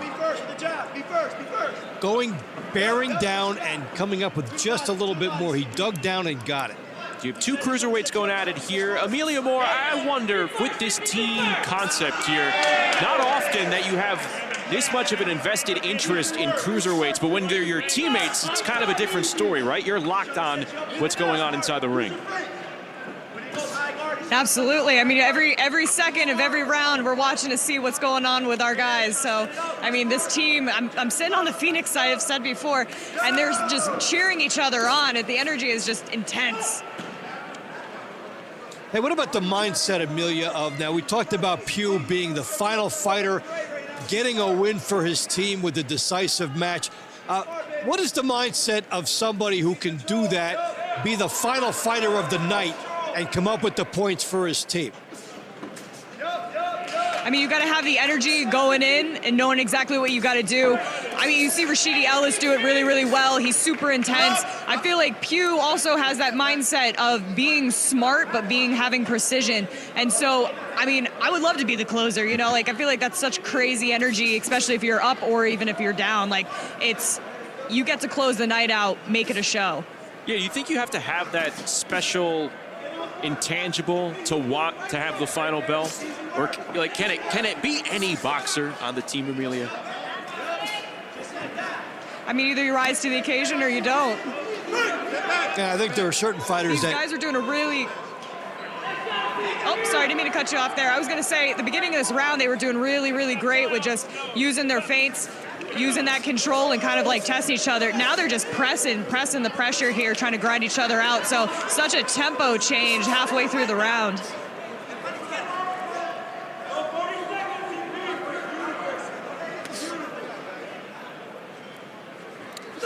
bearing down and coming up with just a little bit more. He dug down and got it. You have 2 cruiserweights going at it here. Amelia Moore, I wonder with this team concept here, not often that you have this much of an invested interest in cruiserweights, but when they're your teammates, it's kind of a different story, right? You're locked on what's going on inside the ring. Absolutely. I mean, every second of every round, we're watching to see what's going on with our guys. So, I mean, this team, I'm sitting on the Phoenix side, I've said before, and they're just cheering each other on. The energy is just intense. Hey, what about the mindset, Amelia, of now we talked about Pugh being the final fighter, getting a win for his team with a decisive match. What is the mindset of somebody who can do that, be the final fighter of the night, and come up with the points for his team? I mean, you got to have the energy going in and knowing exactly what you got to do. I mean, you see Rashidi Ellis do it really, really well. He's super intense. I feel like Pugh also has that mindset of being smart, but having precision. And so, I mean, I would love to be the closer, you know? Like, I feel like that's such crazy energy, especially if you're up or even if you're down. Like, you get to close the night out, make it a show. Yeah, you think you have to have that special intangible to want to have the final bell, or like can it be any boxer on the team, Amelia? I mean, either you rise to the occasion or you don't. Yeah, I think there are certain fighters These guys are doing a really. Oh, sorry, didn't mean to cut you off there. I was going to say at the beginning of this round, they were doing really, really great with just using their feints, using that control and kind of like testing each other. Now they're just pressing the pressure here, trying to grind each other out. So such a tempo change halfway through the round.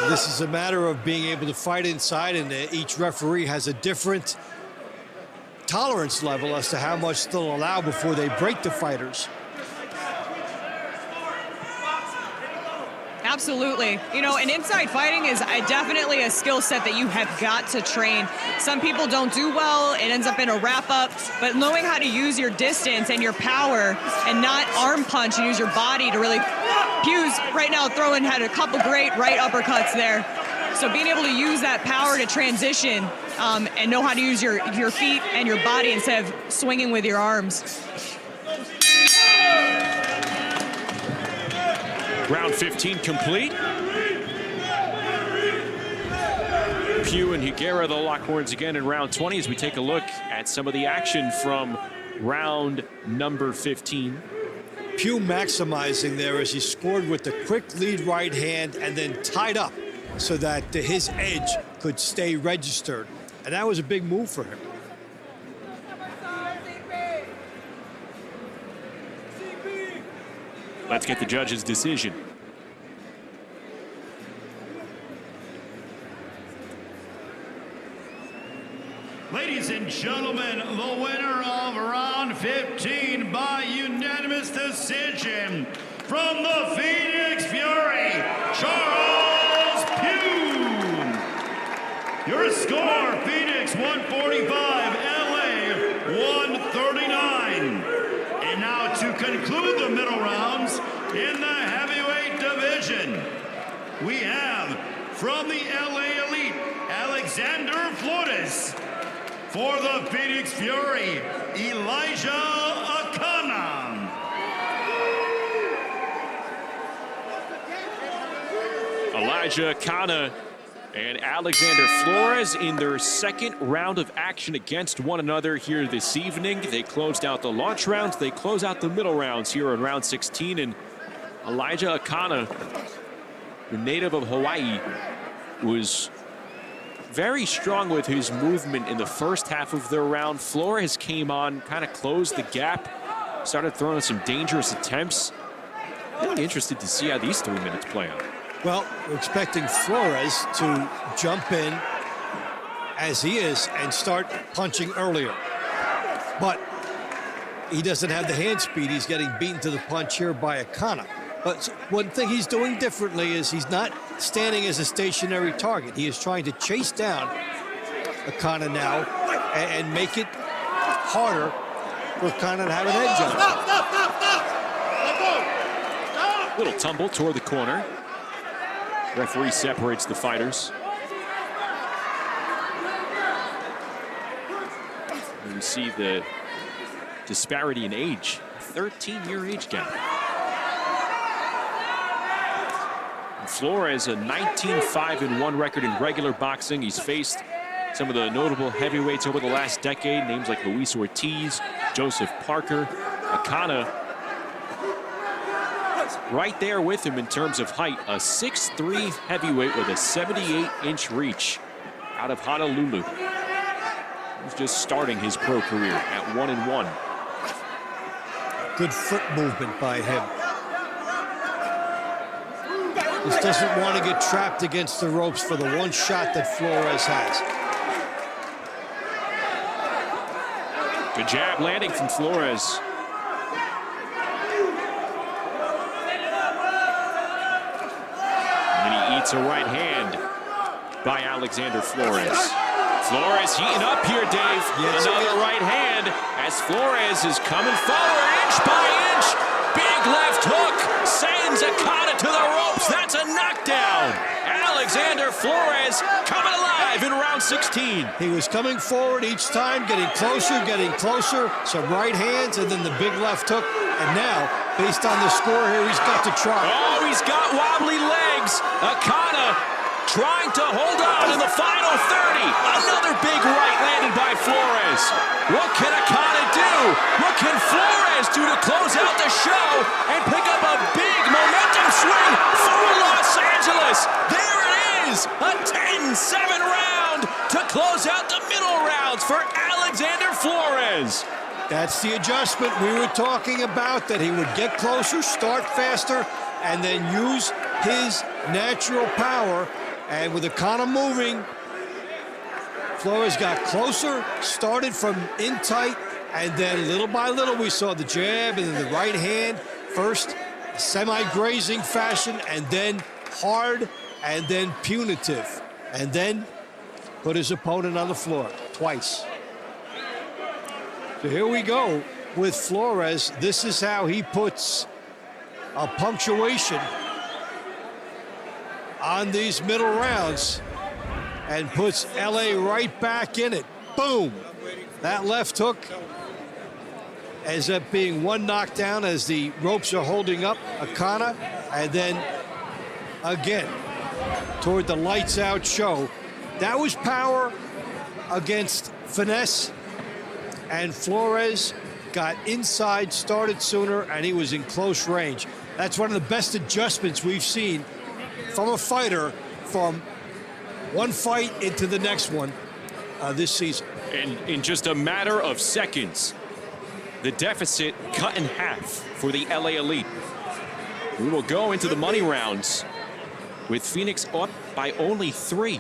This is a matter of being able to fight inside, and each referee has a different tolerance level as to how much they'll allow before they break the fighters. Absolutely. You know, and inside fighting is definitely a skill set that you have got to train. Some people don't do well. It ends up in a wrap-up. But knowing how to use your distance and your power and not arm punch and use your body to really... Pugh's right now had a couple great right uppercuts there. So being able to use that power to transition and know how to use your feet and your body instead of swinging with your arms. Round 15 complete. Pugh and Higuera, they'll lock horns again in round 20 as we take a look at some of the action from round number 15. Pugh maximizing there as he scored with the quick lead right hand and then tied up so that his edge could stay registered. And that was a big move for him. Let's get the judge's decision. Ladies and and gentlemen, the winner of round 15 by unanimous decision from the Phoenix Fury, Charles Pugh. Your score, Phoenix 145, LA 139. And now to conclude the middle rounds in the heavyweight division, we have from the LA Elite, Alexander Flores. For the Phoenix Fury, Elijah Akana. Elijah Akana and Alexander Flores in their second round of action against one another here this evening. They closed out the launch rounds. They close out the middle rounds here in round 16. And Elijah Akana, the native of Hawaii, was very strong with his movement in the first half of their round. Flores came on, kind of closed the gap, started throwing some dangerous attempts. Really interested to see how these 3 minutes play out. Well, we're expecting Flores to jump in as he is and start punching earlier. But he doesn't have the hand speed. He's getting beaten to the punch here by Akana. But one thing he's doing differently is he's not standing as a stationary target. He is trying to chase down Akana now and make it harder for Akana to have an edge on him. Little tumble toward the corner. Referee separates the fighters. And we see the disparity in age, 13-year age gap. Flores, a 19-5-1 record in regular boxing. He's faced some of the notable heavyweights over the last decade, names like Luis Ortiz, Joseph Parker. Akana right there with him in terms of height, a 6'3" heavyweight with a 78-inch reach out of Honolulu. He's just starting his pro career at 1-1. Good foot movement by him. Just doesn't want to get trapped against the ropes for the one shot that Flores has. Good jab landing from Flores. And he eats a right hand by Alexander Flores. Flores heating up here, Dave. Yes, another right hand as Flores is coming forward inch by inch. Big left hook sends Akana to the ropes. That's a knockdown. Alexander Flores coming alive in round 16. He was coming forward each time, getting closer, some right hands, and then the big left hook. And now, based on the score here, he's got to try. Oh, he's got wobbly legs. Akana trying to hold on in the final 30. Another big right landed by Flores. What can Akana do? What can Flores do to close out the show and pick up a big momentum swing for Los Angeles? There it is, a 10-7 round to close out the middle rounds for Alexander Flores. That's the adjustment we were talking about, that he would get closer, start faster, and then use his natural power. And with Akana moving, Flores got closer, started from in tight, and then little by little we saw the jab and then the right hand. First, semi-grazing fashion, and then hard, and then punitive. And then put his opponent on the floor twice. So here we go with Flores. This is how he puts a punctuation on these middle rounds and puts LA right back in it. Boom! That left hook ends up being one knockdown as the ropes are holding up Akana, and then again toward the lights out show. That was power against finesse, and Flores got inside, started sooner, and he was in close range. That's one of the best adjustments we've seen from a fighter from one fight into the next one this season. And in just a matter of seconds, the deficit cut in half for the LA Elite. We will go into the money rounds with Phoenix up by only 3.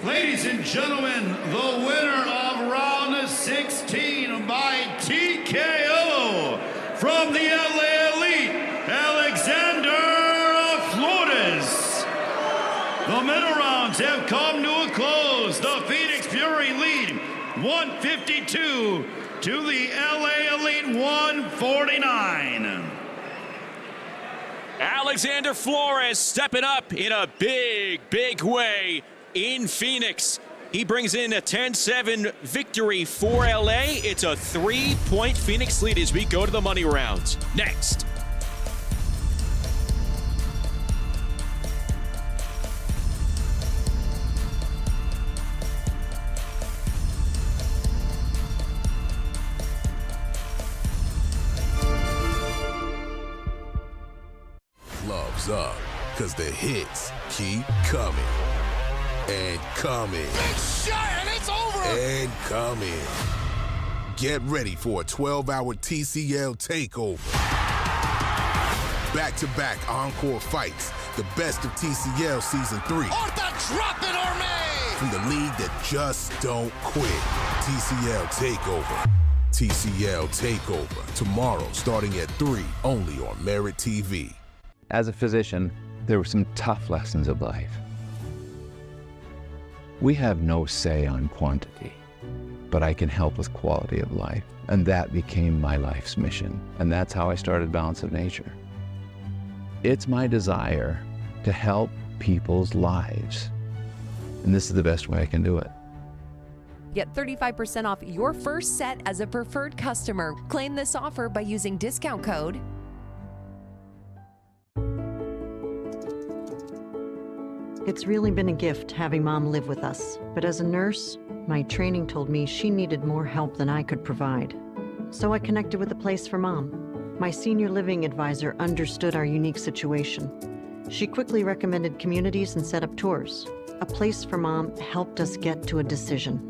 Ladies and gentlemen, the winner of round 16 by TKO from the LA Elite, Alexander Flores. The middle rounds have come to a close. The Phoenix Fury lead 152 to the LA Elite 149. Alexander Flores stepping up in a big, big way in Phoenix. He brings in a 10-7 victory for LA. It's a 3-point Phoenix lead as we go to the money rounds. Next. Gloves up, because the hits keep coming. And coming. Big shot, and it's over! And coming. Get ready for a 12-hour TCL takeover. Back-to-back encore fights. The best of TCL Season 3. Orta dropping Orme! From the league that just don't quit. TCL Takeover. TCL Takeover. Tomorrow, starting at 3, only on Merit TV. As a physician, there were some tough lessons of life. We have no say on quantity, but I can help with quality of life. And that became my life's mission. And that's how I started Balance of Nature. It's my desire to help people's lives. And this is the best way I can do it. Get 35% off your first set as a preferred customer. Claim this offer by using discount code. It's really been a gift having Mom live with us. But as a nurse, my training told me she needed more help than I could provide. So I connected with a place for Mom. My senior living advisor understood our unique situation. She quickly recommended communities and set up tours. A place for Mom helped us get to a decision.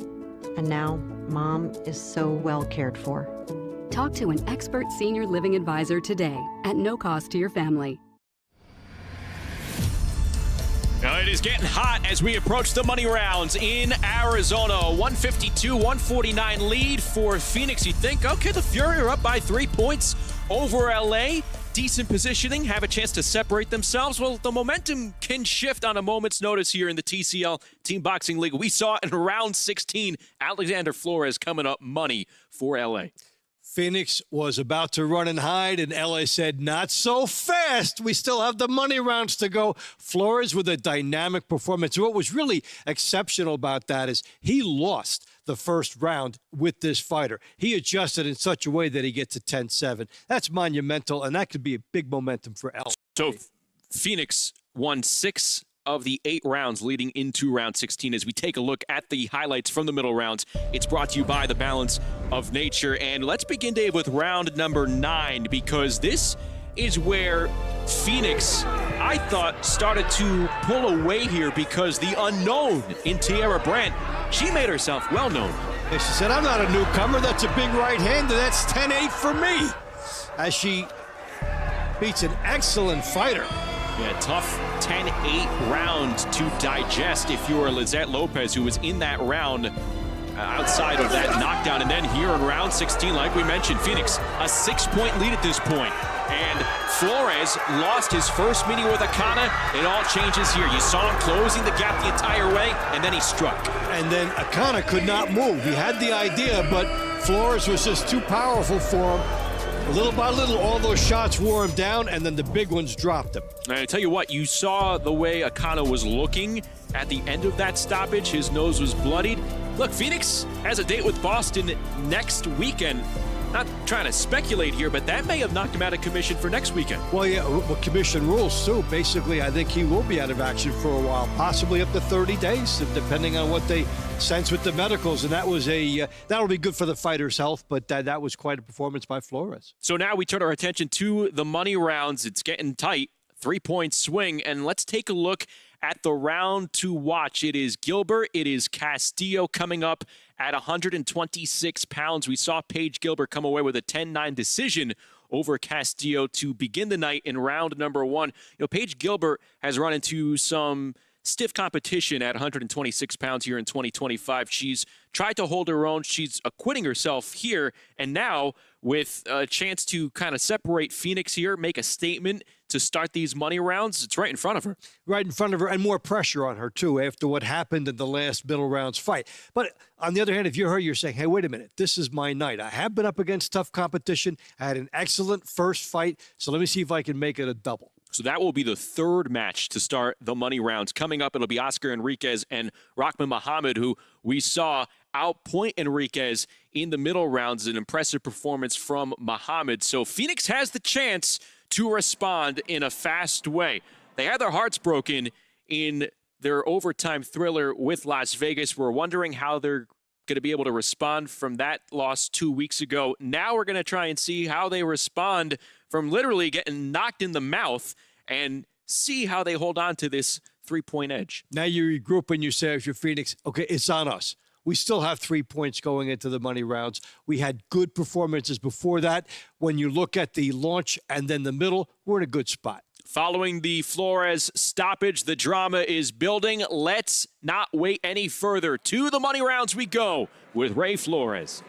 And now, Mom is so well cared for. Talk to an expert senior living advisor today at no cost to your family. Now it is getting hot as we approach the money rounds in Arizona. 152-149 lead for Phoenix. You'd think, okay, the Fury are up by 3 points over LA. Decent positioning, have a chance to separate themselves. Well, the momentum can shift on a moment's notice here in the TCL Team Boxing League. We saw in round 16, Alexander Flores coming up money for LA. Phoenix was about to run and hide, and LA said, not so fast. We still have the money rounds to go. Flores with a dynamic performance. What was really exceptional about that is he lost the first round with this fighter. He adjusted in such a way that he gets a 10-7. That's monumental, and that could be a big momentum for LA. So Phoenix won 6 of the 8 rounds leading into round 16. As we take a look at the highlights from the middle rounds, it's brought to you by the Balance of Nature. And let's begin, Dave, with round number 9, because this is where Phoenix, I thought, started to pull away here, because the unknown in Tierra Brandt, she made herself well known. And she said, I'm not a newcomer. That's a big right hand, and that's 10-8 for me. As she beats an excellent fighter. Yeah, tough 10-8 round to digest if you're Lizette Lopez, who was in that round outside of that knockdown. And then here in round 16, like we mentioned, Phoenix, a 6-point lead at this point. And Flores lost his first meeting with Akana. It all changes here. You saw him closing the gap the entire way, and then he struck. And then Akana could not move. He had the idea, but Flores was just too powerful for him. Little by little, all those shots wore him down, and then the big ones dropped him. And I tell you what, you saw the way Akana was looking at the end of that stoppage. His nose was bloodied. Look, Phoenix has a date with Boston next weekend. Not trying to speculate here, but that may have knocked him out of commission for next weekend. Well, yeah, well, commission rules, too. Basically, I think he will be out of action for a while, possibly up to 30 days, depending on what they sense with the medicals. And that was that'll be good for the fighter's health, but that was quite a performance by Flores. So now we turn our attention to the money rounds. It's getting tight, 3-point swing, and let's take a look at the round to watch. It is Gilbert, it is Castillo coming up at 126 pounds. We saw Paige Gilbert come away with a 10-9 decision over Castillo to begin the night in round number 1. You know, Paige Gilbert has run into some stiff competition at 126 pounds here in 2025. She's tried to hold her own. She's acquitting herself here. And now with a chance to kind of separate Phoenix here, make a statement to start these money rounds, it's right in front of her. Right in front of her, and more pressure on her, too, after what happened in the last middle rounds fight. But on the other hand, if you're her, you're saying, hey, wait a minute, this is my night. I have been up against tough competition. I had an excellent first fight, so let me see if I can make it a double. So that will be the third match to start the money rounds. Coming up, it'll be Oscar Enriquez and Rahman Muhammad, who we saw outpoint Enriquez in the middle rounds. An impressive performance from Muhammad. So Phoenix has the chance to respond in a fast way. They had their hearts broken in their overtime thriller with Las Vegas. We're wondering how they're going to be able to respond from that loss 2 weeks ago. Now we're going to try and see how they respond from literally getting knocked in the mouth and see how they hold on to this 3-point edge. Now you regroup and you say, if you're Phoenix, okay, it's on us. We still have 3 points going into the money rounds. We had good performances before that. When you look at the launch and then the middle, we're in a good spot. Following the Flores stoppage, the drama is building. Let's not wait any further. To the money rounds we go with Ray Flores.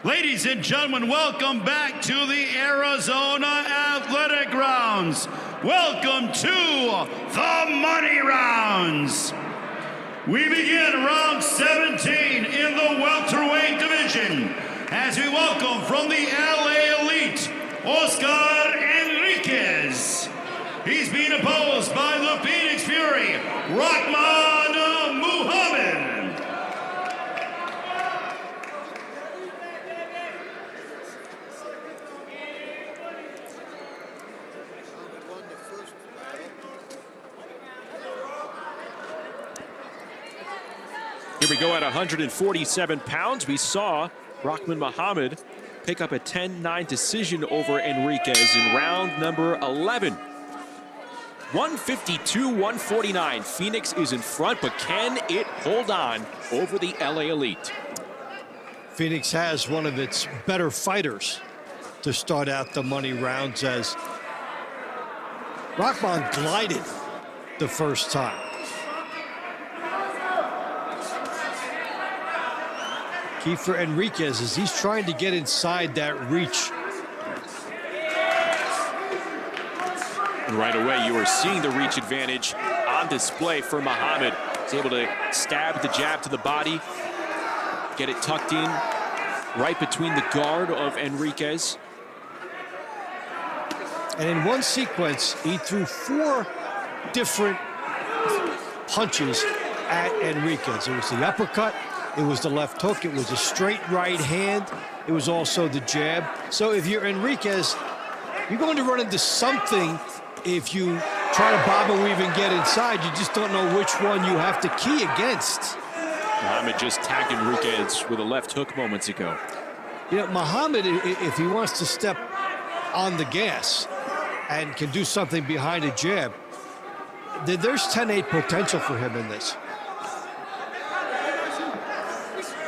Ladies and gentlemen, welcome back to the Arizona Athletic Grounds. Welcome to the money rounds. We begin round 17 in the welterweight division as we welcome from the LA Elite, Oscar Enriquez. He's being opposed by the Phoenix Fury, Rahman Muhammad. Here we go at 147 pounds. We saw Rahman Muhammad pick up a 10-9 decision over Enriquez in round number 11. 152-149. Phoenix is in front, but can it hold on over the LA Elite? Phoenix has one of its better fighters to start out the money rounds, as Rahman glided the first time. Key for Enriquez is he's trying to get inside that reach. And right away, you are seeing the reach advantage on display for Muhammad. He's able to stab the jab to the body, get it tucked in right between the guard of Enriquez. And in one sequence, he threw 4 different punches at Enriquez. It was the uppercut, it was the left hook, it was a straight right hand, it was also the jab. So if you're Enriquez, you're going to run into something if you try to bob and weave and get inside. You just don't know which one you have to key against. Muhammad just tagged Enriquez with a left hook moments ago. You know, Muhammad, if he wants to step on the gas and can do something behind a jab, there's 10-8 potential for him in this.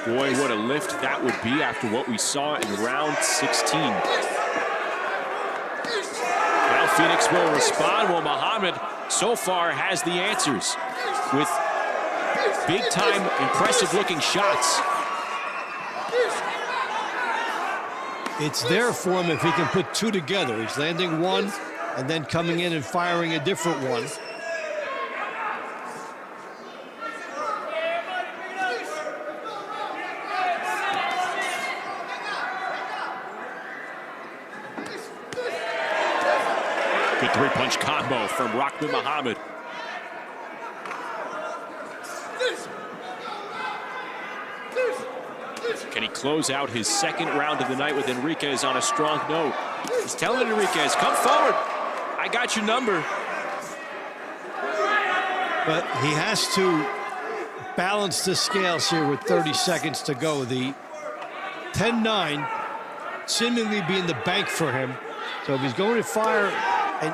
Boy, what a lift that would be after what we saw in round 16. Now Phoenix will respond. Well, Muhammad so far has the answers with big-time, impressive-looking shots. It's there for him if he can put 2 together. He's landing one and then coming in and firing a different one. Good 3-punch combo from Rahman Muhammad. Can he close out his second round of the night with Enriquez on a strong note? He's telling Enriquez, come forward. I got your number. But he has to balance the scales here with 30 seconds to go. The 10-9 seemingly be in the bank for him. So if he's going to fire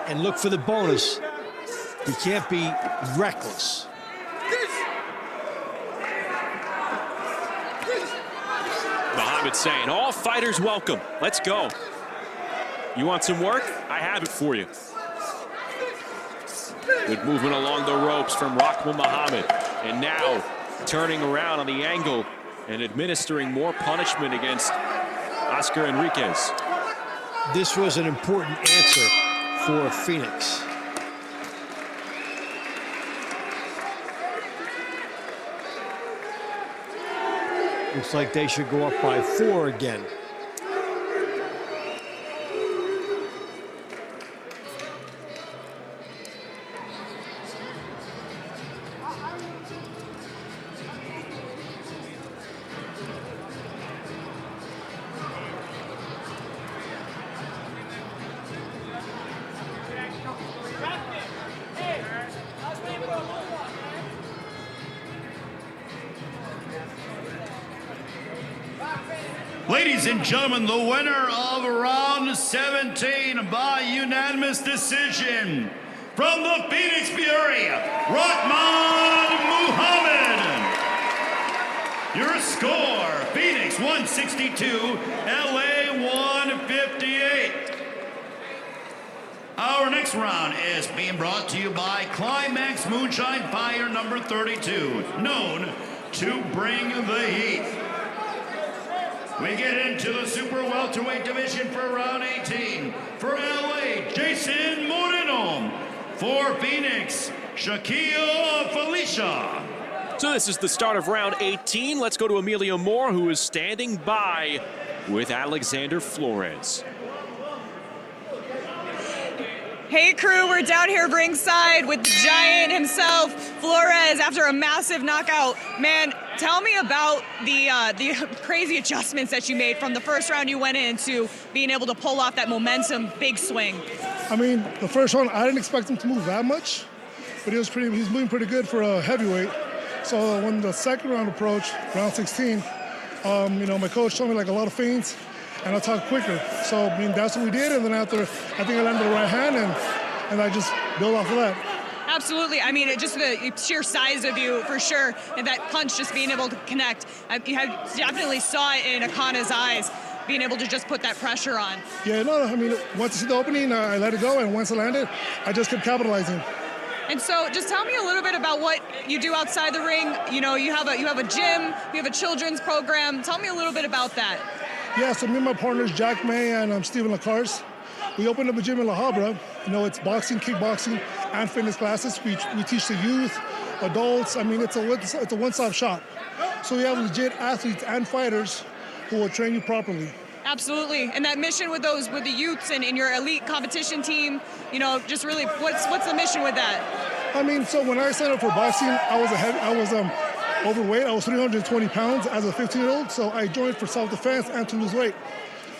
and look for the bonus, he can't be reckless. Muhammad saying, all fighters welcome. Let's go. You want some work? I have it for you. Good movement along the ropes from Rahman Muhammad. And now turning around on the angle and administering more punishment against Oscar Enriquez. This was an important answer for Phoenix. Looks like they should go up by 4 again. Ladies and gentlemen, the winner of round 17 by unanimous decision from the Phoenix Fury, Rahman Muhammad. Your score, Phoenix 162, LA 158. Our next round is being brought to you by Climax Moonshine Fire number 32, known to bring the heat. We get into the super welterweight division for round 18. For LA, Jason Moreno. For Phoenix, Shaquille Felicia. So this is the start of round 18. Let's go to Emilio Moore, who is standing by with Alexander Flores. Hey crew, we're down here ringside with the giant himself, Flores, after a massive knockout. Man, tell me about the crazy adjustments that you made from the first round you went into being able to pull off that momentum big swing. I mean, the first round, I didn't expect him to move that much, but he's moving pretty good for a heavyweight. So when the second round approached, round 16, my coach told me like a lot of feints, and I talk quicker. So, I mean, that's what we did. And then after, I think I landed the right hand, and I just built off of that. Absolutely. I mean, just the sheer size of you, for sure, and that punch just being able to connect. You definitely saw it in Akana's eyes, being able to just put that pressure on. Yeah, no, I mean, once I see the opening, I let it go, and once I landed, I just kept capitalizing. And so just tell me a little bit about what you do outside the ring. You know, you have a gym, you have a children's program. Tell me a little bit about that. Yeah, so me and my partners, Jack May and Steven Lacars, we opened up a gym in La Habra. You know, it's boxing, kickboxing, and fitness classes. We teach the youth, adults. I mean, it's a one-stop shop. So we have legit athletes and fighters who will train you properly. Absolutely, and that mission with the youths and in your elite competition team, you know, just really, what's the mission with that? I mean, so when I signed up for boxing, I was overweight. I was 320 pounds as a 15-year-old, so I joined for self-defense and to lose weight.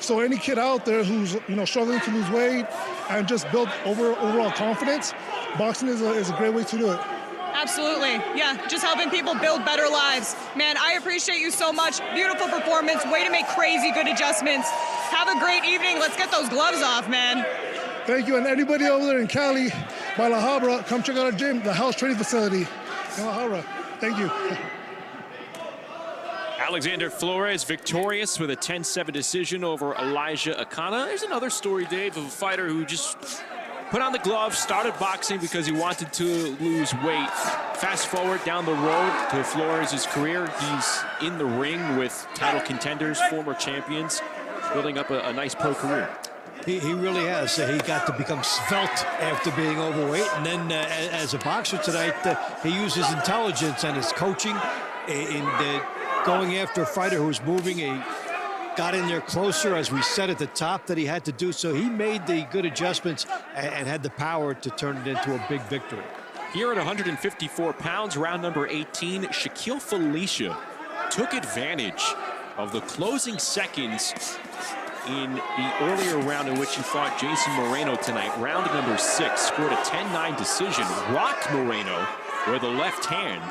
So any kid out there who's struggling to lose weight and just build overall confidence, boxing is a great way to do it. Absolutely, yeah, just helping people build better lives. Man, I appreciate you so much. Beautiful performance, way to make crazy good adjustments. Have a great evening. Let's get those gloves off, man. Thank you, and anybody over there in Cali by La Habra, come check out our gym, the house training facility in La Habra. Thank you. Alexander Flores victorious with a 10-7 decision over Elijah Akana. There's another story, Dave, of a fighter who just put on the gloves, started boxing because he wanted to lose weight. Fast forward down the road to Flores' career. He's in the ring with title contenders, former champions, building up a nice pro career. He really has. He got to become svelte after being overweight. And then as a boxer tonight, he used his intelligence and his coaching in going after a fighter who was moving. He got in there closer, as we said at the top, that he had to do. So he made the good adjustments and had the power to turn it into a big victory. Here at 154 pounds, round number 18, Shaquille Felicia took advantage of the closing seconds in the earlier round in which he fought Jason Moreno tonight. Round number 6, scored a 10-9 decision, rocked Moreno with the left hand,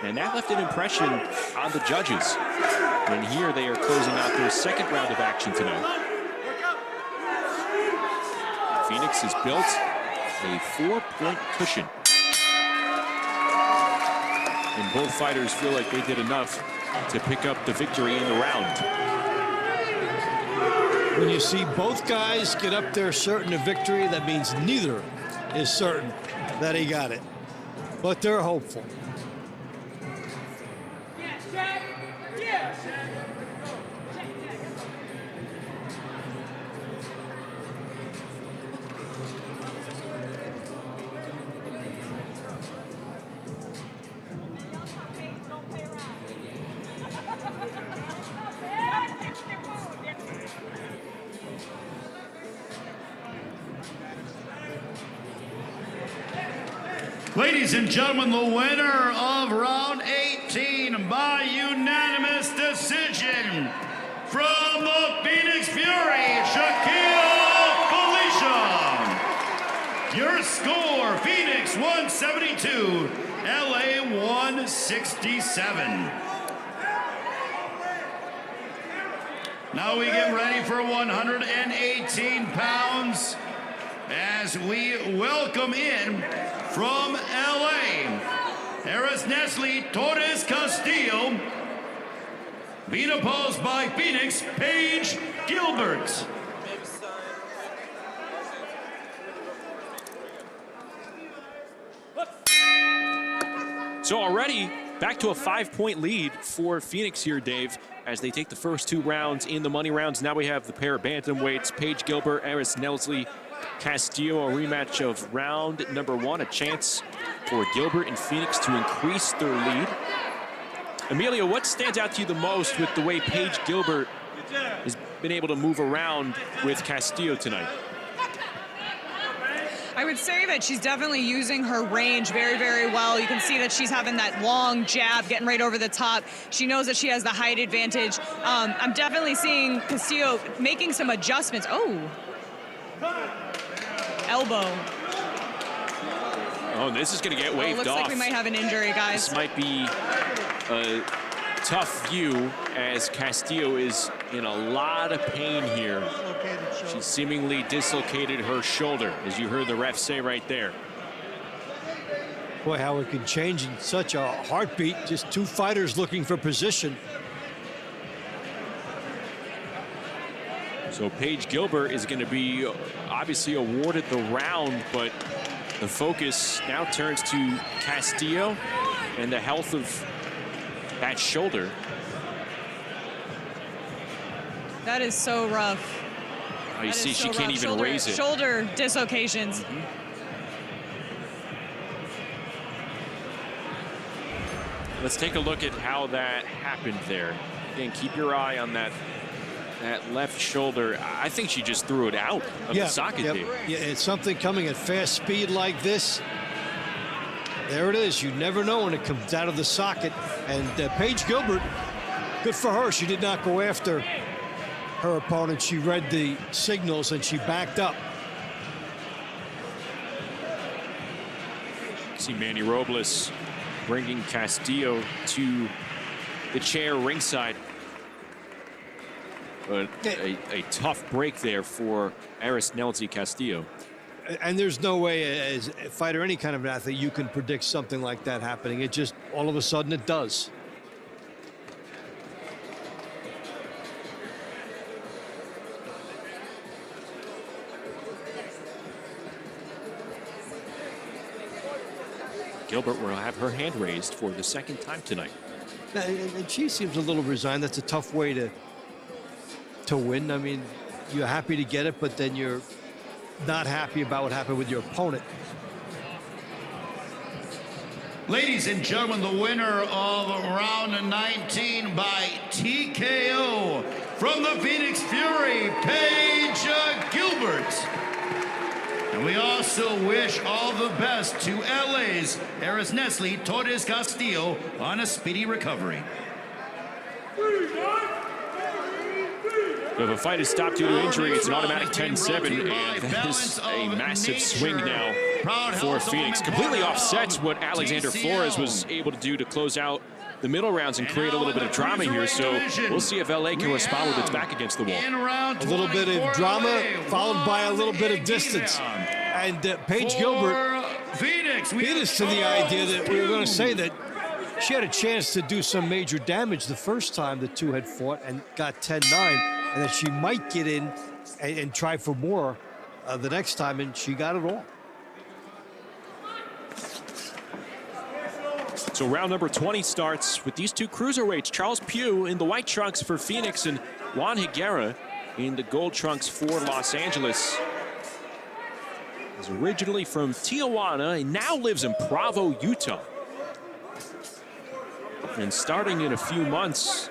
and that left an impression on the judges. And here they are closing out their second round of action tonight. Phoenix has built a 4-point cushion, and both fighters feel like they did enough to pick up the victory in the round. When you see both guys get up there certain of victory, that means neither is certain. that he got it. But they're hopeful. Ladies and gentlemen, the winner of round 18 by unanimous decision from the Phoenix Fury, Shaquille Felicia. Your score, Phoenix 172, LA 167. Now we get ready for 118 pounds as we welcome in from LA, Nestle Torres Castillo, being opposed by Phoenix, Paige Gilbert. So already back to a 5-point lead for Phoenix here, Dave, as they take the first 2 rounds in the money rounds. Now we have the pair of bantamweights, Paige Gilbert, Nestle Castillo, a rematch of round number 1, a chance for Gilbert and Phoenix to increase their lead. Amelia, what stands out to you the most with the way Paige Gilbert has been able to move around with Castillo tonight? I would say that she's definitely using her range very, very well. You can see that she's having that long jab, getting right over the top. She knows that she has the height advantage. I'm definitely seeing Castillo making some adjustments. Oh. Elbow. Oh, this is going to get waved off. Looks like we might have an injury, guys. This might be a tough view as Castillo is in a lot of pain here. She seemingly dislocated her shoulder, as you heard the ref say right there. Boy, how it can change in such a heartbeat. Just 2 fighters looking for position. So Paige Gilbert is going to be obviously awarded the round, but the focus now turns to Castillo and the health of that shoulder. That is so rough. Oh, you see, she can't even raise it. Shoulder dislocations. Let's take a look at how that happened there. Again, keep your eye on that left shoulder. I think she just threw it out of the socket there. Yeah, it's something coming at fast speed like this. There it is. You never know when it comes out of the socket. And Paige Gilbert, good for her. She did not go after her opponent. She read the signals and she backed up. See Manny Robles bringing Castillo to the chair ringside. But a tough break there for Nestle Castillo. And there's no way as a fighter, any kind of an athlete, you can predict something like that happening. It just, all of a sudden, it does. Gilbert will have her hand raised for the 2nd time tonight. And she seems a little resigned. That's a tough way to win. I mean, you're happy to get it, but then you're not happy about what happened with your opponent. Ladies and gentlemen, the winner of round 19 by TKO from the Phoenix Fury, Paige Gilbert. And we also wish all the best to LA's Nestle Torres Castillo on a speedy recovery. So if a fight is stopped due to injury, it's an automatic 10-7, and that is a massive swing now for Phoenix. Completely offsets what Alexander Flores was able to do to close out the middle rounds and create a little bit of drama here. So we'll see if LA can respond with its back against the wall. A little bit of drama followed by a little bit of distance. And Paige Gilbert beat us to the idea that we were going to say that she had a chance to do some major damage the first time the two had fought and got 10-9, and that she might get in and try for more the next time, and she got it all. So round number 20 starts with these two cruiserweights. Charles Pugh in the white trunks for Phoenix and Juan Higuera in the gold trunks for Los Angeles. He's originally from Tijuana and now lives in Provo, Utah. And starting in a few months,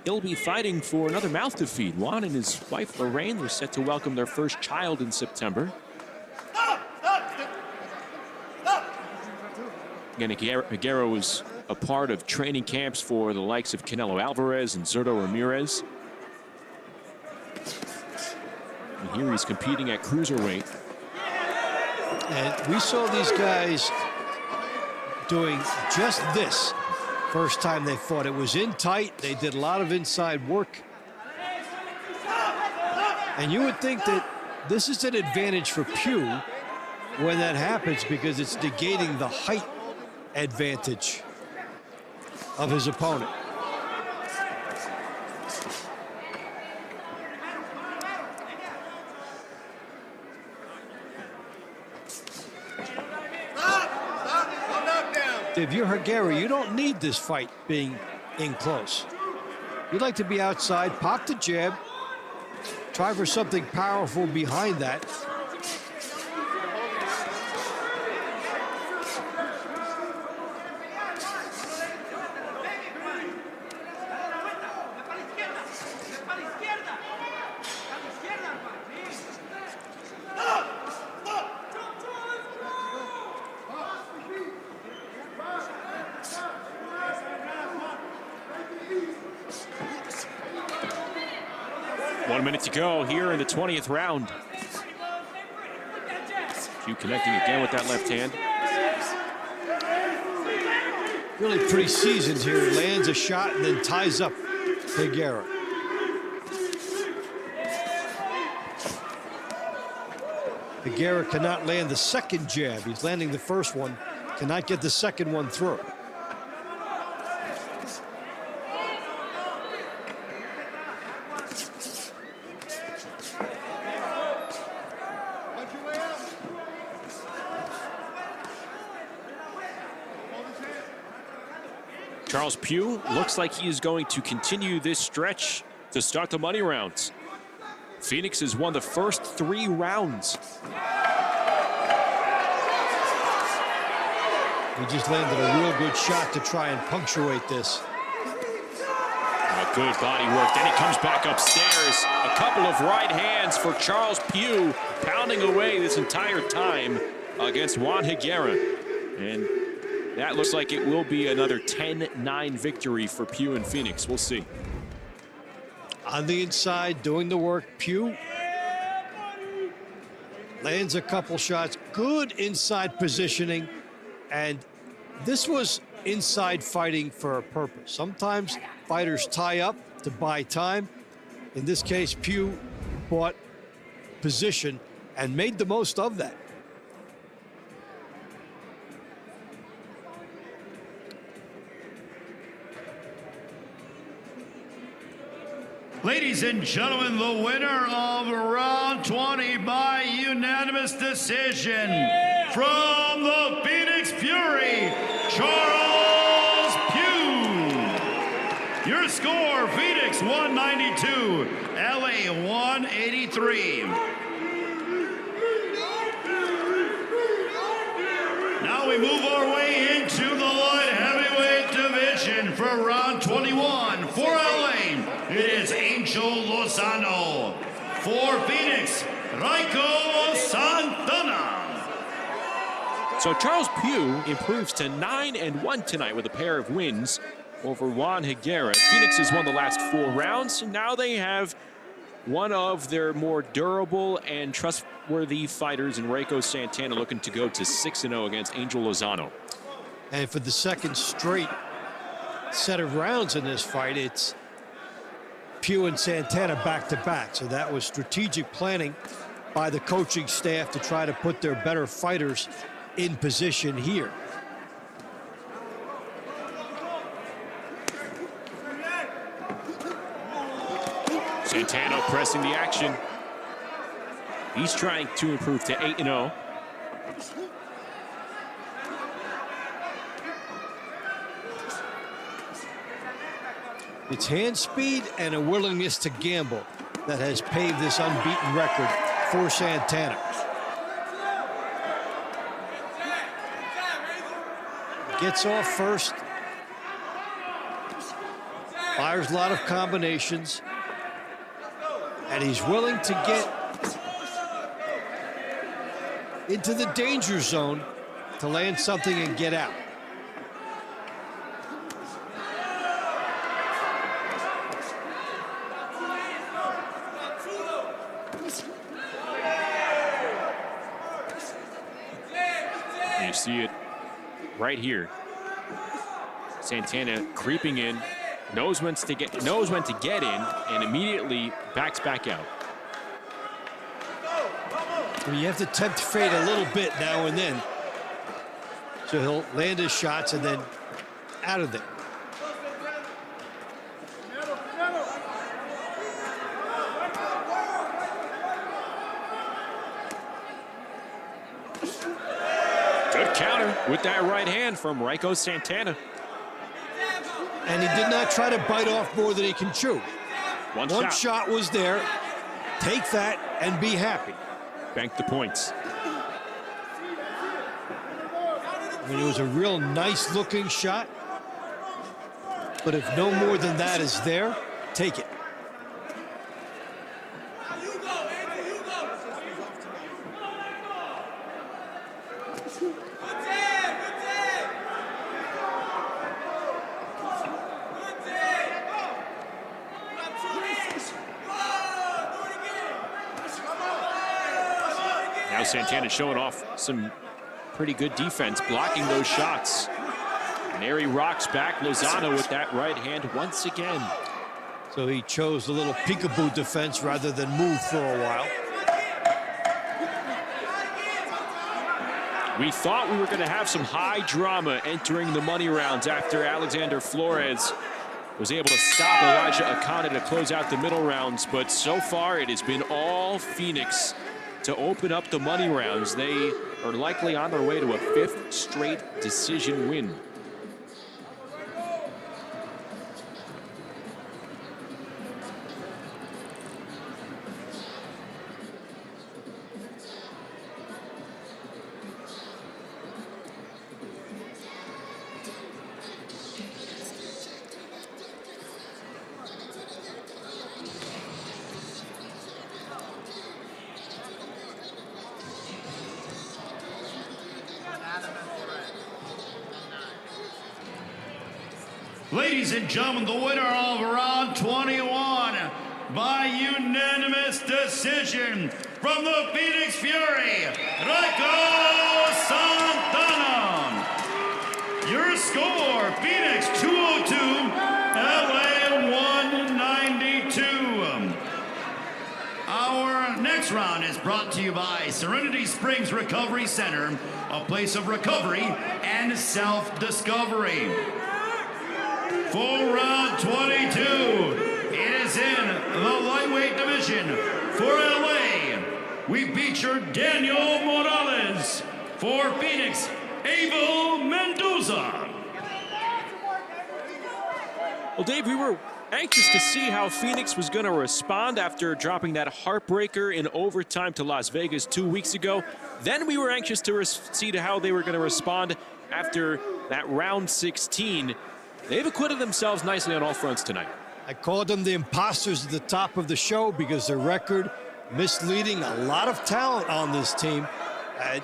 he'll be fighting for another mouth to feed. Juan and his wife Lorraine are set to welcome their first child in September. Again, Higuera was a part of training camps for the likes of Canelo Alvarez and Zurdo Ramirez. And here he's competing at cruiserweight. And we saw these guys doing just this first time they fought. It was in tight. They did a lot of inside work. And you would think that this is an advantage for Pugh when that happens, because it's negating the height advantage of his opponent. If you're Higuera, you don't need this fight being in close. You'd like to be outside, pop the jab, try for something powerful behind that. One minute to go here in the 20th round. Pugh connecting again with that left hand. Really pretty seasoned here. Lands a shot and then ties up Higuera. Higuera cannot land the second jab. He's landing the first one, cannot get the second one through. Charles Pugh looks like he is going to continue this stretch to start the money rounds. Phoenix has won the first 3 rounds. He just landed a real good shot to try and punctuate this. Good body work. Then he comes back upstairs. A couple of right hands for Charles Pugh, pounding away this entire time against Juan Higuera. And that looks like it will be another 10-9 victory for Pugh and Phoenix. We'll see. On the inside, doing the work, Pugh lands a couple shots. Good inside positioning. And this was inside fighting for a purpose. Sometimes fighters tie up to buy time. In this case, Pugh bought position and made the most of that. Ladies and gentlemen, the winner of round 20 by unanimous decision from the Phoenix Fury, Charles Pugh. Your score, Phoenix 192, LA 183. Now we move our way into the light heavyweight division for round 21 for LA. It is Angel Lozano. For Phoenix, Raiko Santana. So Charles Pugh improves to 9-1 tonight with a pair of wins over Juan Higuera. Phoenix has won the last 4 rounds, and now they have one of their more durable and trustworthy fighters in Raiko Santana, looking to go to 6-0 against Angel Lozano. And for the second straight set of rounds in this fight, it's Pugh and Santana back-to-back. So that was strategic planning by the coaching staff to try to put their better fighters in position here. Santana pressing the action. He's trying to improve to 8-0. It's hand speed and a willingness to gamble that has paved this unbeaten record for Santana. Gets off first. Fires a lot of combinations. And he's willing to get into the danger zone to land something and get out. You see it right here. Santana creeping in, knows when to get in, and immediately backs back out. I mean, you have to tempt fate a little bit now and then. So he'll land his shots and then out of there. Good counter with that right hand from Raiko Santana. And he did not try to bite off more than he can chew. One shot was there. Take that and be happy. Bank the points. I mean, it was a real nice looking shot. But if no more than that is there, take it. Now Santana showing off some pretty good defense, blocking those shots. And there he rocks back Lozano with that right hand once again. So he chose a little peekaboo defense rather than move for a while. We thought we were going to have some high drama entering the money rounds after Alexander Flores was able to stop Elijah Akana to close out the middle rounds, but so far it has been all Phoenix to open up the money rounds. They are likely on their way to a 5th straight decision win. Ladies and gentlemen, the winner of round 21 by unanimous decision from the Phoenix Fury, Raiko Santana. Your score, Phoenix 202, LA 192. Our next round is brought to you by Serenity Springs Recovery Center, a place of recovery and self-discovery. For round 22, it is in the lightweight division. For LA, we feature Daniel Morales. For Phoenix, Abel Mendoza. Well, Dave, we were anxious to see how Phoenix was going to respond after dropping that heartbreaker in overtime to Las Vegas 2 weeks ago. Then we were anxious to see how they were going to respond after that round 16. They've acquitted themselves nicely on all fronts tonight. I called them the imposters at the top of the show because their record misleading. A lot of talent on this team at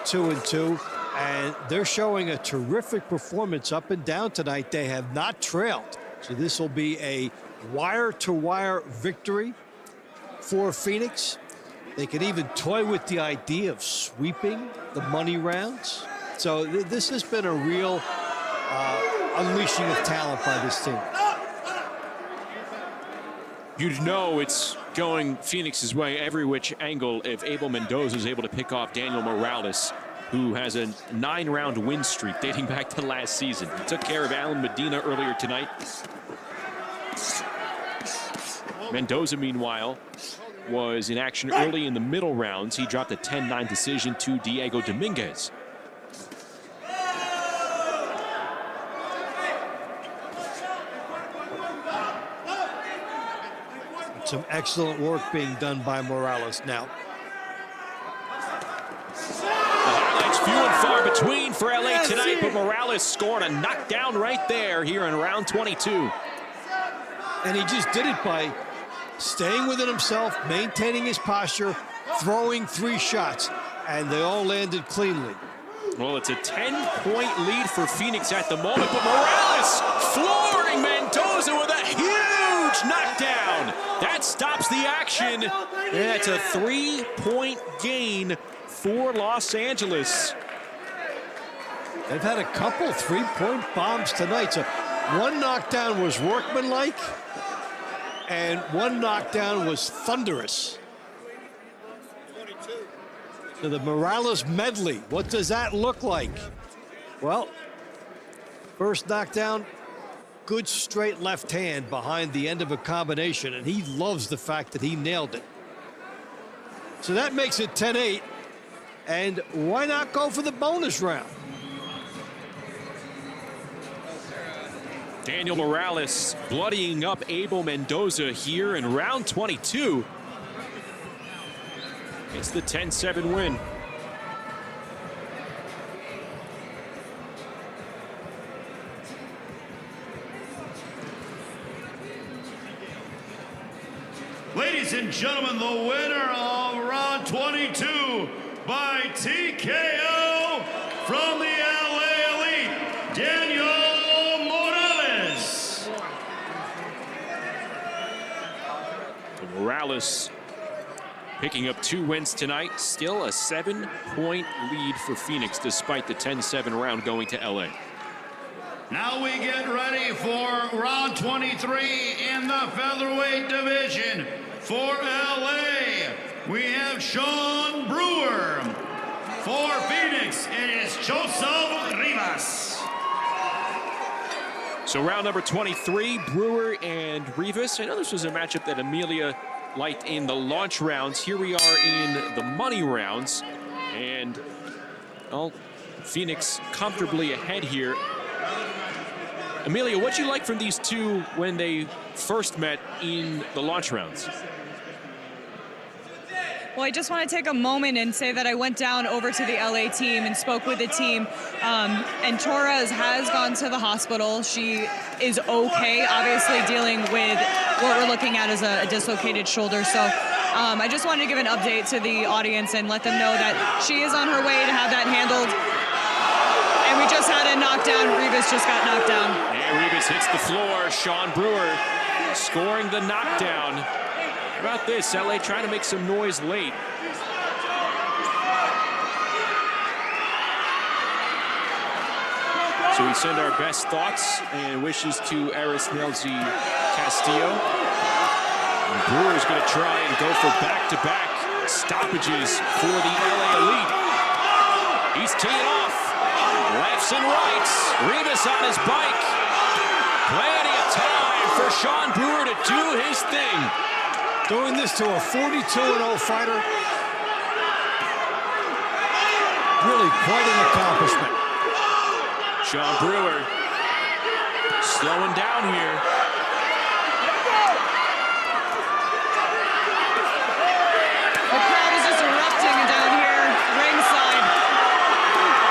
2-2, and they're showing a terrific performance up and down tonight. They have not trailed, so this will be a wire-to-wire victory for Phoenix. They could even toy with the idea of sweeping the money rounds. So this has been a real unleashing of talent by this team. You'd know it's going Phoenix's way every which angle if Abel Mendoza is able to pick off Daniel Morales, who has a 9-round win streak dating back to last season. He took care of Alan Medina earlier tonight. Mendoza, meanwhile, was in action early in the middle rounds. He dropped a 10-9 decision to Diego Dominguez. Some excellent work being done by Morales now. Highlights few and far between for LA tonight, but Morales scored a knockdown right there here in round 22. And he just did it by staying within himself, maintaining his posture, throwing 3 shots, and they all landed cleanly. Well, it's a 10-point lead for Phoenix at the moment, but Morales flooring Mendoza with a huge knockdown. That stops the action, and it's a 3-point gain for Los Angeles. They've had a couple 3-point bombs tonight. So one knockdown was workmanlike, and one knockdown was thunderous. So the Morales medley, what does that look like? Well, first knockdown, good straight left hand behind the end of a combination, and he loves the fact that he nailed it. So that makes it 10-8, and why not go for the bonus round? Daniel Morales bloodying up Abel Mendoza here in round 22. It's the 10-7 win. Ladies and gentlemen, the winner of round 22 by TKO from the LA Elite, Daniel Morales. Morales picking up 2 wins tonight. Still a 7-point lead for Phoenix despite the 10-7 round going to LA. Now we get ready for round 23 in the featherweight division. For LA, we have Sean Brewer. For Phoenix, it is Joseph Rivas. So round number 23, Brewer and Rivas. I know this was a matchup that Amelia liked in the launch rounds. Here we are in the money rounds. And, well, Phoenix comfortably ahead here. Amelia, what'd you like from these two when they first met in the launch rounds? Well, I just want to take a moment and say that I went down over to the LA team and spoke with the team. And Torres has gone to the hospital. She is okay, obviously dealing with what we're looking at as a dislocated shoulder. So I just wanted to give an update to the audience and let them know that she is on her way to have that handled. And we just had a knockdown. Rivas just got knocked down. And Rivas hits the floor. Sean Brewer scoring the knockdown. How about this? LA trying to make some noise late. So we send our best thoughts and wishes to Aris Nelzi Castillo. And Brewer's going to try and go for back-to-back stoppages for the LA Elite. He's teeing off. Lefts and rights. Rivas on his bike. Plenty of time for Sean Brewer to do his thing. Doing this to a 42-0 fighter. Really quite an accomplishment. Sean Brewer slowing down here. The crowd is just erupting down here, ringside,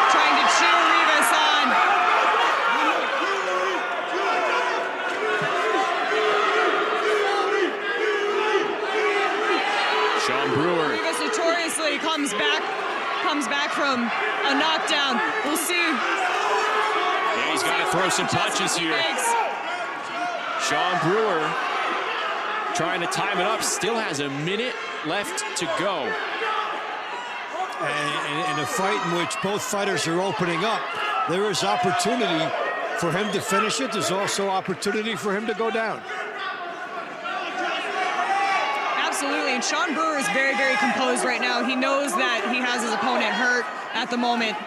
trying to cheer Rivas on. Sean Brewer. Rivas notoriously comes back from a knockdown. We'll see. Yeah, he's got to throw some punches here. Sean Brewer trying to time it up. Still has a minute left to go. And in a fight in which both fighters are opening up, there is opportunity for him to finish it. There's also opportunity for him to go down. Absolutely, and Sean Brewer is very, very composed right now. He knows that he has his opponent hurt at the moment.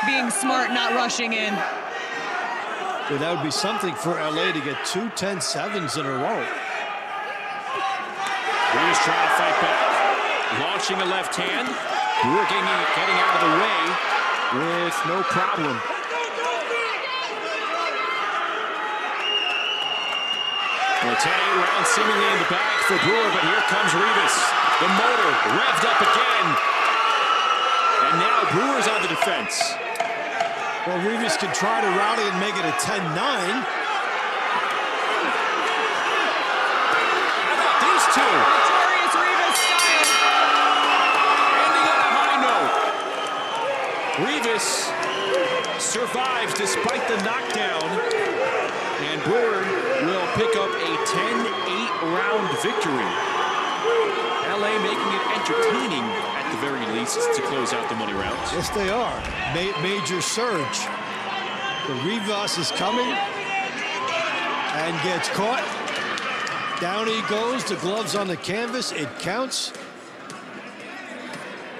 Being smart, not rushing in. Well, that would be something for LA to get 2 10-7s in a row. Brewer's trying to fight back. Launching a left hand. Brewer getting out of the way with no problem. Well, 10-8 round seemingly in the bag for Brewer, but here comes Rivas. The motor revved up again. And now Brewer's on the defense. Well, Rivas can try to rally and make it a 10-9. How about these two? Victorious Rivas style. Ending on a high note. Rivas survives despite the knockdown. And Brewer will pick up a 10-8 round victory. LA making it entertaining at the very least to close out the money rounds. Yes, they are. Major surge. The Rivas is coming and gets caught. Down he goes. The gloves on the canvas. It counts.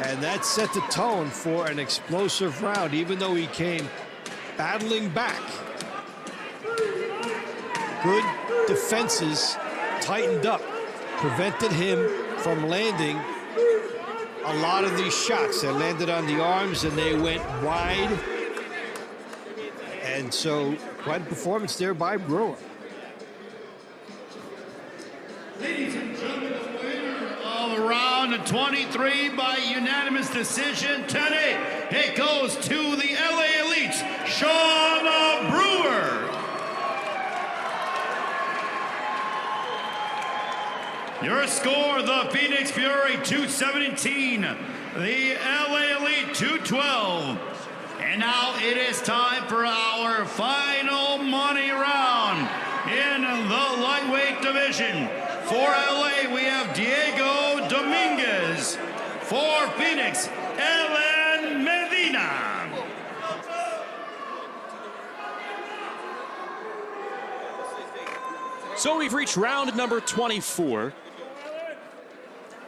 And that set the tone for an explosive round, even though he came battling back. Good defenses tightened up, prevented him from landing a lot of these shots. They landed on the arms and they went wide. And so quite a performance there by Brewer. Ladies and gentlemen, the winner of round 23 by unanimous decision, 10-8. It goes to the LA Elites, Sean Brewer. Your score, the Phoenix Fury 217, the LA Elite 212. And now it is time for our final money round in the lightweight division. For LA, we have Diego Dominguez. For Phoenix, Ellen Medina. So we've reached round number 24.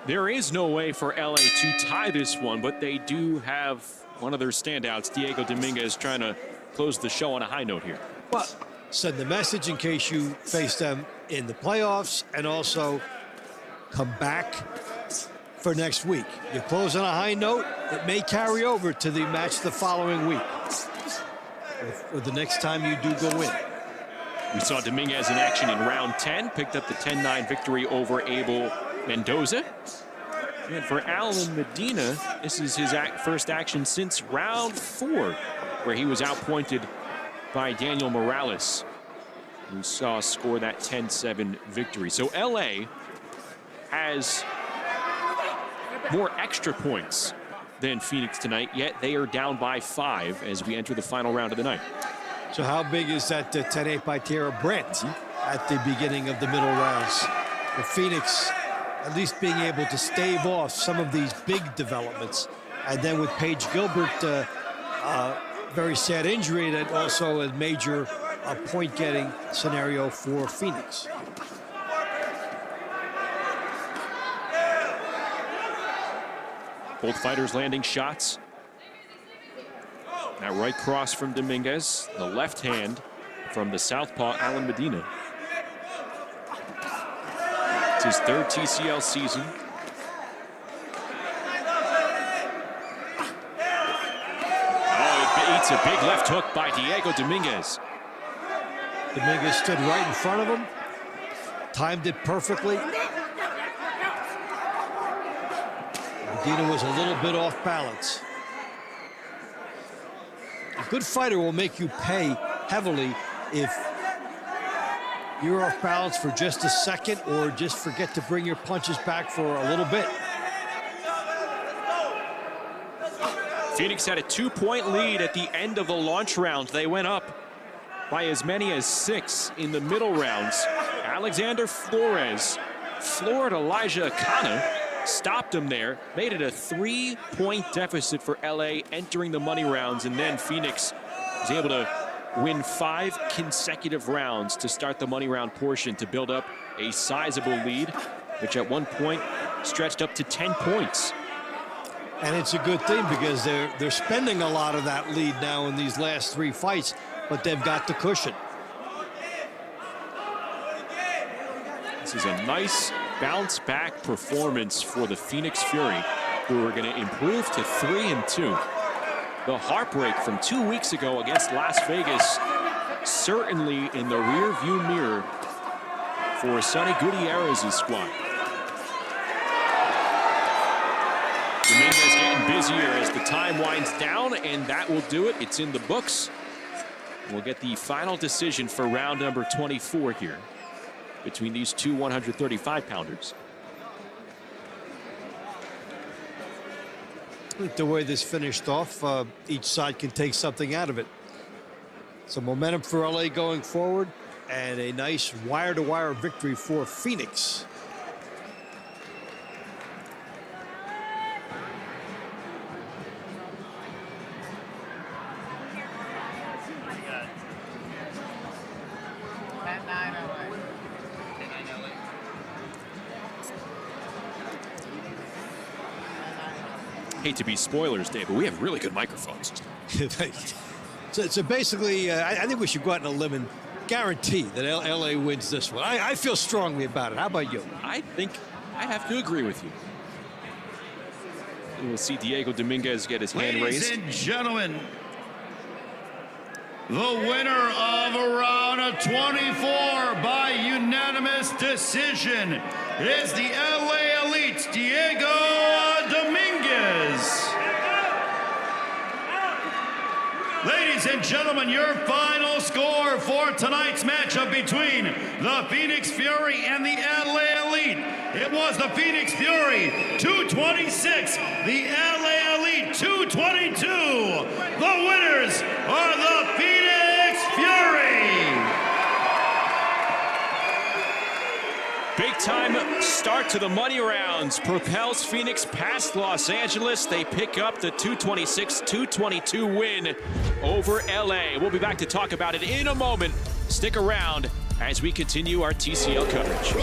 There is no way for LA to tie this one, but they do have one of their standouts, Diego Dominguez, trying to close the show on a high note here. Well, send the message in case you face them in the playoffs, and also come back for next week. You close on a high note, it may carry over to the match the following week, or the next time you do go in. We saw Dominguez in action in round 10, picked up the 10-9 victory over Abel Mendoza. And for Alan Medina, this is his first action since round 4, where he was outpointed by Daniel Morales, who saw score that 10-7 victory. So LA has more extra points than Phoenix tonight, yet they are down by 5 as we enter the final round of the night. So how big is that 10-8 by Tara Brent at the beginning of the middle rounds? For Phoenix, at least being able to stave off some of these big developments. And then with Paige Gilbert, very sad injury, and also a major point-getting scenario for Phoenix. Both fighters landing shots. That right cross from Dominguez, the left hand from the southpaw Alan Medina. It's his 3rd TCL season. Oh, it beats a big left hook by Diego Dominguez. Dominguez stood right in front of him, timed it perfectly. Medina was a little bit off balance. A good fighter will make you pay heavily if you're off balance for just a second, or just forget to bring your punches back for a little bit. Phoenix had a 2-point lead at the end of the launch round. They went up by as many as 6 in the middle rounds. Alexander Flores floored Elijah Akana, stopped him there, made it a 3-point deficit for LA entering the money rounds, and then Phoenix was able to win 5 consecutive rounds to start the money round portion to build up a sizable lead, which at one point stretched up to 10 points. And it's a good thing because they're spending a lot of that lead now in these last 3 fights, but they've got the cushion. This is a nice bounce back performance for the Phoenix Fury, who are going to improve to 3-2. The heartbreak from 2 weeks ago against Las Vegas certainly in the rear view mirror for Sonny Gutierrez's squad. Dominguez getting busier as the time winds down, and that will do it. It's in the books. We'll get the final decision for round number 24 here between these two 135-pounders. The way this finished off, each side can take something out of it. Some momentum for LA going forward, and a nice wire-to-wire victory for Phoenix. Hate to be spoilers, Dave, but we have really good microphones. So basically, I think we should go out on a limb and guarantee that LA wins this one. I feel strongly about it. How about you? I think I have to agree with you. And we'll see Diego Dominguez get his hand raised. Ladies and gentlemen, the winner of round 24 by unanimous decision is the LA Elite's Diego Dominguez. Ladies and gentlemen, your final score for tonight's matchup between the Phoenix Fury and the LA Elite. It was the Phoenix Fury 226, the LA Elite 222. The winners are the Phoenix Fury. Big time start to the money rounds propels Phoenix past Los Angeles. They pick up the 226-222 win over LA. We'll be back to talk about it in a moment. Stick around as we continue our TCL coverage.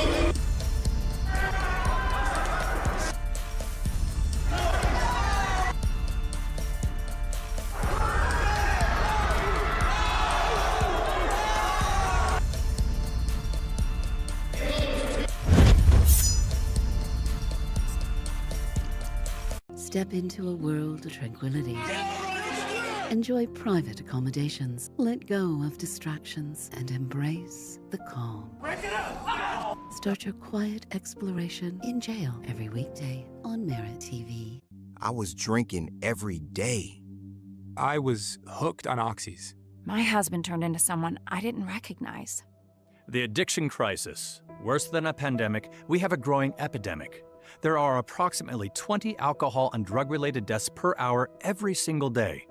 Step into a world of tranquility. Enjoy private accommodations. Let go of distractions and embrace the calm. Start your quiet exploration in jail every weekday on Merit TV. I was drinking every day. I was hooked on oxys. My husband turned into someone I didn't recognize. The addiction crisis. Worse than a pandemic, we have a growing epidemic. There are approximately 20 alcohol and drug-related deaths per hour every single day.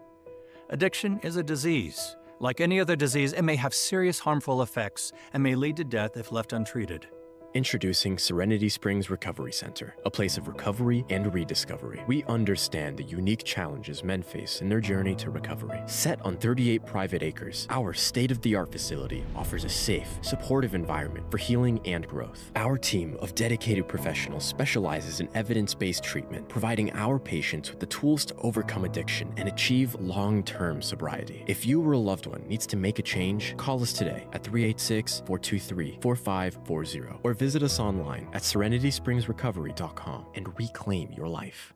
Addiction is a disease. Like any other disease, it may have serious harmful effects and may lead to death if left untreated. Introducing Serenity Springs Recovery Center, a place of recovery and rediscovery. We understand the unique challenges men face in their journey to recovery. Set on 38 private acres, our state-of-the-art facility offers a safe, supportive environment for healing and growth. Our team of dedicated professionals specializes in evidence-based treatment, providing our patients with the tools to overcome addiction and achieve long-term sobriety. If you or a loved one needs to make a change, call us today at 386-423-4540 or visit us online at serenityspringsrecovery.com and reclaim your life.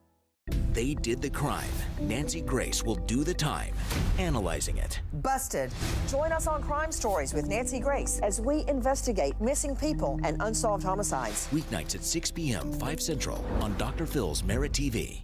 They did the crime. Nancy Grace will do the time, analyzing it. Busted. Join us on Crime Stories with Nancy Grace as we investigate missing people and unsolved homicides. Weeknights at 6 p.m., 5 Central on Dr. Phil's Merit TV.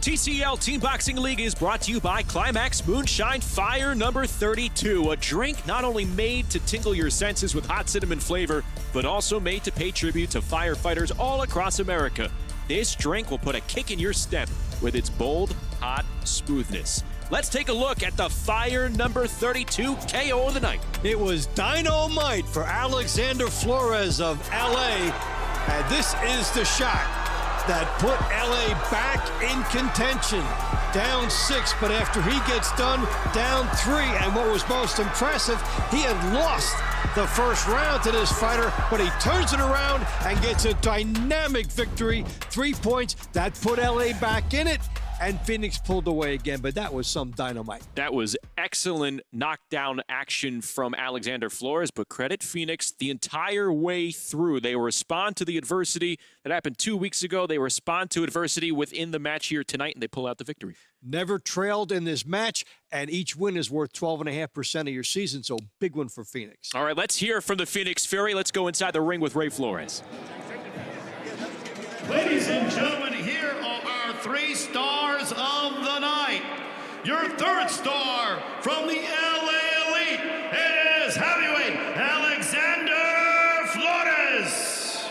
TCL Team Boxing League is brought to you by Climax Moonshine Fire number 32, a drink not only made to tingle your senses with hot cinnamon flavor, but also made to pay tribute to firefighters all across America. This drink will put a kick in your step with its bold, hot smoothness. Let's take a look at the Fire number 32 KO of the night. It was Dynamite for Alexander Flores of LA, and this is the shot that put LA back in contention. Down 6, but after he gets done, down 3. And what was most impressive, he had lost the first round to this fighter, but he turns it around and gets a dynamic victory. 3 points, that put LA back in it. and Phoenix pulled away again, but that was some dynamite. That was excellent knockdown action from Alexander Flores, but credit Phoenix the entire way through. They respond to the adversity that happened 2 weeks ago. They respond to adversity within the match here tonight, and they pull out the victory. Never trailed in this match, and each win is worth 12.5% of your season, so big one for Phoenix. All right, let's hear from the Phoenix Fury. Let's go inside the ring with Ray Flores. Ladies and gentlemen, here are our 3 stars of the night. Your 3rd star from the LA Elite, it is heavyweight Alexander Flores.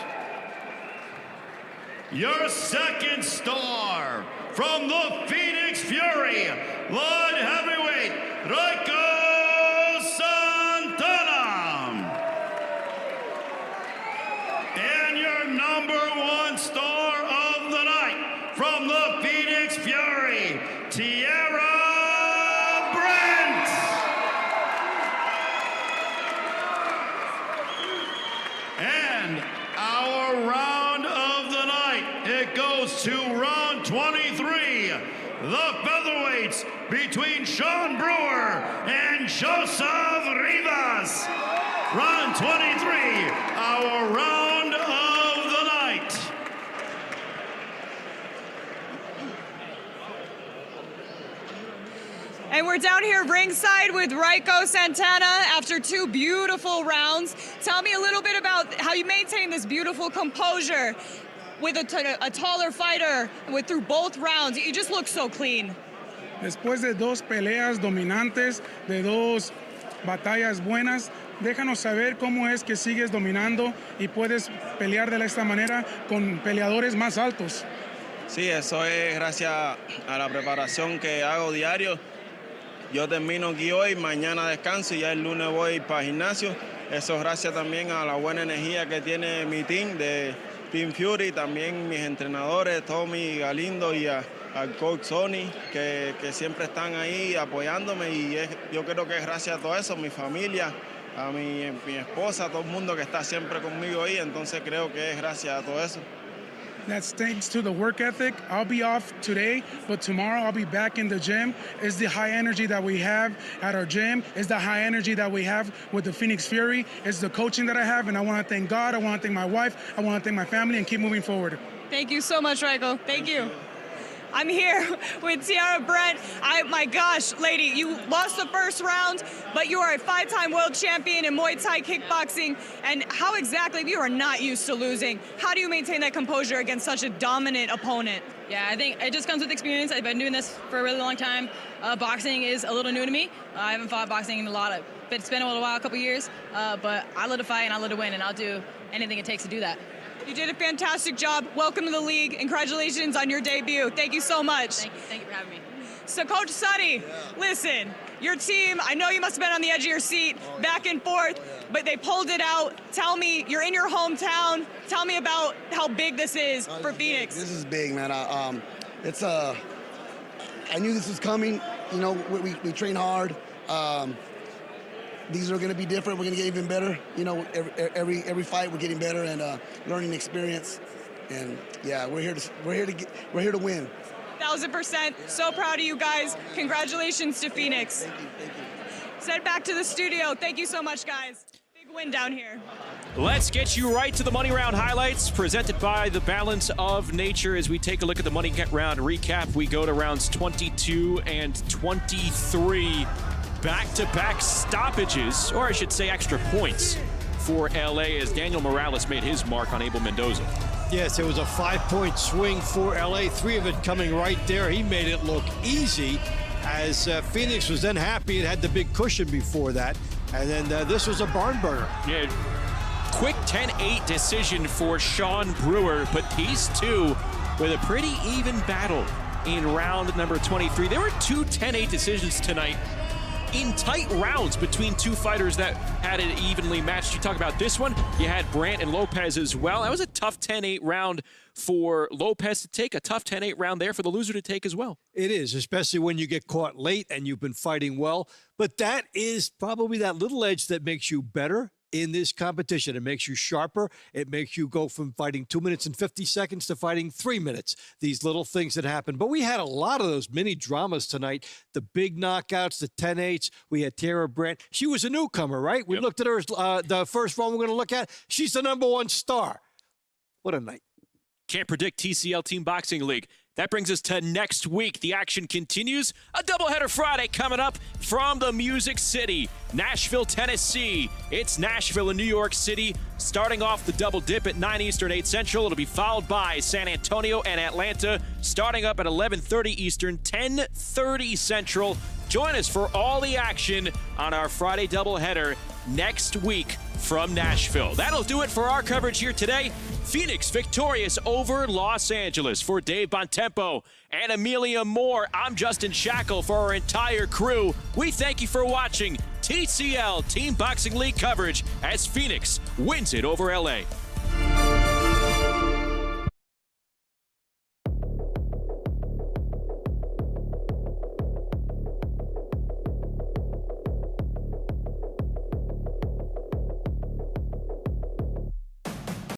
Your 2nd star from the Phoenix Fury, light heavyweight Raiko Santana. And your number 1 star of the night from the Phoenix Fury, Tierra Brent. And our round of the night, it goes to round 23. The featherweights between Sean Brewer and Joseph Rivas. Round 23, our round of the night. And we're down here ringside with Raiko Santana after 2 beautiful rounds. Tell me a little bit about how you maintain this beautiful composure with a taller fighter through both rounds. You just look so clean. Después de 2 peleas dominantes, de 2 batallas buenas, déjanos saber cómo es que sigues dominando y puedes pelear de esta manera con peleadores más altos. Sí, eso es gracias a la preparación que hago diario. Yo termino aquí hoy, mañana descanso y ya el lunes voy para el gimnasio. Eso es gracias también a la buena energía que tiene mi team de Team Fury, también mis entrenadores, Tommy Galindo y al coach Sony, que siempre están ahí apoyándome y yo creo que es gracias a todo eso, mi familia, a mi esposa, a todo el mundo que está siempre conmigo ahí, entonces creo que es gracias a todo eso. That's thanks to the work ethic. I'll be off today, but tomorrow I'll be back in the gym. It's the high energy that we have at our gym. It's the high energy that we have with the Phoenix Fury. It's the coaching that I have, and I want to thank God. I want to thank my wife. I want to thank my family and keep moving forward. Thank you so much, Raiko. Thank you. I'm here with Tierra Brent. My gosh, lady, you lost the first round, but you are a 5-time world champion in Muay Thai kickboxing. And how exactly, if you are not used to losing, how do you maintain that composure against such a dominant opponent? Yeah, I think it just comes with experience. I've been doing this for a really long time. Boxing is a little new to me. I haven't fought boxing in it's been a little while, a couple years, but I love to fight and I love to win, and I'll do anything it takes to do that. You did a fantastic job. Welcome to the league. Congratulations on your debut. Thank you so much. Thank you for having me. So, Coach Sonny, listen, your team, I know you must have been on the edge of your seat, back and forth, but they pulled it out. Tell me, you're in your hometown. Tell me about how big this is for Phoenix. This is big, man. I knew this was coming. You know, we train hard. These are going to be different. We're going to get even better. You know, every fight we're getting better and learning experience. And yeah, we're here to win. 1,000%. So proud of you guys. Congratulations to Phoenix. Thank you. Send back to the studio. Thank you so much, guys. Big win down here. Let's get you right to the Money Round highlights presented by the Balance of Nature. As we take a look at the Money Round recap, we go to rounds 22 and 23. Back-to-back stoppages, or I should say extra points, for LA as Daniel Morales made his mark on Abel Mendoza. Yes, it was a 5-point swing for LA, 3 of it coming right there. He made it look easy as Phoenix was then happy it had the big cushion before that. And then this was a barn burner. Yeah, quick 10-8 decision for Sean Brewer, but these two with a pretty even battle in round number 23. There were 2 10-8 decisions tonight in tight rounds between 2 fighters that had it evenly matched. You talk about this one, you had Brandt and Lopez as well. That was a tough 10-8 round for Lopez to take, a tough 10-8 round there for the loser to take as well. It is, especially when you get caught late and you've been fighting well. But that is probably that little edge that makes you better in this competition. It makes you sharper. It makes you go from fighting 2 minutes and 50 seconds to fighting 3 minutes. These little things that happen. But we had a lot of those mini dramas tonight. The big knockouts, the 10-8s. We had Tara Brandt. She was a newcomer, right? We looked at her, the first one we're going to look at. She's the #1 star. What a night. Can't predict TCL Team Boxing League. That brings us to next week. The action continues. A doubleheader Friday coming up from the Music City, Nashville, Tennessee. It's Nashville and New York City. Starting off the double dip at 9 Eastern, 8 Central. It'll be followed by San Antonio and Atlanta, starting up at 11:30 Eastern, 10:30 Central. Join us for all the action on our Friday doubleheader next week from Nashville. That'll do it for our coverage here today. Phoenix victorious over Los Angeles. For Dave Bontempo and Amelia Moore, I'm Justin Shackle. For our entire crew, we thank you for watching TCL Team Boxing League coverage as Phoenix wins it over LA.